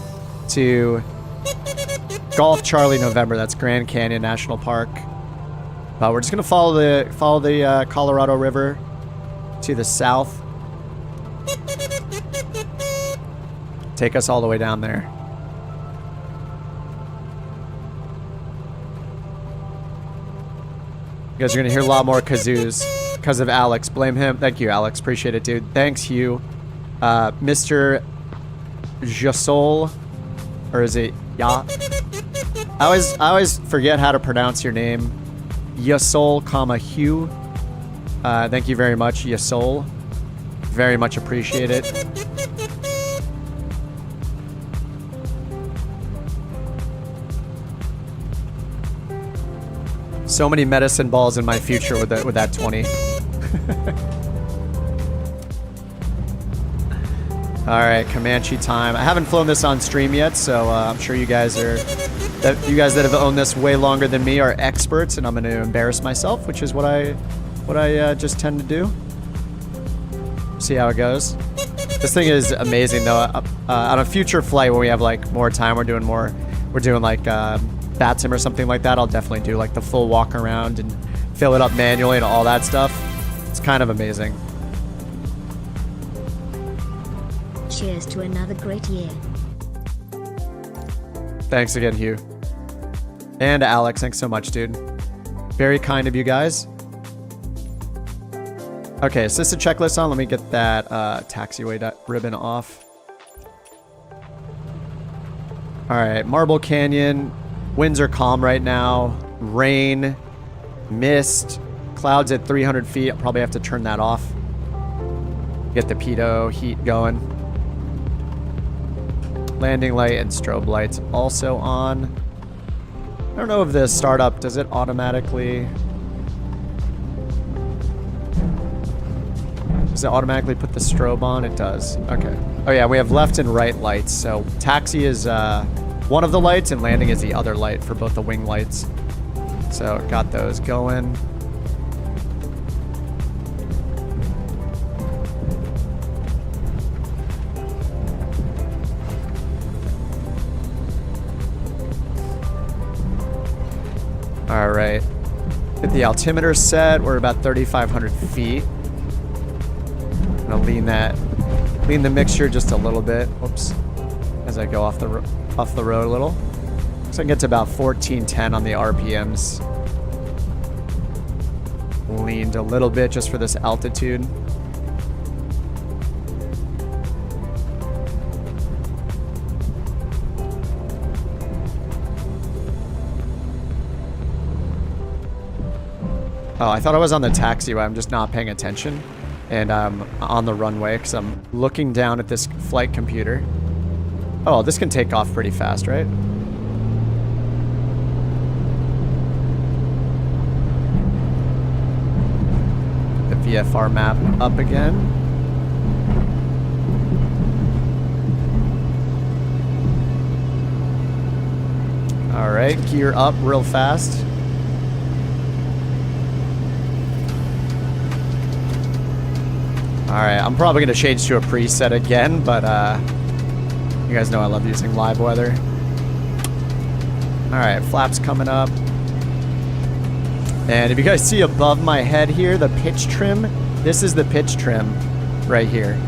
to Golf Charlie November. That's Grand Canyon National Park. We're just gonna follow the Colorado River to the south. Take us all the way down there. You guys are gonna hear a lot more kazoos because of Alex. Blame him. Thank you, Alex. Appreciate it, dude. Thanks, Hugh. Mr. Jasol, or is it Ya? I always forget how to pronounce your name. Yasol, comma Hugh. Thank you very much, Yasol. Very much appreciate it. So many medicine balls in my future with that 20. All right, Comanche time. I haven't flown this on stream yet, so I'm sure you guys that have owned this way longer than me are experts, and I'm going to embarrass myself, which is what I just tend to do. See how it goes. This thing is amazing, though. On a future flight when we have like more time, we're doing like bat sim or something like that. I'll definitely do like the full walk around and fill it up manually and all that stuff. It's kind of amazing. Cheers to another great year. Thanks again, Hugh. And Alex, thanks so much, dude. Very kind of you guys. Okay, is this a checklist on? Let me get that taxiway ribbon off. All right, Marble Canyon. Winds are calm right now. Rain, mist, clouds at 300 feet. I'll probably have to turn that off. Get the pitot heat going. Landing light and strobe lights also on. I don't know if the startup, does it automatically... Does it automatically put the strobe on? It does. Okay. Oh yeah, we have left and right lights. So taxi is one of the lights and landing is the other light for both the wing lights. So got those going. All right. Get the altimeter set. We're about 3,500 feet. I'm gonna lean the mixture just a little bit. Whoops. As I go off the road a little. So I can get to about 1410 on the RPMs. Leaned a little bit just for this altitude. Oh, I thought I was on the taxiway. I'm just not paying attention. And I'm on the runway because I'm looking down at this flight computer. Oh, this can take off pretty fast, right? The VFR map up again. All right, gear up real fast. Alright, I'm probably going to change to a preset again, but you guys know I love using live weather. Alright, flaps coming up. And if you guys see above my head here, the pitch trim This is the pitch trim right here.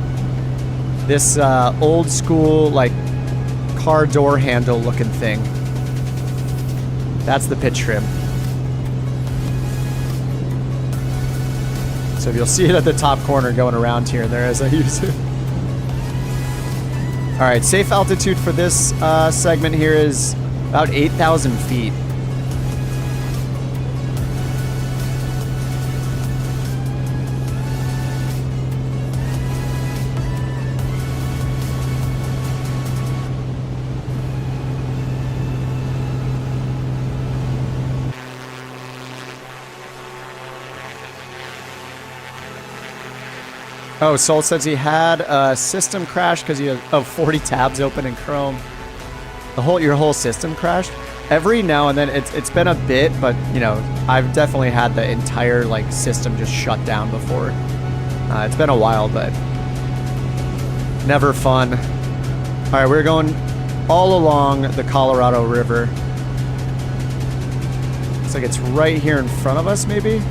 This old school, like, car door handle looking thing. That's the pitch trim. So you'll see it at the top corner going around here and there as I use it. All right, safe altitude for this segment here is about 8,000 feet. Oh, Soul says he had a system crash because he had 40 tabs open in Chrome. Your whole system crashed. Every now and then, it's been a bit, but you know, I've definitely had the entire like system just shut down before. It's been a while, but never fun. All right, we're going all along the Colorado River. Looks like it's right here in front of us, maybe.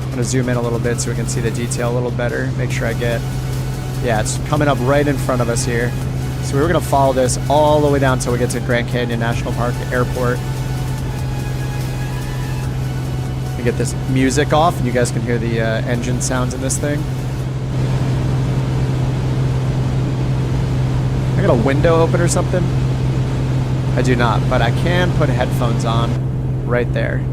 I'm gonna zoom in a little bit so we can see the detail a little better. Make sure I get, yeah, it's coming up right in front of us here. So we're gonna follow this all the way down until we get to Grand Canyon National Park Airport. We get this music off and you guys can hear the engine sounds in this thing. I got a window open or something? I do not, but I can put headphones on right there.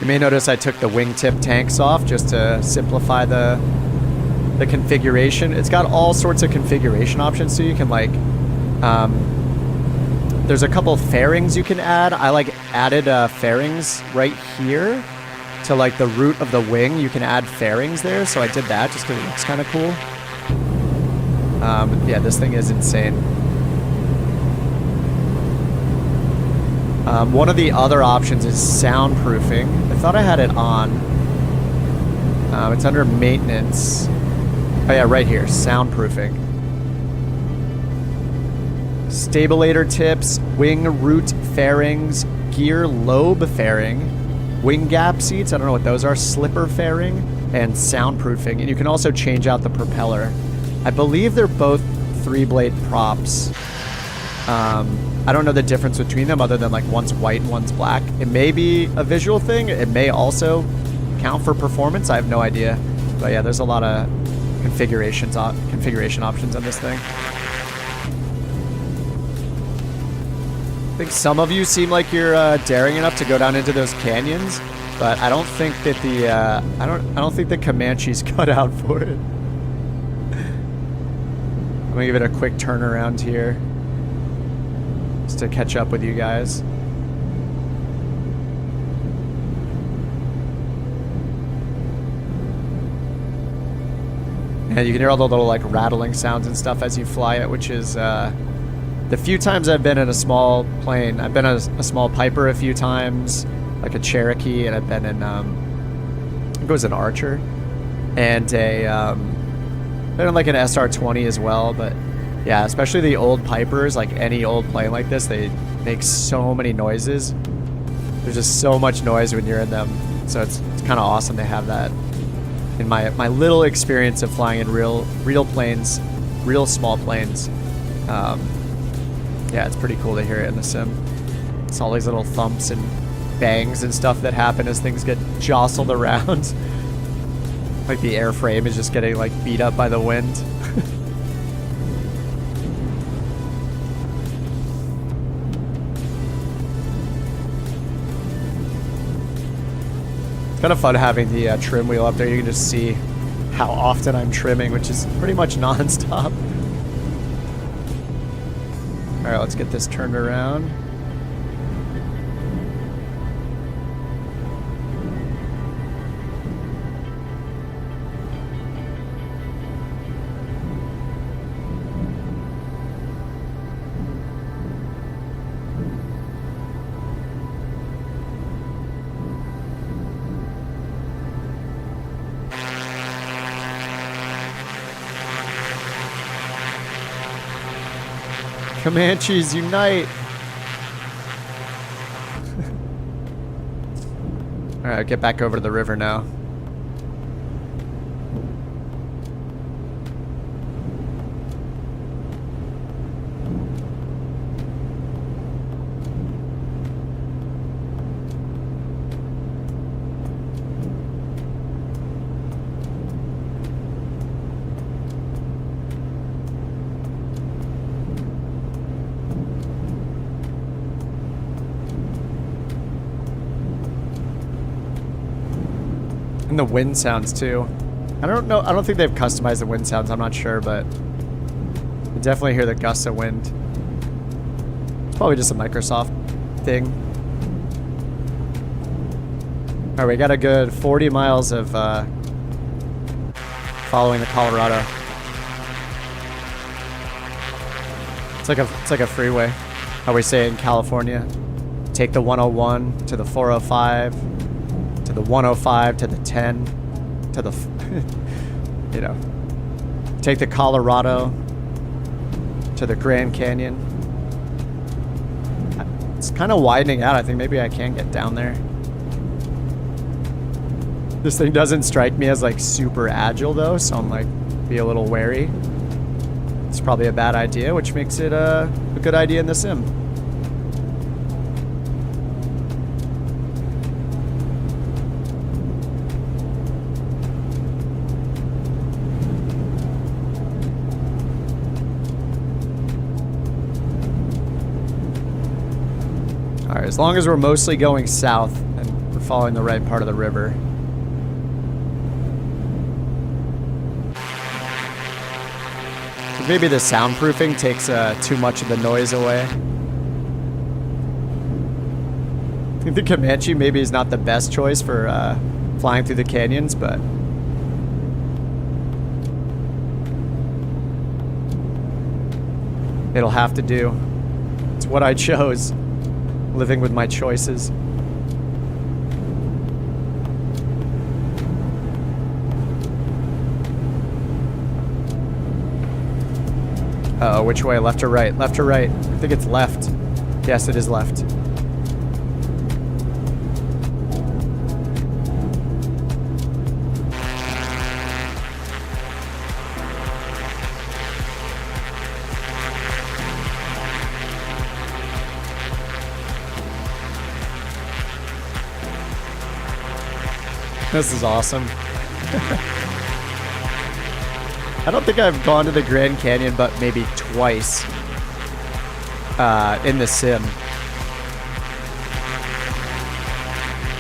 You may notice I took the wingtip tanks off just to simplify the configuration. It's got all sorts of configuration options, so you can like, there's a couple fairings you can add. I like added fairings right here to like the root of the wing. You can add fairings there, so I did that just because it looks kind of cool. Yeah, this thing is insane. One of the other options is soundproofing. I thought I had it on. It's under maintenance. Oh yeah, right here, soundproofing. Stabilator tips, wing root fairings, gear lobe fairing, wing gap seats, I don't know what those are, slipper fairing, and soundproofing. And you can also change out the propeller. I believe they're both 3-blade props. I don't know the difference between them other than like one's white and one's black. It may be a visual thing. It may also count for performance. I have no idea. But yeah, there's a lot of configuration options on this thing. I think some of you seem like you're daring enough to go down into those canyons, but I don't think that the I don't think the Comanche's cut out for it. I'm gonna give it a quick turnaround here just to catch up with you guys. And you can hear all the little like rattling sounds and stuff as you fly it, which is the few times I've been in a small plane. I've been in a small Piper a few times, like a Cherokee, and I've been in it was an Archer, and been in like an SR-20 as well. But yeah, especially the old Pipers, like any old plane like this, they make so many noises. There's just so much noise when you're in them, so it's kind of awesome to have that. In my little experience of flying in real planes, real small planes, yeah, it's pretty cool to hear it in the sim. It's all these little thumps and bangs and stuff that happen as things get jostled around. Like the airframe is just getting like beat up by the wind. It's kind of fun having the trim wheel up there. You can just see how often I'm trimming, which is pretty much non-stop. All right, let's get this turned around. Comanches, unite! Alright, get back over to the river now. And the wind sounds too. I don't know. I don't think they've customized the wind sounds. I'm not sure, but you definitely hear the gusts of wind. It's probably just a Microsoft thing. All right, we got a good 40 miles of following the Colorado. It's like a freeway. How we say in California. Take the 101 to the 405. To the 105, to the 10, to the, you know, take the Colorado to the Grand Canyon. It's kind of widening out. I think maybe I can get down there. This thing doesn't strike me as like super agile though, so I'm like, be a little wary. It's probably a bad idea, which makes it a good idea in the sim. Alright, as long as we're mostly going south and we're following the right part of the river. So maybe the soundproofing takes too much of the noise away. I think the Comanche maybe is not the best choice for flying through the canyons, but it'll have to do. It's what I chose. Living with my choices. Uh-oh, which way? Left or right? Left or right? I think it's left. Yes, it is left. This is awesome. I don't think I've gone to the Grand Canyon but maybe twice in the sim.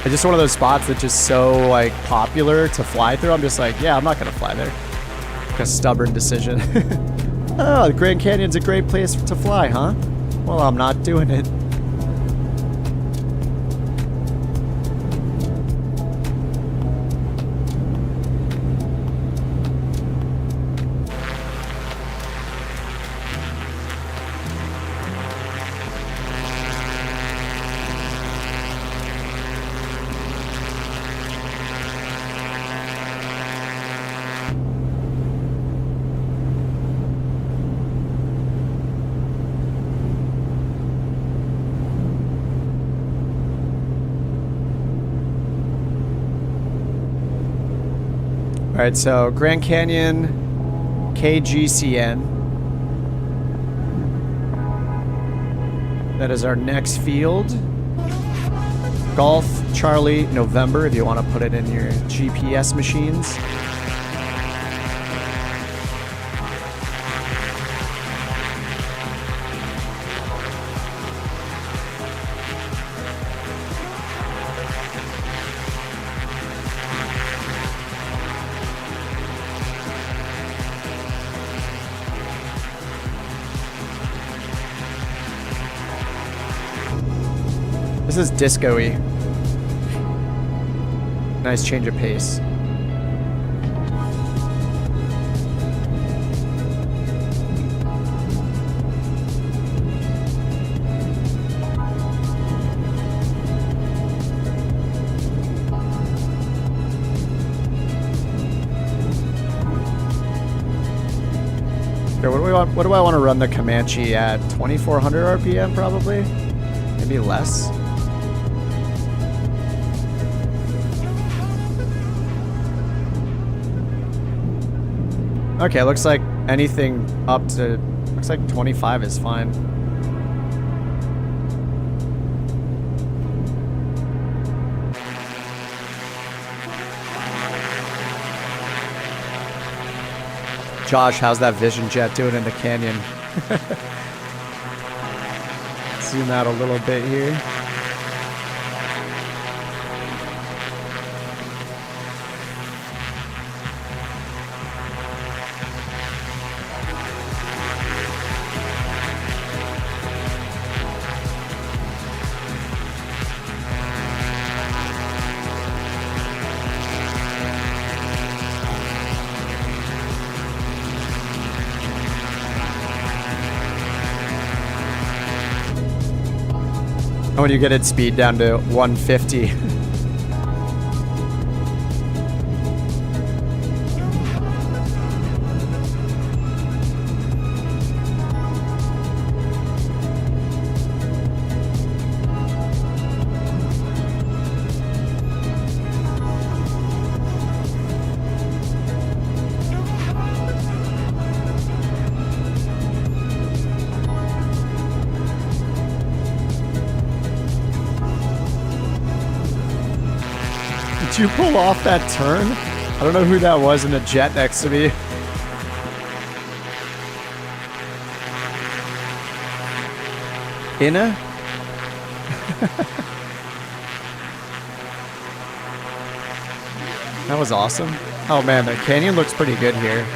It's just one of those spots that's just so like popular to fly through. I'm just like, yeah, I'm not gonna fly there. Like a stubborn decision. Oh, the Grand Canyon's a great place to fly, huh? Well, I'm not doing it. Alright, so Grand Canyon, KGCN. That is our next field. Golf, Charlie, November, if you want to put it in your GPS machines. This is disco-y. Nice change of pace. Okay, what what do I want to run the Comanche at? 2400 RPM probably? Maybe less? Okay, looks like anything up to, looks like 25 is fine. Josh, how's that Vision Jet doing in the canyon? Zoom out a little bit here. When you get its speed down to 150. Did you pull off that turn? I don't know who that was in the jet next to me. Inna? That was awesome. Oh man, the canyon looks pretty good here.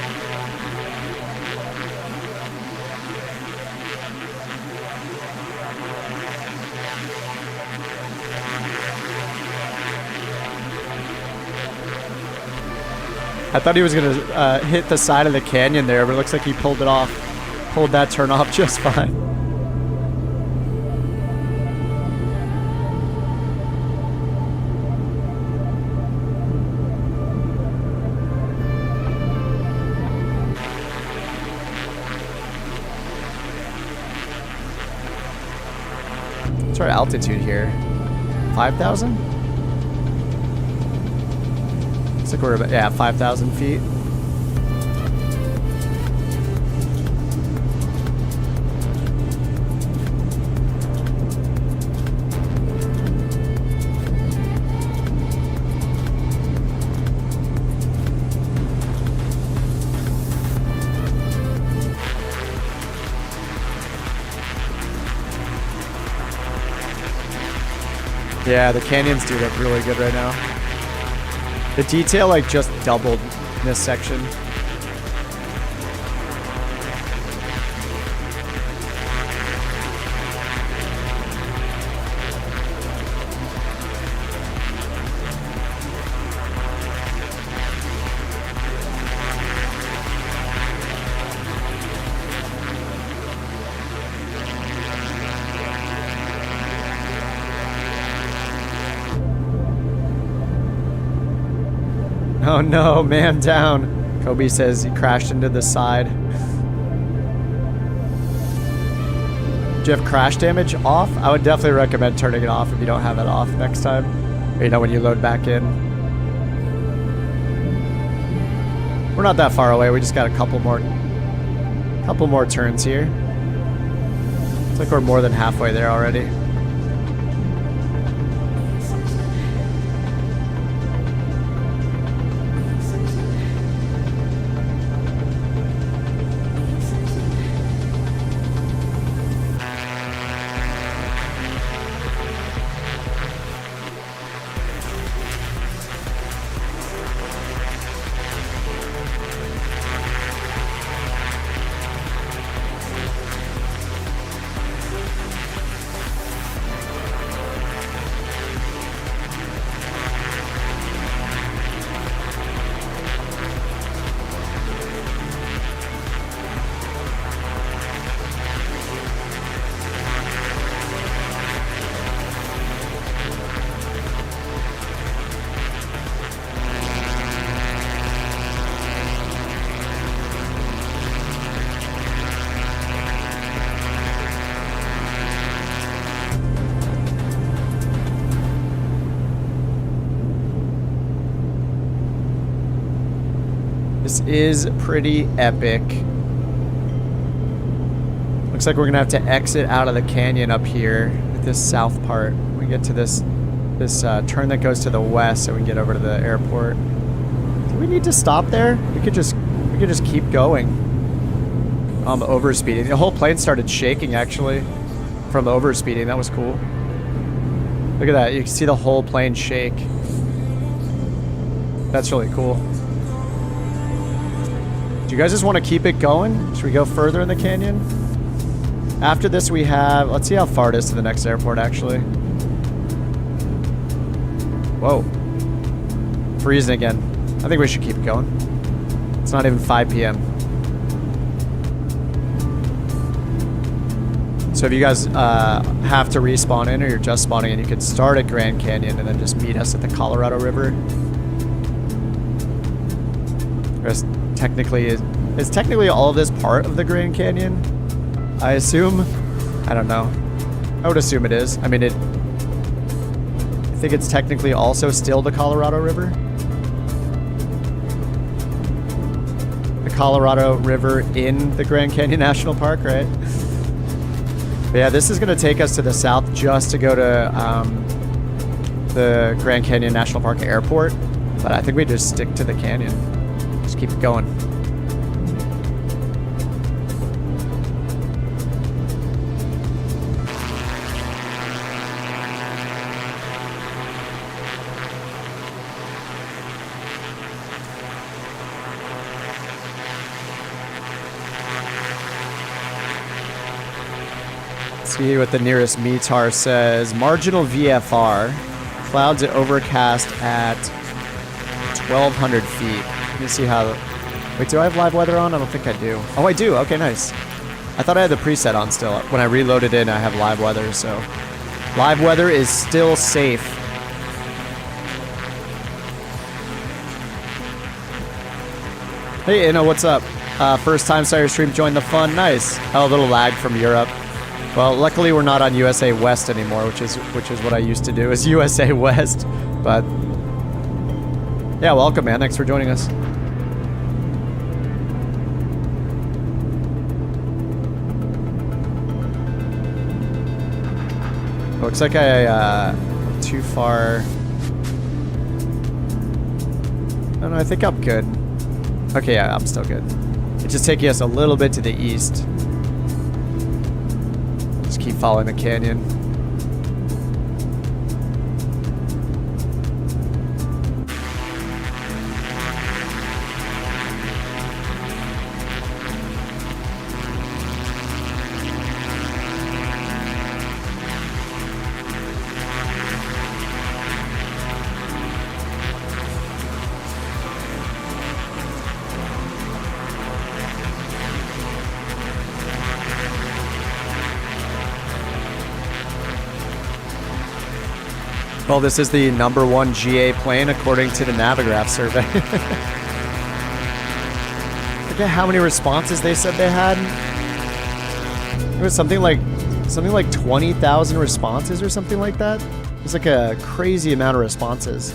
I thought he was going to hit the side of the canyon there, but it looks like he pulled it off. Pulled that turn off just fine. What's our altitude here? 5,000? Looks like we're about, yeah, 5,000 feet. Yeah, the canyons do look really good right now. The detail like just doubled in this section. Oh no, man down. Kobe says he crashed into the side. Do you have crash damage off? I would definitely recommend turning it off if you don't have it off next time. Or, you know, when you load back in. We're not that far away. We just got a couple more turns here. It's like we're more than halfway there already. This is pretty epic. Looks like we're gonna have to exit out of the canyon up here at this south part. We get to this turn that goes to the west, so we can get over to the airport. Do we need to stop there? We could just keep going. Overspeeding. The whole plane started shaking actually from overspeeding. That was cool. Look at that. You can see the whole plane shake. That's really cool. Do you guys just want to keep it going? Should we go further in the canyon? After this we have, let's see how far it is to the next airport actually. Whoa. Freezing again. I think we should keep it going. It's not even 5 p.m. So if you guys have to respawn in or you're just spawning in, you could start at Grand Canyon and then just meet us at the Colorado River. Is technically all of this part of the Grand Canyon? I assume. I don't know. I would assume it is. I mean, I think it's technically also still the Colorado River. The Colorado River in the Grand Canyon National Park, right? But yeah, this is going to take us to the south just to go to the Grand Canyon National Park Airport. But I think we just stick to the canyon. Just keep it going. See what the nearest METAR says. Marginal VFR. Clouds are overcast at 1,200 feet. Let me see how... Wait, do I have live weather on? I don't think I do. Oh, I do. Okay, nice. I thought I had the preset on still. When I reloaded in, I have live weather, so... Live weather is still safe. Hey, Inna, what's up? First time saw your stream, joined the fun. Nice. Oh, a little lag from Europe. Well, luckily we're not on USA West anymore, which is what I used to do, is USA West. But yeah, welcome, man. Thanks for joining us. Looks like I'm too far. Oh, no, I think I'm good. Okay, yeah, I'm still good. It's just taking us a little bit to the east. Just keep following the canyon. Well, this is the #1 GA plane according to the Navigraph survey. Forget how many responses they said they had. It was something like 20,000 responses or something like that. It was like a crazy amount of responses.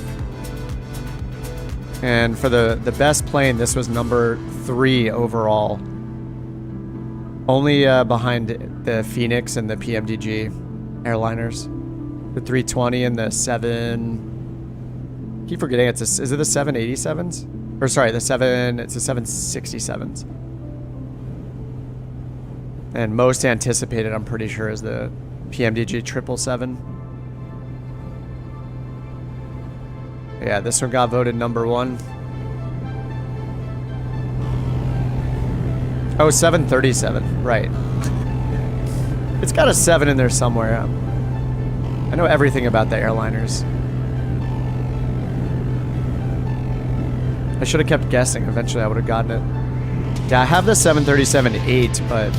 And for the best plane, this was #3 overall. Only behind the Phoenix and the PMDG airliners. The 320 and the 7... I keep forgetting is it the 787s? Or sorry, it's the 767s. And most anticipated, I'm pretty sure, is the PMDG 777. Yeah, this one got voted #1. Oh, 737, right. It's got a 7 in there somewhere. I know everything about the airliners. I should have kept guessing. Eventually I would have gotten it. Yeah, I have the 737-8, but I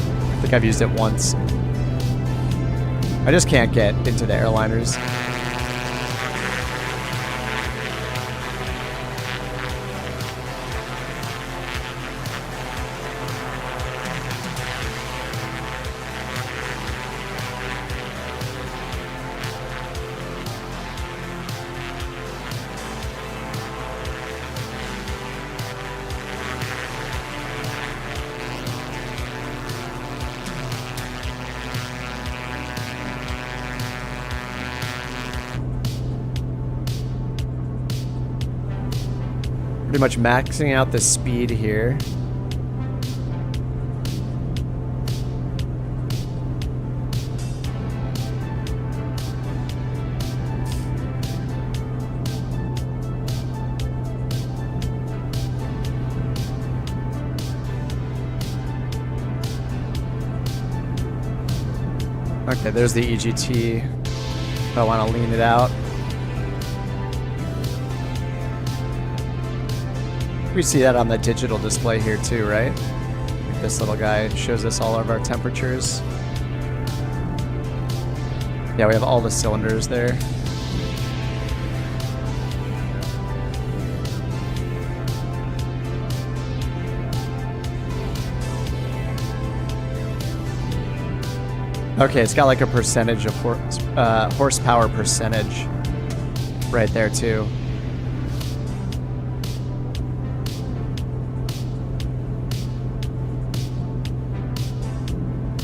think I've used it once. I just can't get into the airliners. Pretty much maxing out the speed here. Okay, there's the EGT. If I want to lean it out. We see that on the digital display here too, right? This little guy shows us all of our temperatures. Yeah, we have all the cylinders there. Okay, it's got like a percentage of horsepower percentage right there too.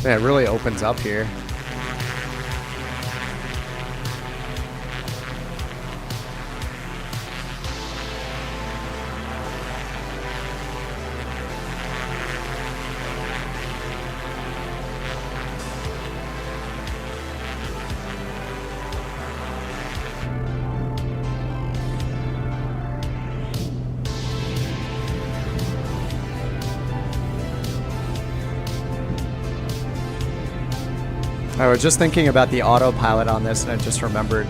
Man, it really opens up here. I was just thinking about the autopilot on this, and I just remembered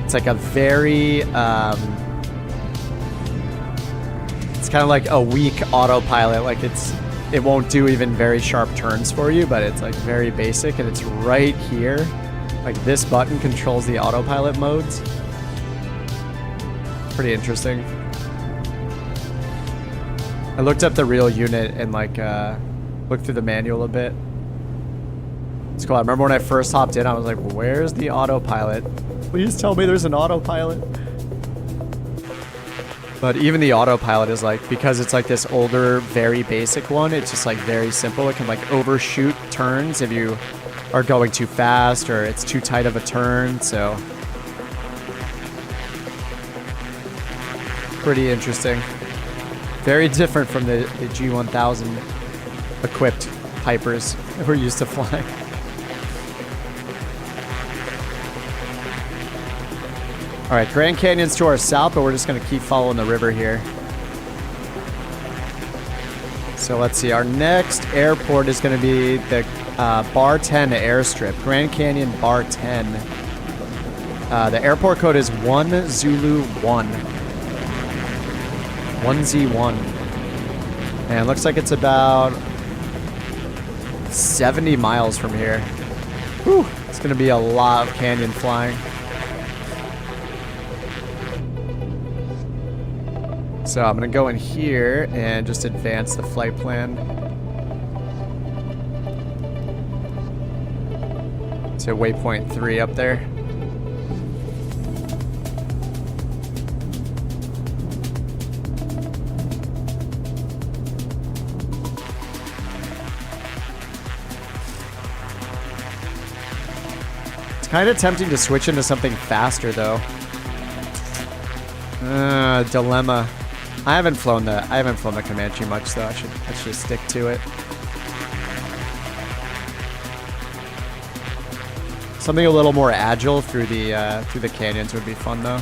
it's like a very, it's kind of like a weak autopilot. Like it won't do even very sharp turns for you, but it's like very basic, and it's right here. Like this button controls the autopilot modes. Pretty interesting. I looked up the real unit and like looked through the manual a bit. It's cool. I remember when I first hopped in, I was like, where's the autopilot? Please tell me there's an autopilot. But even the autopilot is like, because it's like this older, very basic one, it's just like very simple. It can like overshoot turns if you are going too fast or it's too tight of a turn, so. Pretty interesting. Very different from the G1000 equipped Pipers that we're used to flying. All right, Grand Canyon's to our south, but we're just going to keep following the river here. So let's see. Our next airport is going to be the Bar 10 airstrip, Grand Canyon Bar 10. The airport code is 1 Zulu 1. 1Z1. And it looks like it's about 70 miles from here. Whew, it's going to be a lot of canyon flying. So I'm going to go in here and just advance the flight plan to waypoint 3 up there. It's kind of tempting to switch into something faster though. Dilemma. I haven't flown the Comanche much though. I should just stick to it. Something a little more agile through the canyons would be fun though.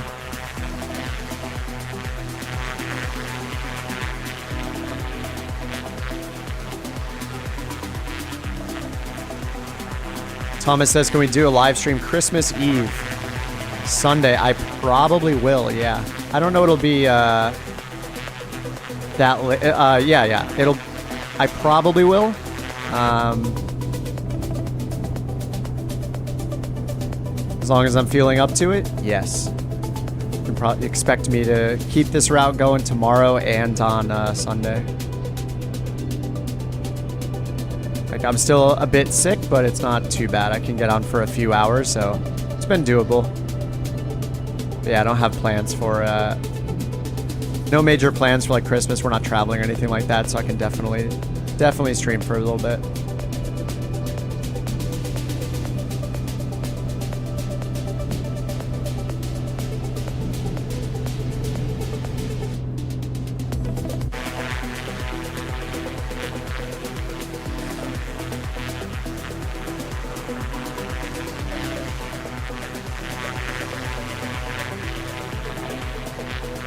Thomas says, can we do a live stream Christmas Eve? Sunday? I probably will, yeah. I don't know it'll be that late. Yeah. I probably will. As long as I'm feeling up to it, yes. You can probably expect me to keep this route going tomorrow and on Sunday. Like, I'm still a bit sick, but it's not too bad. I can get on for a few hours, so it's been doable. But yeah, I don't have plans for, no major plans for like Christmas. We're not traveling or anything like that, so I can definitely stream for a little bit.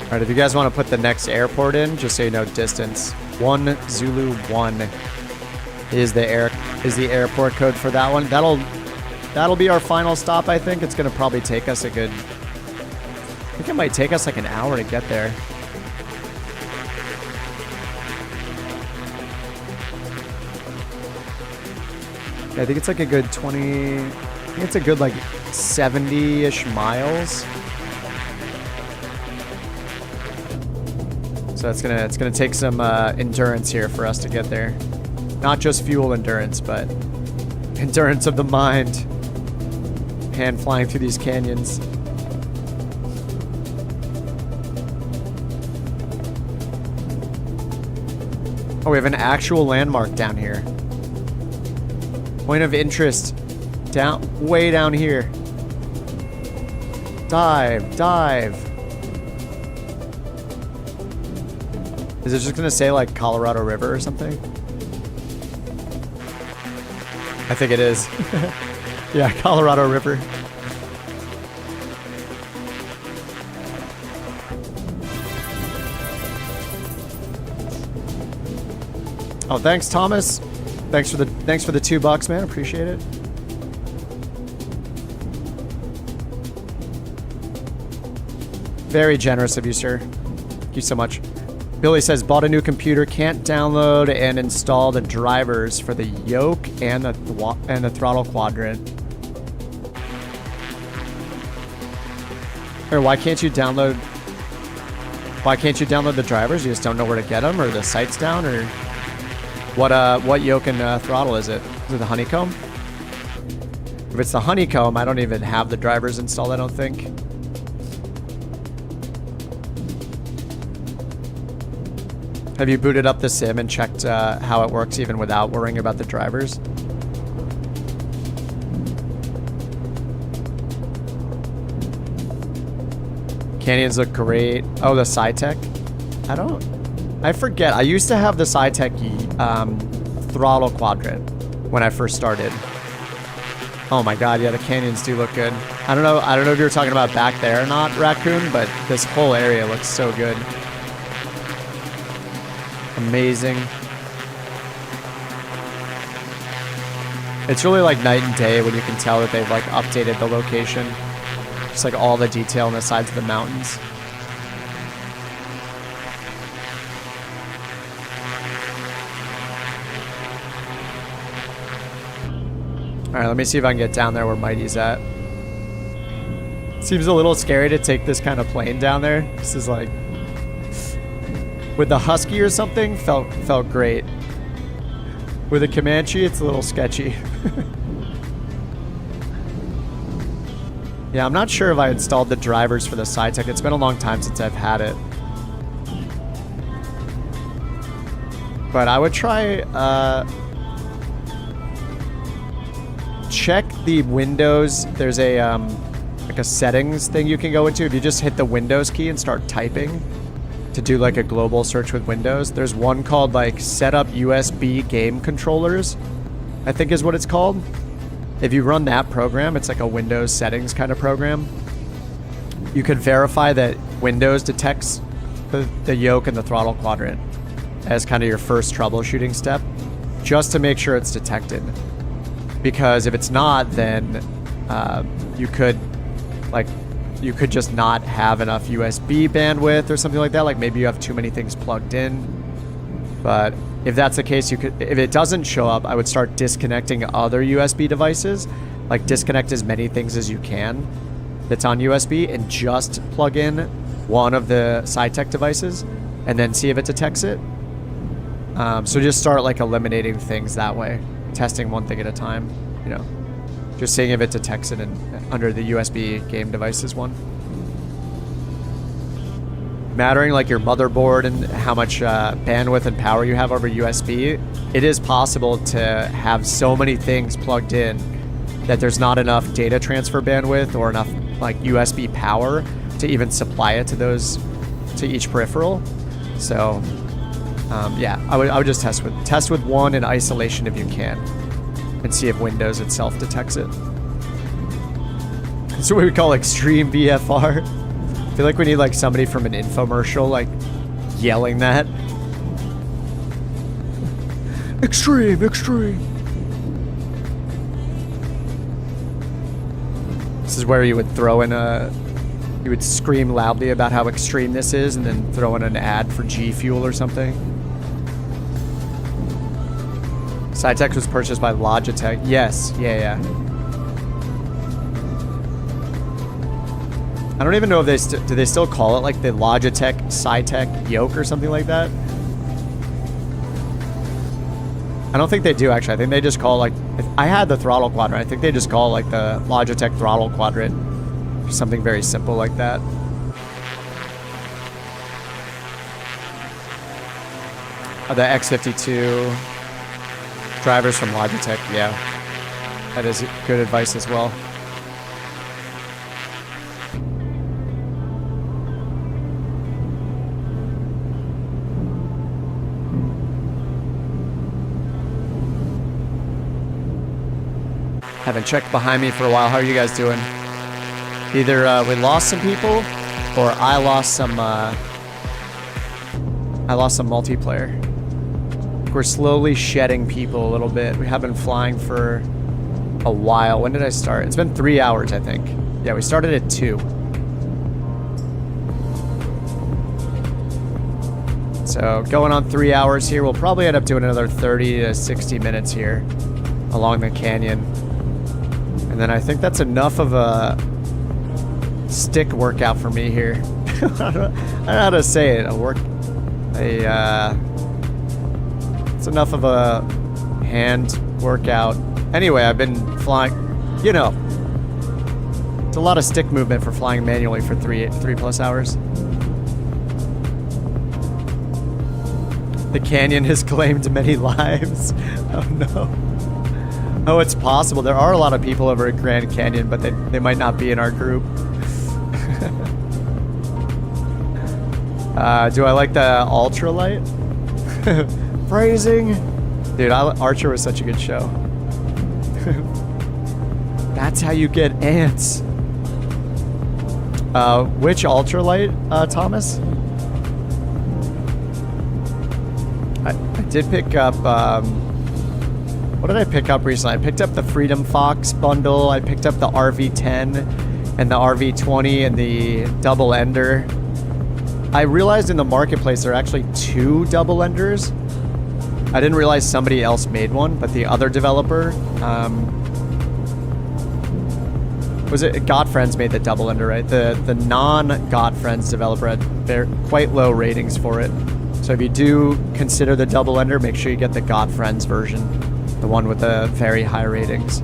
All right, if you guys want to put the next airport in, just so you know distance. 1 Zulu 1 is the airport code for that one. That'll be our final stop, I think. It's gonna probably take us a good, I think it might take us like an hour to get there. Yeah, I think it's like a good 20, I think it's a good like 70-ish miles. So it's gonna take some endurance here for us to get there. Not just fuel endurance, but endurance of the mind. Hand flying through these canyons. Oh, we have an actual landmark down here. Point of interest. Way down here. Dive, dive. Is it just gonna say like Colorado River or something? I think it is. Yeah, Colorado River. Oh, thanks, Thomas. Thanks for the $2, man. Appreciate it. Very generous of you, sir. Thank you so much. Billy says, bought a new computer, can't download and install the drivers for the yoke and the throttle quadrant. Or why can't you download the drivers? You just don't know where to get them, or the site's down, or what yoke and throttle is it? Is it the honeycomb? If it's the honeycomb, I don't even have the drivers installed, I don't think. Have you booted up the sim and checked how it works even without worrying about the drivers? Canyons look great. Oh, the SciTech? I forget. I used to have the SciTech throttle quadrant when I first started. Oh my god, yeah, the canyons do look good. I don't know if you were talking about back there or not, Raccoon, but this whole area looks so good. Amazing. It's really like night and day when you can tell that they've like updated the location. Just like all the detail on the sides of the mountains. Alright, let me see if I can get down there where Mighty's at. Seems a little scary to take this kind of plane down there. This is like, with the Husky or something, felt great. With a Comanche, it's a little sketchy. Yeah, I'm not sure if I installed the drivers for the SciTech. It's been a long time since I've had it. But I would try, check the Windows. There's a, like a settings thing you can go into. If you just hit the Windows key and start typing to do like a global search with Windows, there's one called like Setup USB Game Controllers, I think is what it's called. If you run that program, it's like a Windows settings kind of program. You could verify that Windows detects the yoke and the throttle quadrant as kind of your first troubleshooting step, just to make sure it's detected. Because if it's not, then you could just not have enough USB bandwidth or something like that. Like maybe you have too many things plugged in. But if that's the case, if it doesn't show up, I would start disconnecting other USB devices. Like disconnect as many things as you can that's on USB and just plug in one of the SciTech devices and then see if it detects it. So just start like eliminating things that way, testing one thing at a time, you know, just seeing if it detects it under the USB game devices one. Mattering like your motherboard and how much bandwidth and power you have over USB, it is possible to have so many things plugged in that there's not enough data transfer bandwidth or enough like USB power to even supply it to each peripheral. So yeah, I would just test with one in isolation if you can, and see if Windows itself detects it. That's what we call extreme VFR. I feel like we need like somebody from an infomercial like yelling that. Extreme, extreme. This is where you would throw in you would scream loudly about how extreme this is and then throw in an ad for G Fuel or something. SciTech was purchased by Logitech. Yes, yeah. I don't even know if do they still call it like the Logitech SciTech yoke or something like that? I don't think they do actually. I think they just call like, if I had the throttle quadrant, I think they just call like the Logitech throttle quadrant or something very simple like that. The X52 drivers from Logitech, yeah. That is good advice as well. Haven't checked behind me for a while. How are you guys doing? Either we lost some people, or I lost some multiplayer. We're slowly shedding people a little bit. We have been flying for a while. When did I start? It's been 3 hours, I think. Yeah, we started at 2. So going on 3 hours here. We'll probably end up doing another 30 to 60 minutes here along the canyon. And then I think that's enough of a stick workout for me here. I don't know how to say it. It's enough of a hand workout. Anyway, I've been flying, you know, it's a lot of stick movement for flying manually for 3+ hours. The canyon has claimed many lives. Oh no. Oh, it's possible. There are a lot of people over at Grand Canyon, but they might not be in our group. Do I like the ultralight? Phrasing. Dude, Archer was such a good show. That's how you get ants. Which ultralight, Thomas? I did pick up, what did I pick up recently? I picked up the Freedom Fox bundle. I picked up the RV10 and the RV20 and the double ender. I realized in the marketplace there are actually 2 double enders. I didn't realize somebody else made one, but the other developer, was it Godfriends made the double ender, right? The non-Godfriends developer had quite low ratings for it. So if you do consider the double ender, make sure you get the Godfriends version, the one with the very high ratings.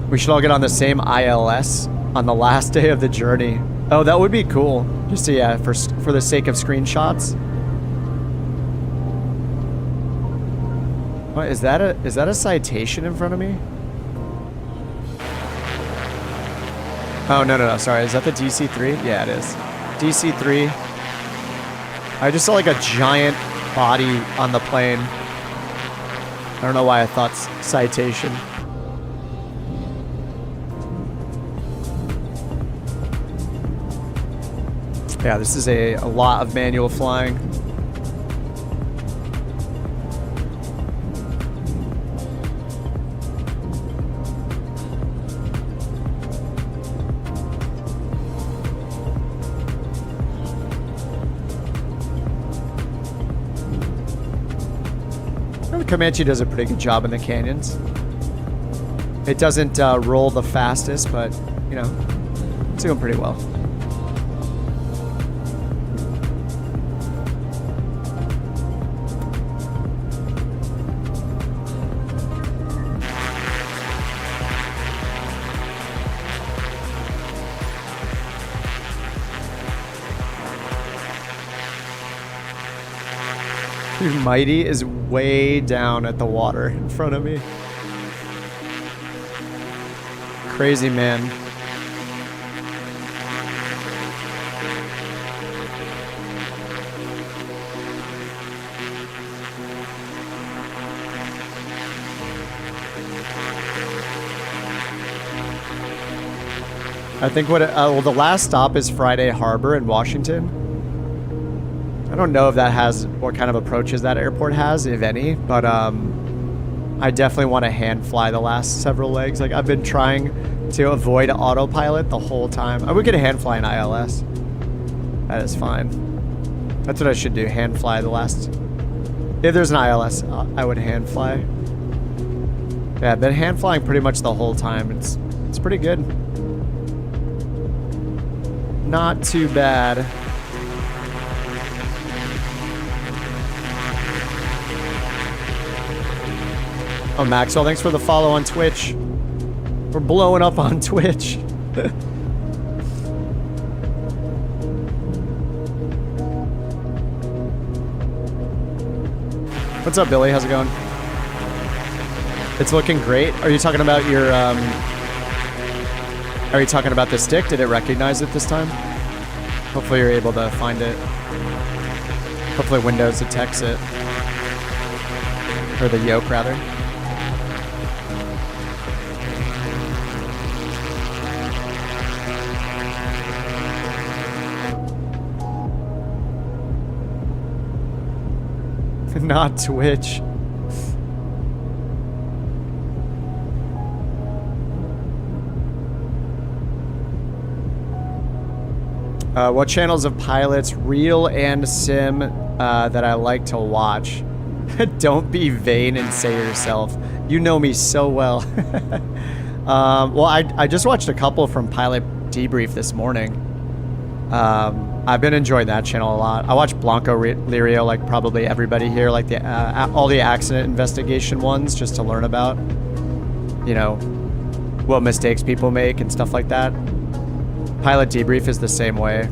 We should all get on the same ILS on the last day of the journey. Oh, that would be cool. Just to, yeah, for the sake of screenshots. What, is that a citation in front of me? Oh, no, sorry. Is that the DC-3? Yeah, it is. DC-3. I just saw like a giant body on the plane. I don't know why I thought citation. Yeah, this is a lot of manual flying. Comanche does a pretty good job in the canyons. It doesn't roll the fastest, but, you know, it's doing pretty well. Mighty is way down at the water in front of me. Crazy man. I think well, the last stop is Friday Harbor in Washington. I don't know if that has what kind of approaches that airport has, if any, but I definitely want to hand fly the last several legs. Like, I've been trying to avoid autopilot the whole time. I would get a hand fly in ILS. That is fine. That's what I should do, hand fly the last. If there's an ILS, I would hand fly. Yeah, I've been hand flying pretty much the whole time. It's pretty good. Not too bad. Oh, Maxwell, thanks for the follow on Twitch. We're blowing up on Twitch. What's up, Billy? How's it going? It's looking great. Are you talking about your, are you talking about the stick? Did it recognize it this time? Hopefully you're able to find it. Hopefully Windows detects it. Or the yoke, rather. Not Twitch. What channels of pilots, real and sim, that I like to watch? Don't be vain and say yourself. You know me so well. Well, I just watched a couple from Pilot Debrief this morning. I've been enjoying that channel a lot. I watch Blanco Lirio like probably everybody here, like the all the accident investigation ones, just to learn about, you know, what mistakes people make and stuff like that. Pilot Debrief is the same way.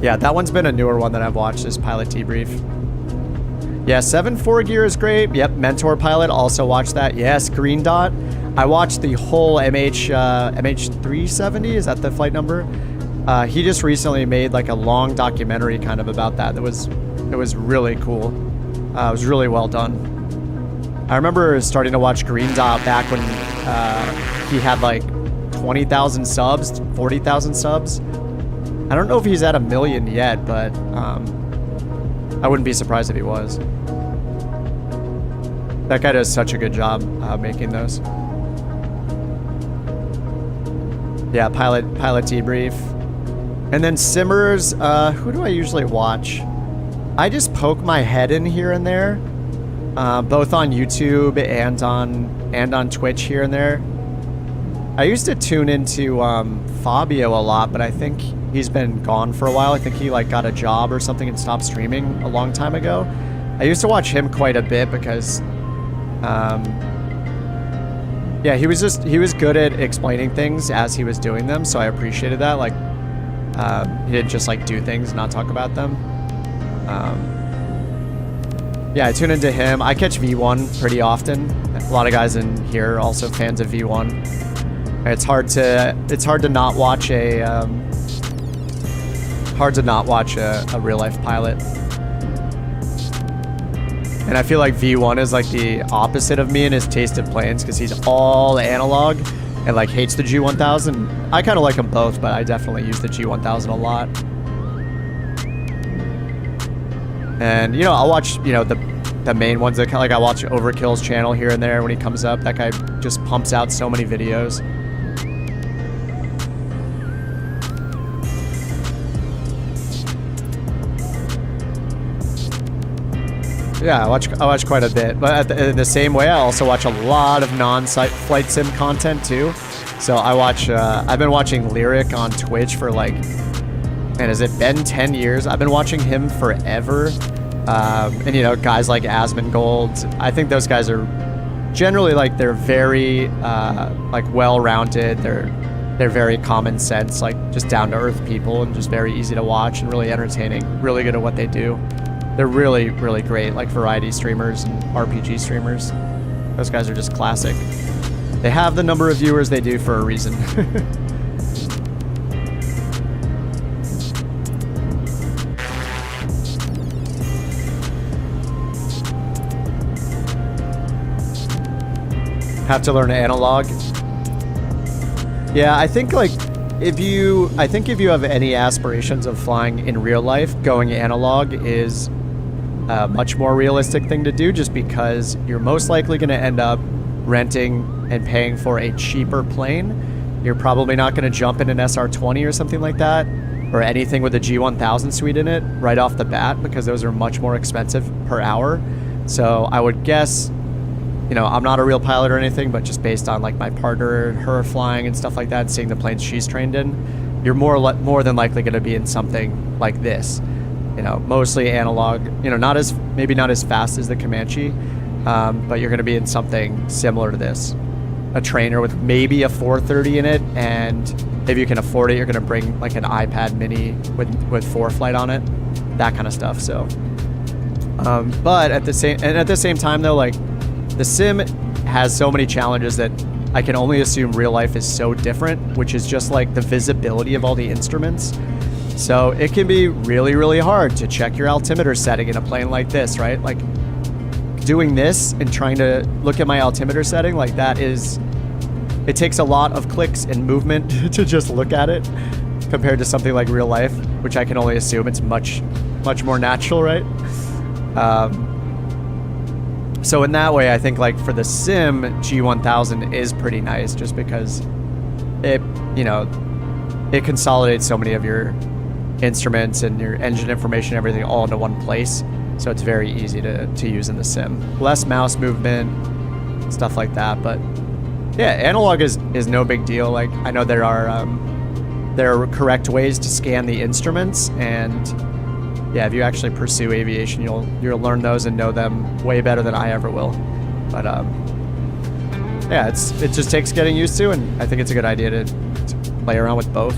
Yeah, that one's been a newer one that I've watched, is Pilot Debrief. Yeah, 7.4 gear is great. Yep, Mentor Pilot, also watched that. Yes, Green Dot. I watched the whole MH370, is that the flight number? He just recently made like a long documentary kind of about that. It was really cool. It was really well done. I remember starting to watch Green Dot back when he had like 20,000 subs, 40,000 subs. I don't know if he's at 1 million yet, but I wouldn't be surprised if he was. That guy does such a good job making those. Yeah, Pilot Debrief. And then Simmers, who do I usually watch? I just poke my head in here and there, both on YouTube and on Twitch here and there. I used to tune into Fabio a lot, but I think he's been gone for a while. I think he like got a job or something and stopped streaming a long time ago. I used to watch him quite a bit because, yeah, he was good at explaining things as he was doing them, so I appreciated that. Like, he didn't just like do things and not talk about them. Yeah, I tune into him. I catch V1 pretty often. A lot of guys in here are also fans of V1. It's hard to not watch a real life pilot. And I feel like V1 is like the opposite of me in his taste of planes, because he's all analog and like hates the G1000. I kind of like them both, but I definitely use the G1000 a lot. And you know, I'll watch, you know, the main ones that kind of, like, I watch Overkill's channel here and there when he comes up. That guy just pumps out so many videos. Yeah, I watch quite a bit, but in the same way, I also watch a lot of non-flight sim content too. So I watch. I've been watching Lyric on Twitch for like, man, has it been 10 years? I've been watching him forever. And you know, guys like Asmongold, I think those guys are generally like, they're very like well-rounded. They're very common sense, like just down-to-earth people, and just very easy to watch and really entertaining. Really good at what they do. They're really, really great, like variety streamers and RPG streamers. Those guys are just classic. They have the number of viewers they do for a reason. Have to learn analog. Yeah, I think like if you have any aspirations of flying in real life, going analog is a much more realistic thing to do, just because you're most likely going to end up renting and paying for a cheaper plane. You're probably not going to jump in an SR-20 or something like that, or anything with a G1000 suite in it right off the bat, because those are much more expensive per hour. So I would guess, you know, I'm not a real pilot or anything, but just based on like my partner and her flying and stuff like that, seeing the planes she's trained in, you're more than likely going to be in something like this. You know, mostly analog. You know, maybe not as fast as the Comanche, but you're going to be in something similar to this. A trainer with maybe a 430 in it, and if you can afford it, you're going to bring like an iPad mini with 4-flight on it, that kind of stuff. So, but at the same time though, like the sim has so many challenges that I can only assume real life is so different, which is just like the visibility of all the instruments. So it can be really, really hard to check your altimeter setting in a plane like this, right? Like doing this and trying to look at my altimeter setting like that it takes a lot of clicks and movement to just look at it, compared to something like real life, which I can only assume it's much, much more natural, right? So in that way, I think like for the sim, G1000 is pretty nice, just because it consolidates so many of your instruments and your engine information, everything all into one place. So it's very easy to use in the sim. Less mouse movement, stuff like that. But yeah, analog is no big deal. Like I know there are correct ways to scan the instruments, and yeah, if you actually pursue aviation, you'll learn those and know them way better than I ever will. But yeah, it just takes getting used to, and I think it's a good idea to play around with both.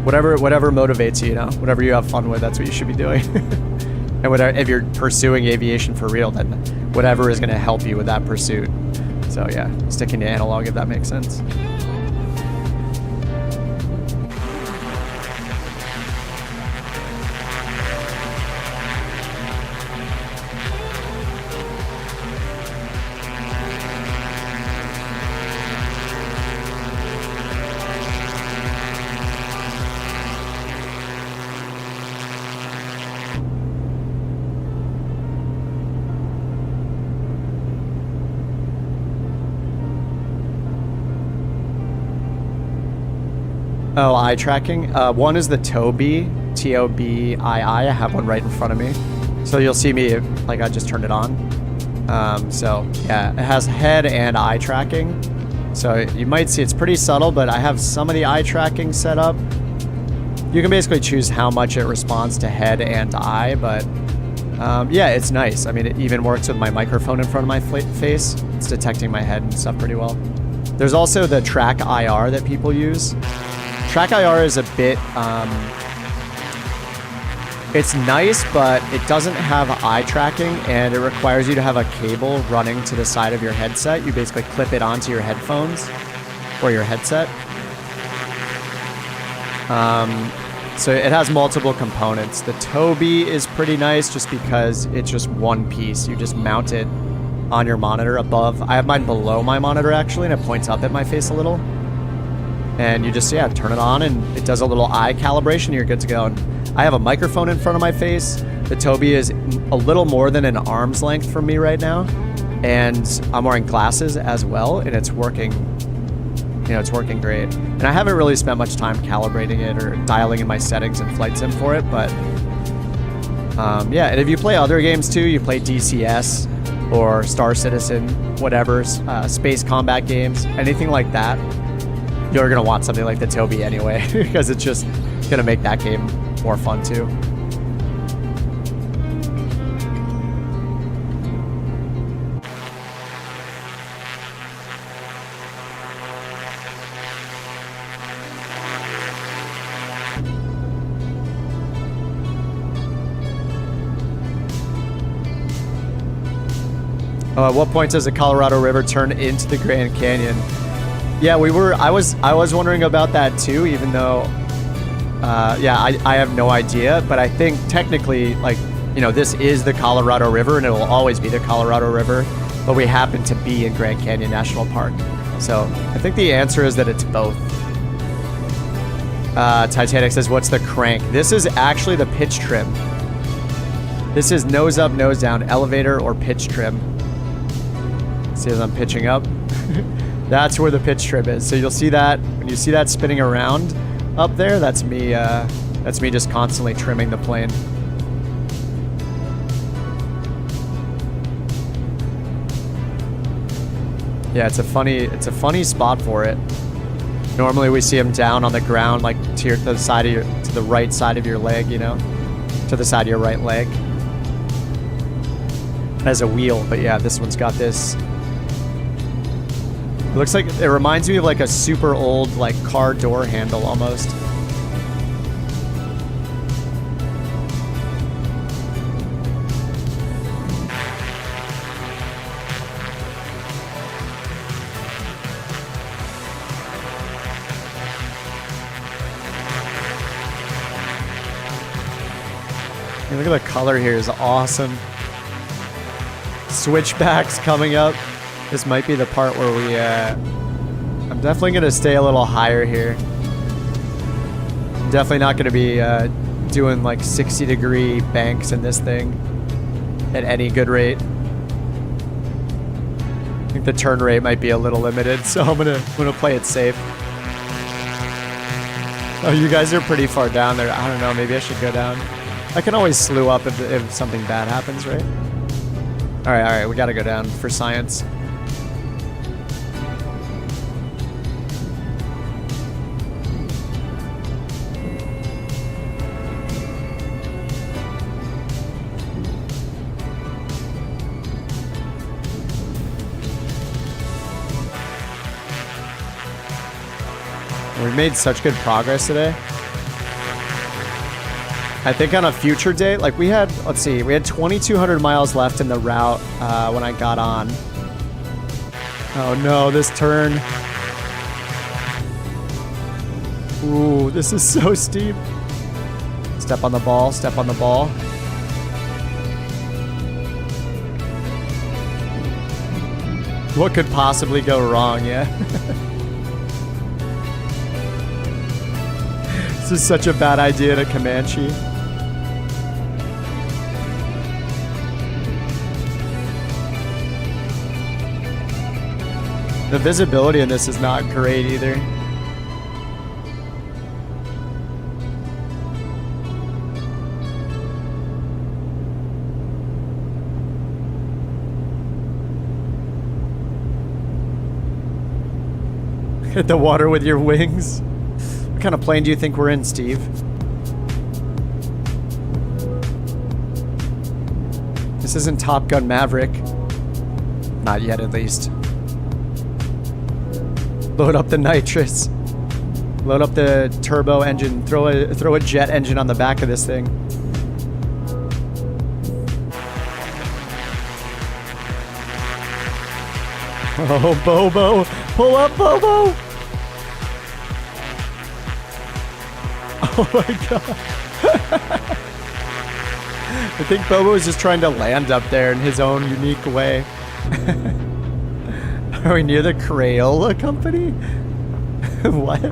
Whatever motivates you, you know, whatever you have fun with, that's what you should be doing. And whatever, if you're pursuing aviation for real, then whatever is going to help you with that pursuit. So yeah, sticking to analog, if that makes sense. Oh, eye tracking. One is the Tobii, Tobii. I have one right in front of me. So you'll see me, like I just turned it on. So yeah, it has head and eye tracking. So you might see it's pretty subtle, but I have some of the eye tracking set up. You can basically choose how much it responds to head and eye, but yeah, it's nice. I mean, it even works with my microphone in front of my face. It's detecting my head and stuff pretty well. There's also the Track IR that people use. Track IR is a bit, it's nice, but it doesn't have eye tracking, and it requires you to have a cable running to the side of your headset. You basically clip it onto your headphones or your headset. So it has multiple components. The Tobii is pretty nice just because it's just one piece. You just mount it on your monitor above. I have mine below my monitor actually, and it points up at my face a little. And you just, yeah, turn it on and it does a little eye calibration and you're good to go. And I have a microphone in front of my face. The Tobii is a little more than an arm's length from me right now. And I'm wearing glasses as well, and it's working, you know, it's working great. And I haven't really spent much time calibrating it or dialing in my settings in Flight Sim for it, but yeah, and if you play other games too, you play DCS or Star Citizen, whatever, space combat games, anything like that, you're going to want something like the Tobii anyway, because it's just going to make that game more fun too. At what point does the Colorado River turn into the Grand Canyon? Yeah, I was wondering about that too, even though, yeah, I have no idea, but I think technically, like, you know, this is the Colorado River and it will always be the Colorado River, but we happen to be in Grand Canyon National Park. So I think the answer is that it's both. Titanic says, what's the crank? This is actually the pitch trim. This is nose up, nose down, elevator or pitch trim. See as I'm pitching up? That's where the pitch trim is. So you'll see that when you see that spinning around up there, that's me just constantly trimming the plane. Yeah, it's a funny spot for it. Normally we see them down on the ground, like to the right side of your leg, you know, to the side of your right leg as a wheel. But yeah, this one's got this. It looks like it reminds me of like a super old like car door handle almost. Look at the color here, is awesome. Switchbacks coming up. This might be the part where we, I'm definitely gonna stay a little higher here. I'm definitely not gonna be doing like 60-degree banks in this thing at any good rate. I think the turn rate might be a little limited, so I'm gonna play it safe. Oh, you guys are pretty far down there. I don't know, maybe I should go down. I can always slew up if something bad happens, right? All right, we gotta go down for science. We made such good progress today. I think on a future date, like we had, let's see, we had 2,200 miles left in the route when I got on. Oh no, this turn. Ooh, this is so steep. Step on the ball, step on the ball. What could possibly go wrong, yeah? This is such a bad idea to Comanche. The visibility in this is not great either. Hit the water with your wings. What kind of plane do you think we're in, Steve? This isn't Top Gun Maverick. Not yet, at least. Load up the nitrous. Load up the turbo engine. Throw a jet engine on the back of this thing. Oh, Bobo. Pull up, Bobo. Oh my god. I think Bobo is just trying to land up there in his own unique way. Are we near the Crayola company? What?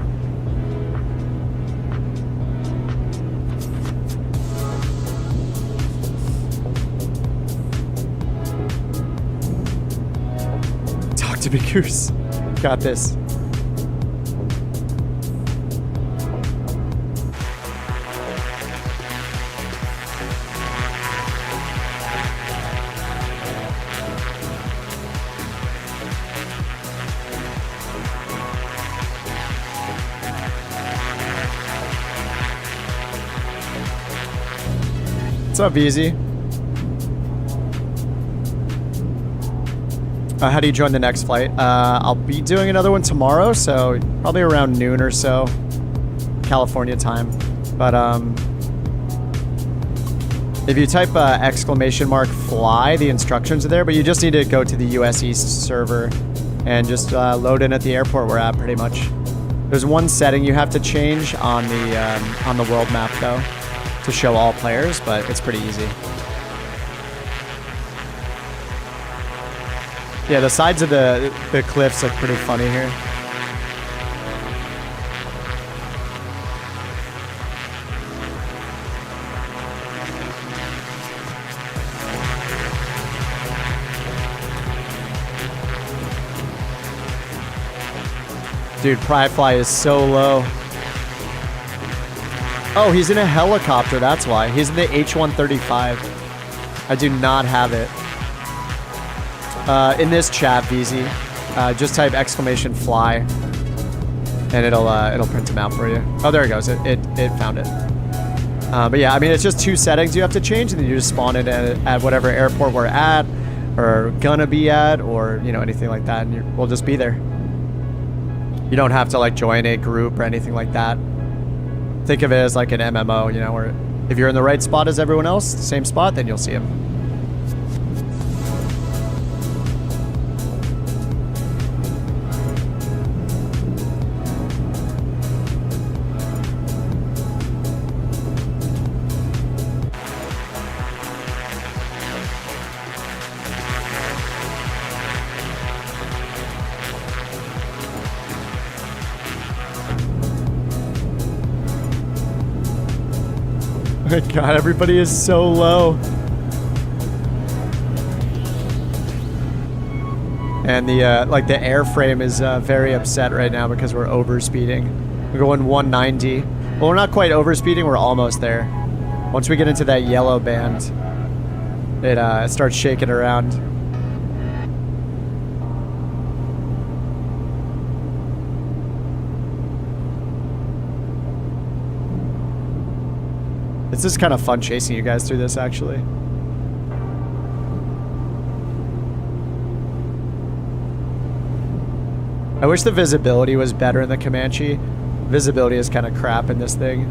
Talk to me, Goose. Got this. What's up, Easy? How do you join the next flight? I'll be doing another one tomorrow, so probably around noon or so, California time. But if you type !fly, the instructions are there, but you just need to go to the US East server and just load in at the airport we're at, pretty much. There's one setting you have to change on the world map, though, to show all players, but it's pretty easy. Yeah, the sides of the cliffs look pretty funny here. Dude, Pry Fly is so low. Oh, he's in a helicopter, that's why. He's in the H-135. I do not have it. In this chat, VZ, just type exclamation fly, and it'll print them out for you. Oh, there it goes. It found it. But yeah, I mean, it's just 2 settings you have to change, and then you just spawn it at whatever airport we're at, or gonna be at, or, you know, anything like that, and we'll just be there. You don't have to, like, join a group or anything like that. Think of it as like an MMO, you know, where if you're in the right spot as everyone else, same spot, then you'll see him. Oh my god, everybody is so low. And the like the airframe is very upset right now because we're overspeeding. We're going 190. Well, we're not quite overspeeding, we're almost there. Once we get into that yellow band, it starts shaking around. It's just kind of fun chasing you guys through this, actually. I wish the visibility was better in the Comanche. Visibility is kind of crap in this thing.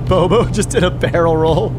Bobo just did a barrel roll.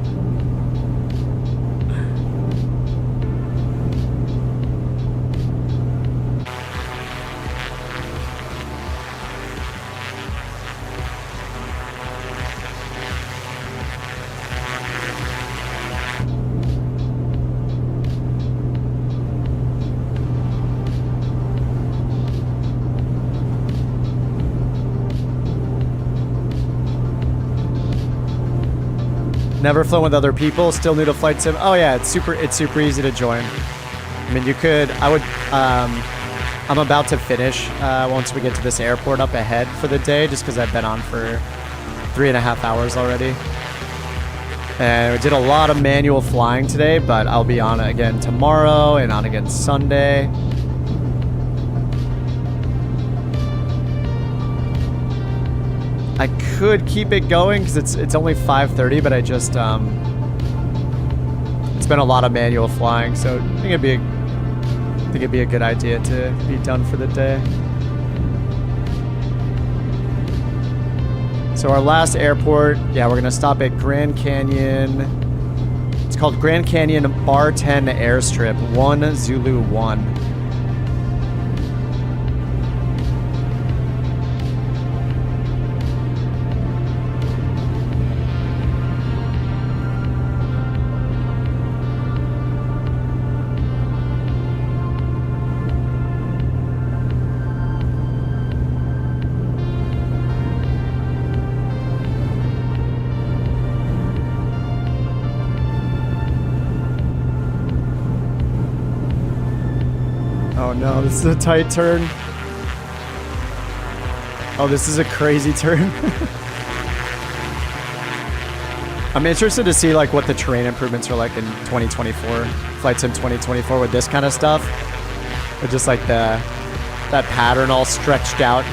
Never flown with other people, still new to flight sim. Oh yeah, it's super easy to join. I mean, you could, I'm about to finish once we get to this airport up ahead for the day, just because I've been on for 3.5 hours already. And we did a lot of manual flying today, but I'll be on again tomorrow and on again Sunday. I could keep it going because it's only 5:30, but I just it's been a lot of manual flying, so I think it'd be a good idea to be done for the day. So our last airport, yeah, we're gonna stop at Grand Canyon. It's called Grand Canyon Bar 10 Airstrip, 1 Zulu 1. Oh no, this is a tight turn. Oh, this is a crazy turn. I'm interested to see like what the terrain improvements are like in 2024, Flight Sim 2024 with this kind of stuff. With just like that pattern all stretched out,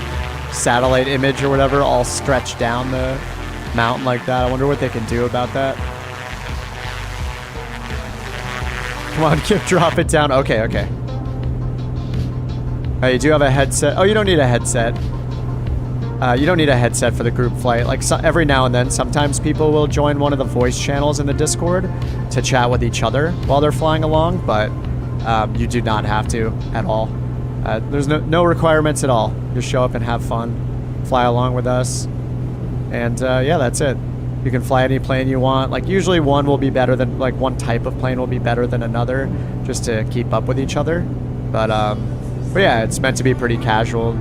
satellite image or whatever, all stretched down the mountain like that. I wonder what they can do about that. Come on, Kip, drop it down. Okay, okay. You do have a headset. Oh, you don't need a headset. You don't need a headset for the group flight. Like every now and then, sometimes people will join one of the voice channels in the Discord to chat with each other while they're flying along, but you do not have to at all. There's no requirements at all. Just show up and have fun, fly along with us, and yeah, that's it. You can fly any plane you want. Like usually one will be better than, like one type of plane will be better than another just to keep up with each other. But yeah, it's meant to be pretty casual.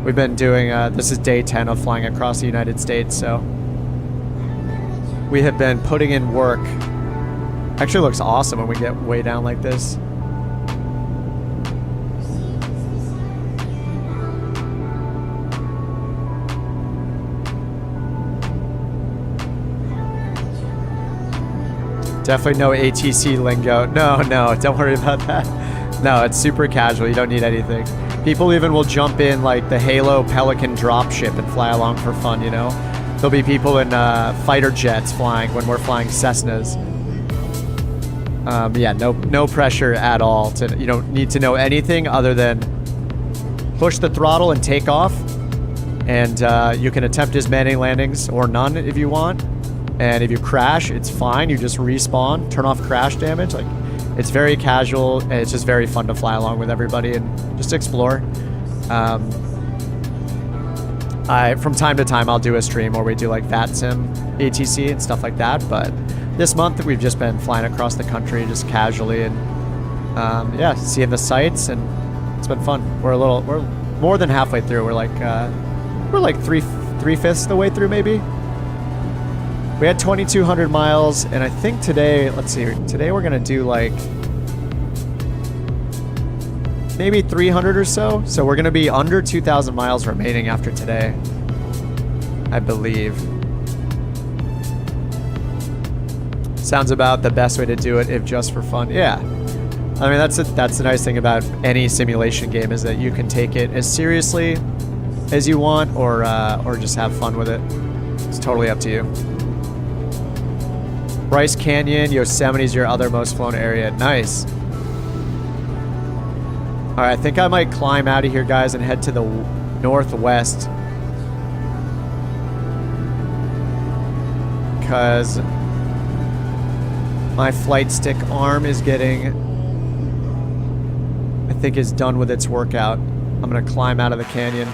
We've been doing, this is day 10 of flying across the United States, so we have been putting in work. Actually looks awesome when we get way down like this. Definitely no ATC lingo. No, don't worry about that. No, it's super casual. You don't need anything. People even will jump in like the Halo Pelican dropship and fly along for fun, you know? There'll be people in fighter jets flying when we're flying Cessnas. Yeah, no pressure at all. You don't need to know anything other than push the throttle and take off. And you can attempt as many landings or none if you want. And if you crash, it's fine. You just respawn, turn off crash damage. Like, it's very casual, and it's just very fun to fly along with everybody and just explore. From time to time, I'll do a stream where we do like VATSIM, ATC, and stuff like that. But this month, we've just been flying across the country just casually and yeah, seeing the sights, and it's been fun. We're more than halfway through. We're like three-fifths the way through, maybe. We had 2,200 miles, and I think today, let's see, today we're gonna do like maybe 300 or so. So we're gonna be under 2,000 miles remaining after today, I believe. Sounds about the best way to do it, if just for fun. Yeah, I mean that's the nice thing about any simulation game, is that you can take it as seriously as you want, or just have fun with it. It's totally up to you. Bryce Canyon, Yosemite's your other most flown area. Nice. All right, I think I might climb out of here, guys, and head to the northwest. Because my flight stick arm is getting, I think, is done with its workout. I'm going to climb out of the canyon.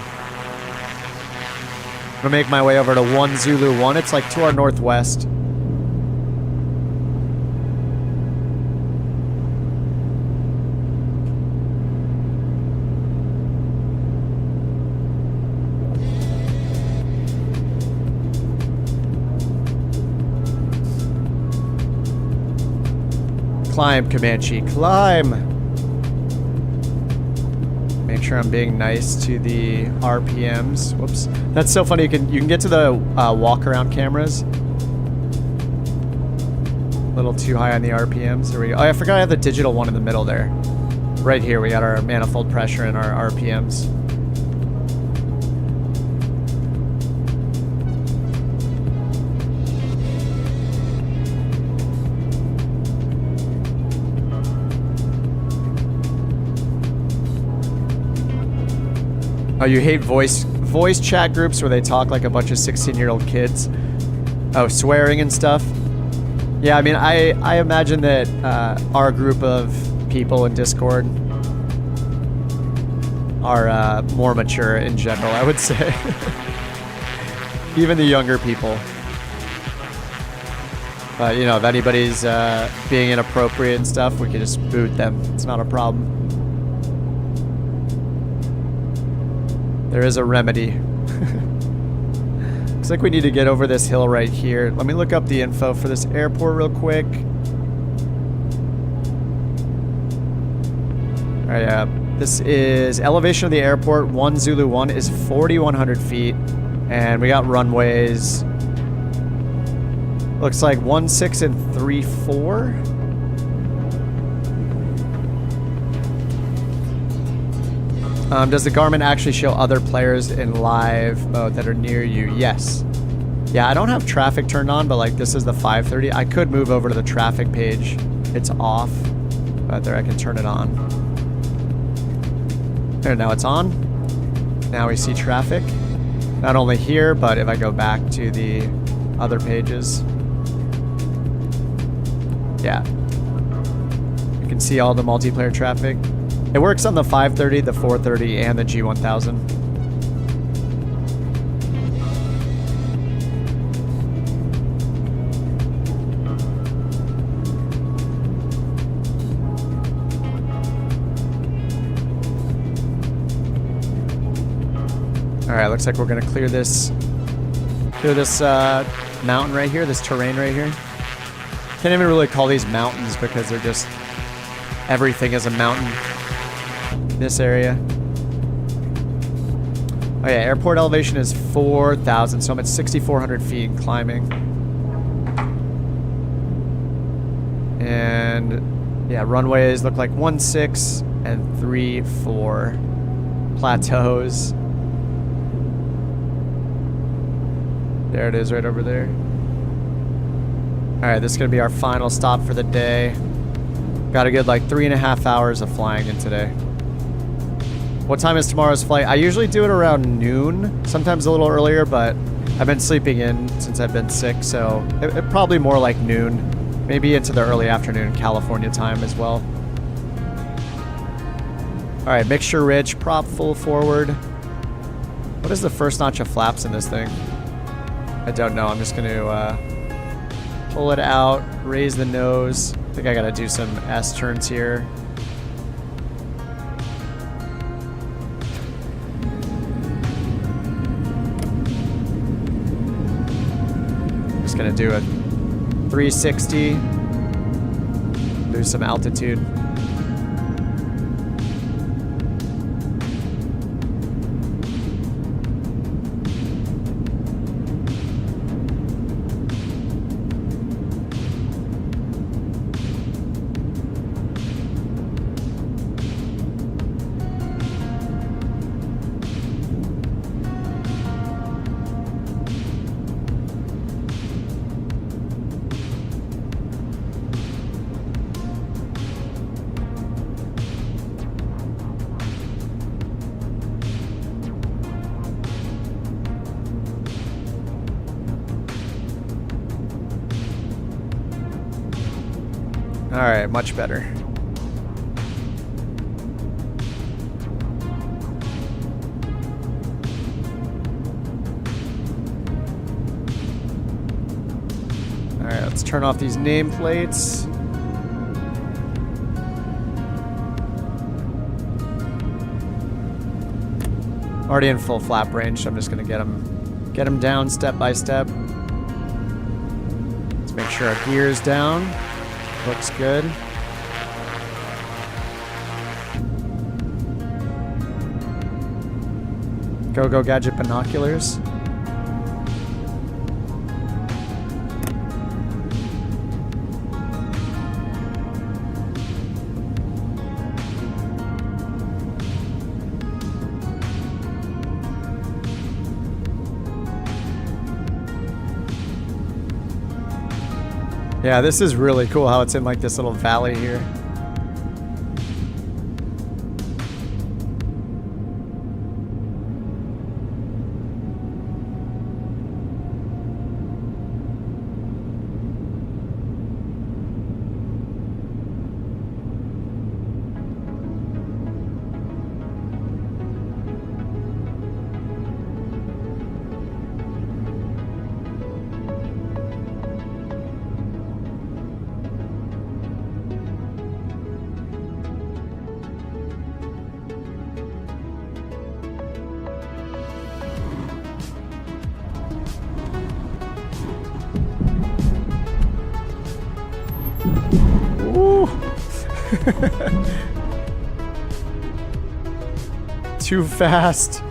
I'm going to make my way over to 1 Zulu 1. It's like to our northwest. Climb, Comanche, climb! Make sure I'm being nice to the RPMs. Whoops. That's so funny. You can get to the walk-around cameras. A little too high on the RPMs. There we go. Oh, I forgot I have the digital one in the middle there. Right here, we got our manifold pressure and our RPMs. Oh, you hate voice chat groups where they talk like a bunch of 16-year-old kids? Oh, swearing and stuff? Yeah, I mean, I imagine that our group of people in Discord are more mature in general, I would say. Even the younger people. But, you know, if anybody's being inappropriate and stuff, we can just boot them. It's not a problem. There is a remedy. Looks like we need to get over this hill right here. Let me look up the info for this airport real quick. Alright, yeah. This is elevation of the airport. 1 Zulu 1 is 4,100 feet. And we got runways. Looks like 16 and 34. Does the Garmin actually show other players in live mode that are near you? Yes. Yeah, I don't have traffic turned on, but like this is the 5:30. I could move over to the traffic page. It's off, but there I can turn it on. There, now it's on. Now we see traffic. Not only here, but if I go back to the other pages. Yeah. You can see all the multiplayer traffic. It works on the 530, the 430, and the G1000. looks like we're gonna clear this mountain right here, this terrain right here. Can't even really call these mountains because they're just, everything is a mountain in this area. Oh yeah, airport elevation is 4,000, so I'm at 6,400 feet and climbing. And yeah, runways look like 1-6 and 3-4 plateaus. There it is right over there. Alright, this is going to be our final stop for the day. Got a good like 3.5 hours of flying in today. What time is tomorrow's flight? I usually do it around noon, sometimes a little earlier, but I've been sleeping in since I've been sick, so it probably more like noon. Maybe into the early afternoon California time as well. Alright, mixture rich, prop full forward. What is the first notch of flaps in this thing? I don't know. I'm just going to pull it out, raise the nose. I think I got to do some S turns here. Just going to do a 360. Lose some altitude. Alright, much better. Alright, let's turn off these nameplates. Already in full flap range, so I'm just gonna get them down step by step. Let's make sure our gear is down. Looks good. Go gadget binoculars. Yeah, this is really cool how it's in like this little valley here. Too fast.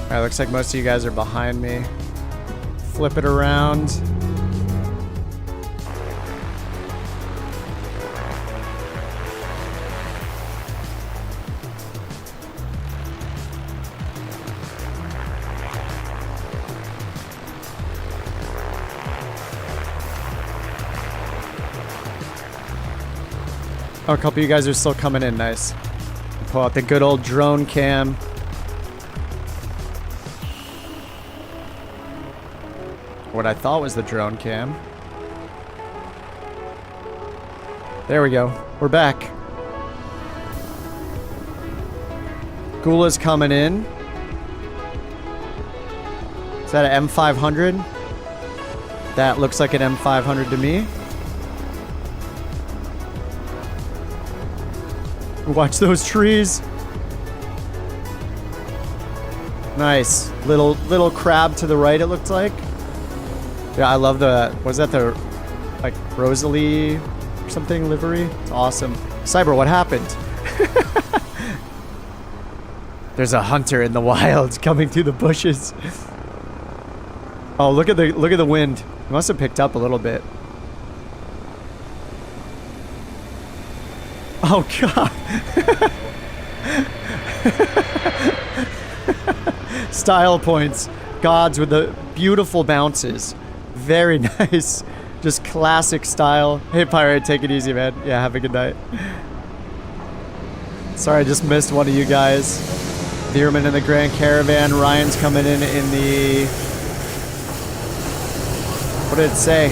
Alright, looks like most of you guys are behind me. Flip it around. Oh, a couple of you guys are still coming in. Nice. Pull out the good old drone cam. What I thought was the drone cam. There we go. We're back. Gula's coming in. Is that an M500? That looks like an M500 to me. Watch those trees. Nice. Little crab to the right, it looked like. Yeah, I love the, was that the, like, Rosalie or something livery? It's awesome. Cyber, what happened? There's a hunter in the wild coming through the bushes. Oh, look at the wind. It must have picked up a little bit. Oh god. Style points. Gods with the beautiful bounces. Very nice. Just classic style. Hey Pirate, take it easy, man. Yeah, have a good night. Sorry, I just missed one of you guys. Veerman in the Grand Caravan. Ryan's coming in the... What did it say?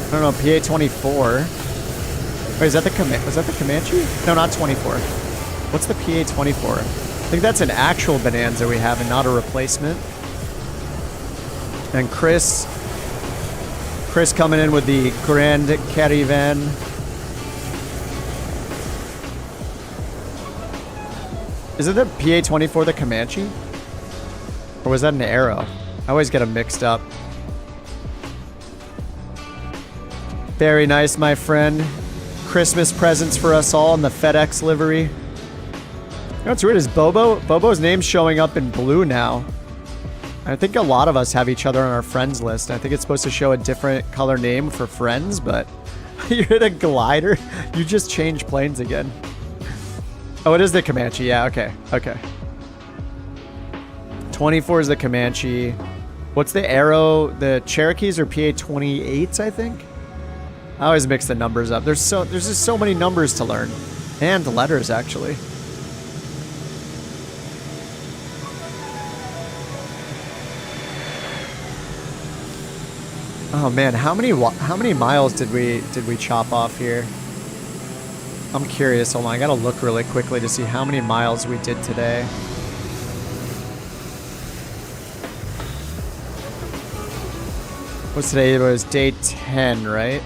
I don't know, PA-24. Wait, is that the Comanche? No, not 24. What's the PA-24? I think that's an actual Bonanza we have and not a replacement. And Chris coming in with the Grand Caravan. Is it the PA-24 the Comanche? Or was that an Arrow? I always get them mixed up. Very nice, my friend. Christmas presents for us all in the FedEx livery. You know what's weird is Bobo's name's showing up in blue now. I think a lot of us have each other on our friends list. I think it's supposed to show a different color name for friends, but you're in a glider. You just changed planes again. Oh, it is the Comanche. Yeah, okay. Okay. 24 is the Comanche. What's the Arrow? The Cherokees are PA-28s, I think? I always mix the numbers up. There's just so many numbers to learn. And letters, actually. Oh man, how many miles did we chop off here? I'm curious. Hold on, I gotta look really quickly to see how many miles we did today. What's today? It was day 10, right?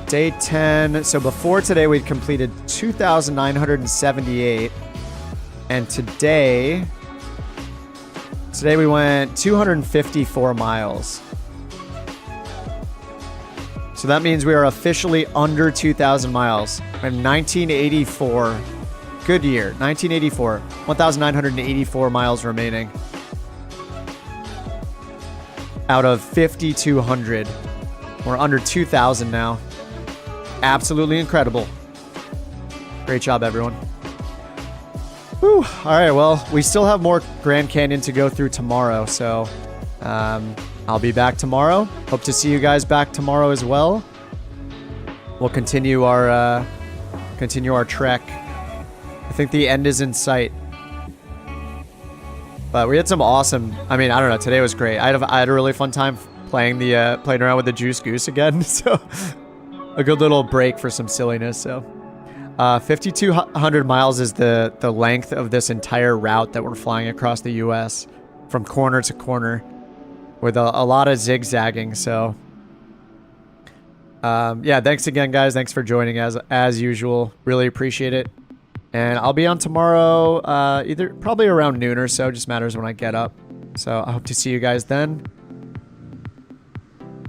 Day 10. So before today, we'd completed 2,978. And today we went 254 miles. So that means we are officially under 2,000 miles. And 1984. Good year. 1984. 1,984 miles remaining. Out of 5,200. We're under 2,000 now. Absolutely incredible. Great job, everyone. Whew. All right, well, we still have more Grand Canyon to go through tomorrow, so I'll be back tomorrow. Hope to see you guys back tomorrow as well. We'll continue our trek. I think the end is in sight. But we had some awesome... I mean, I don't know. Today was great. I had a really fun time playing around with the Juice Goose again. So a good little break for some silliness. So 5,200 miles is the length of this entire route that we're flying across the U.S. from corner to corner with a lot of zigzagging. So yeah, thanks again, guys. Thanks for joining as usual. Really appreciate it. And I'll be on tomorrow, probably around noon or so. Just matters when I get up. So I hope to see you guys then.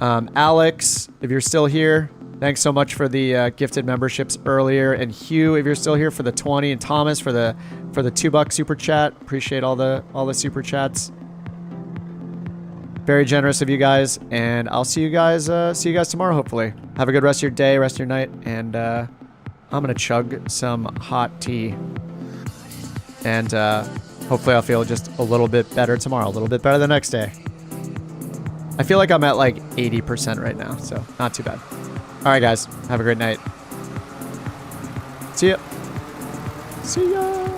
Alex, if you're still here, thanks so much for the gifted memberships earlier. And Hugh, if you're still here, for the 20, and Thomas for the $2 super chat. Appreciate all the super chats. Very generous of you guys, and I'll see you guys tomorrow. Hopefully, have a good rest of your day, rest of your night, and I'm gonna chug some hot tea, and hopefully I'll feel just a little bit better tomorrow, a little bit better the next day. I feel like I'm at like 80% right now, so not too bad. All right, guys, have a great night. See ya. See ya.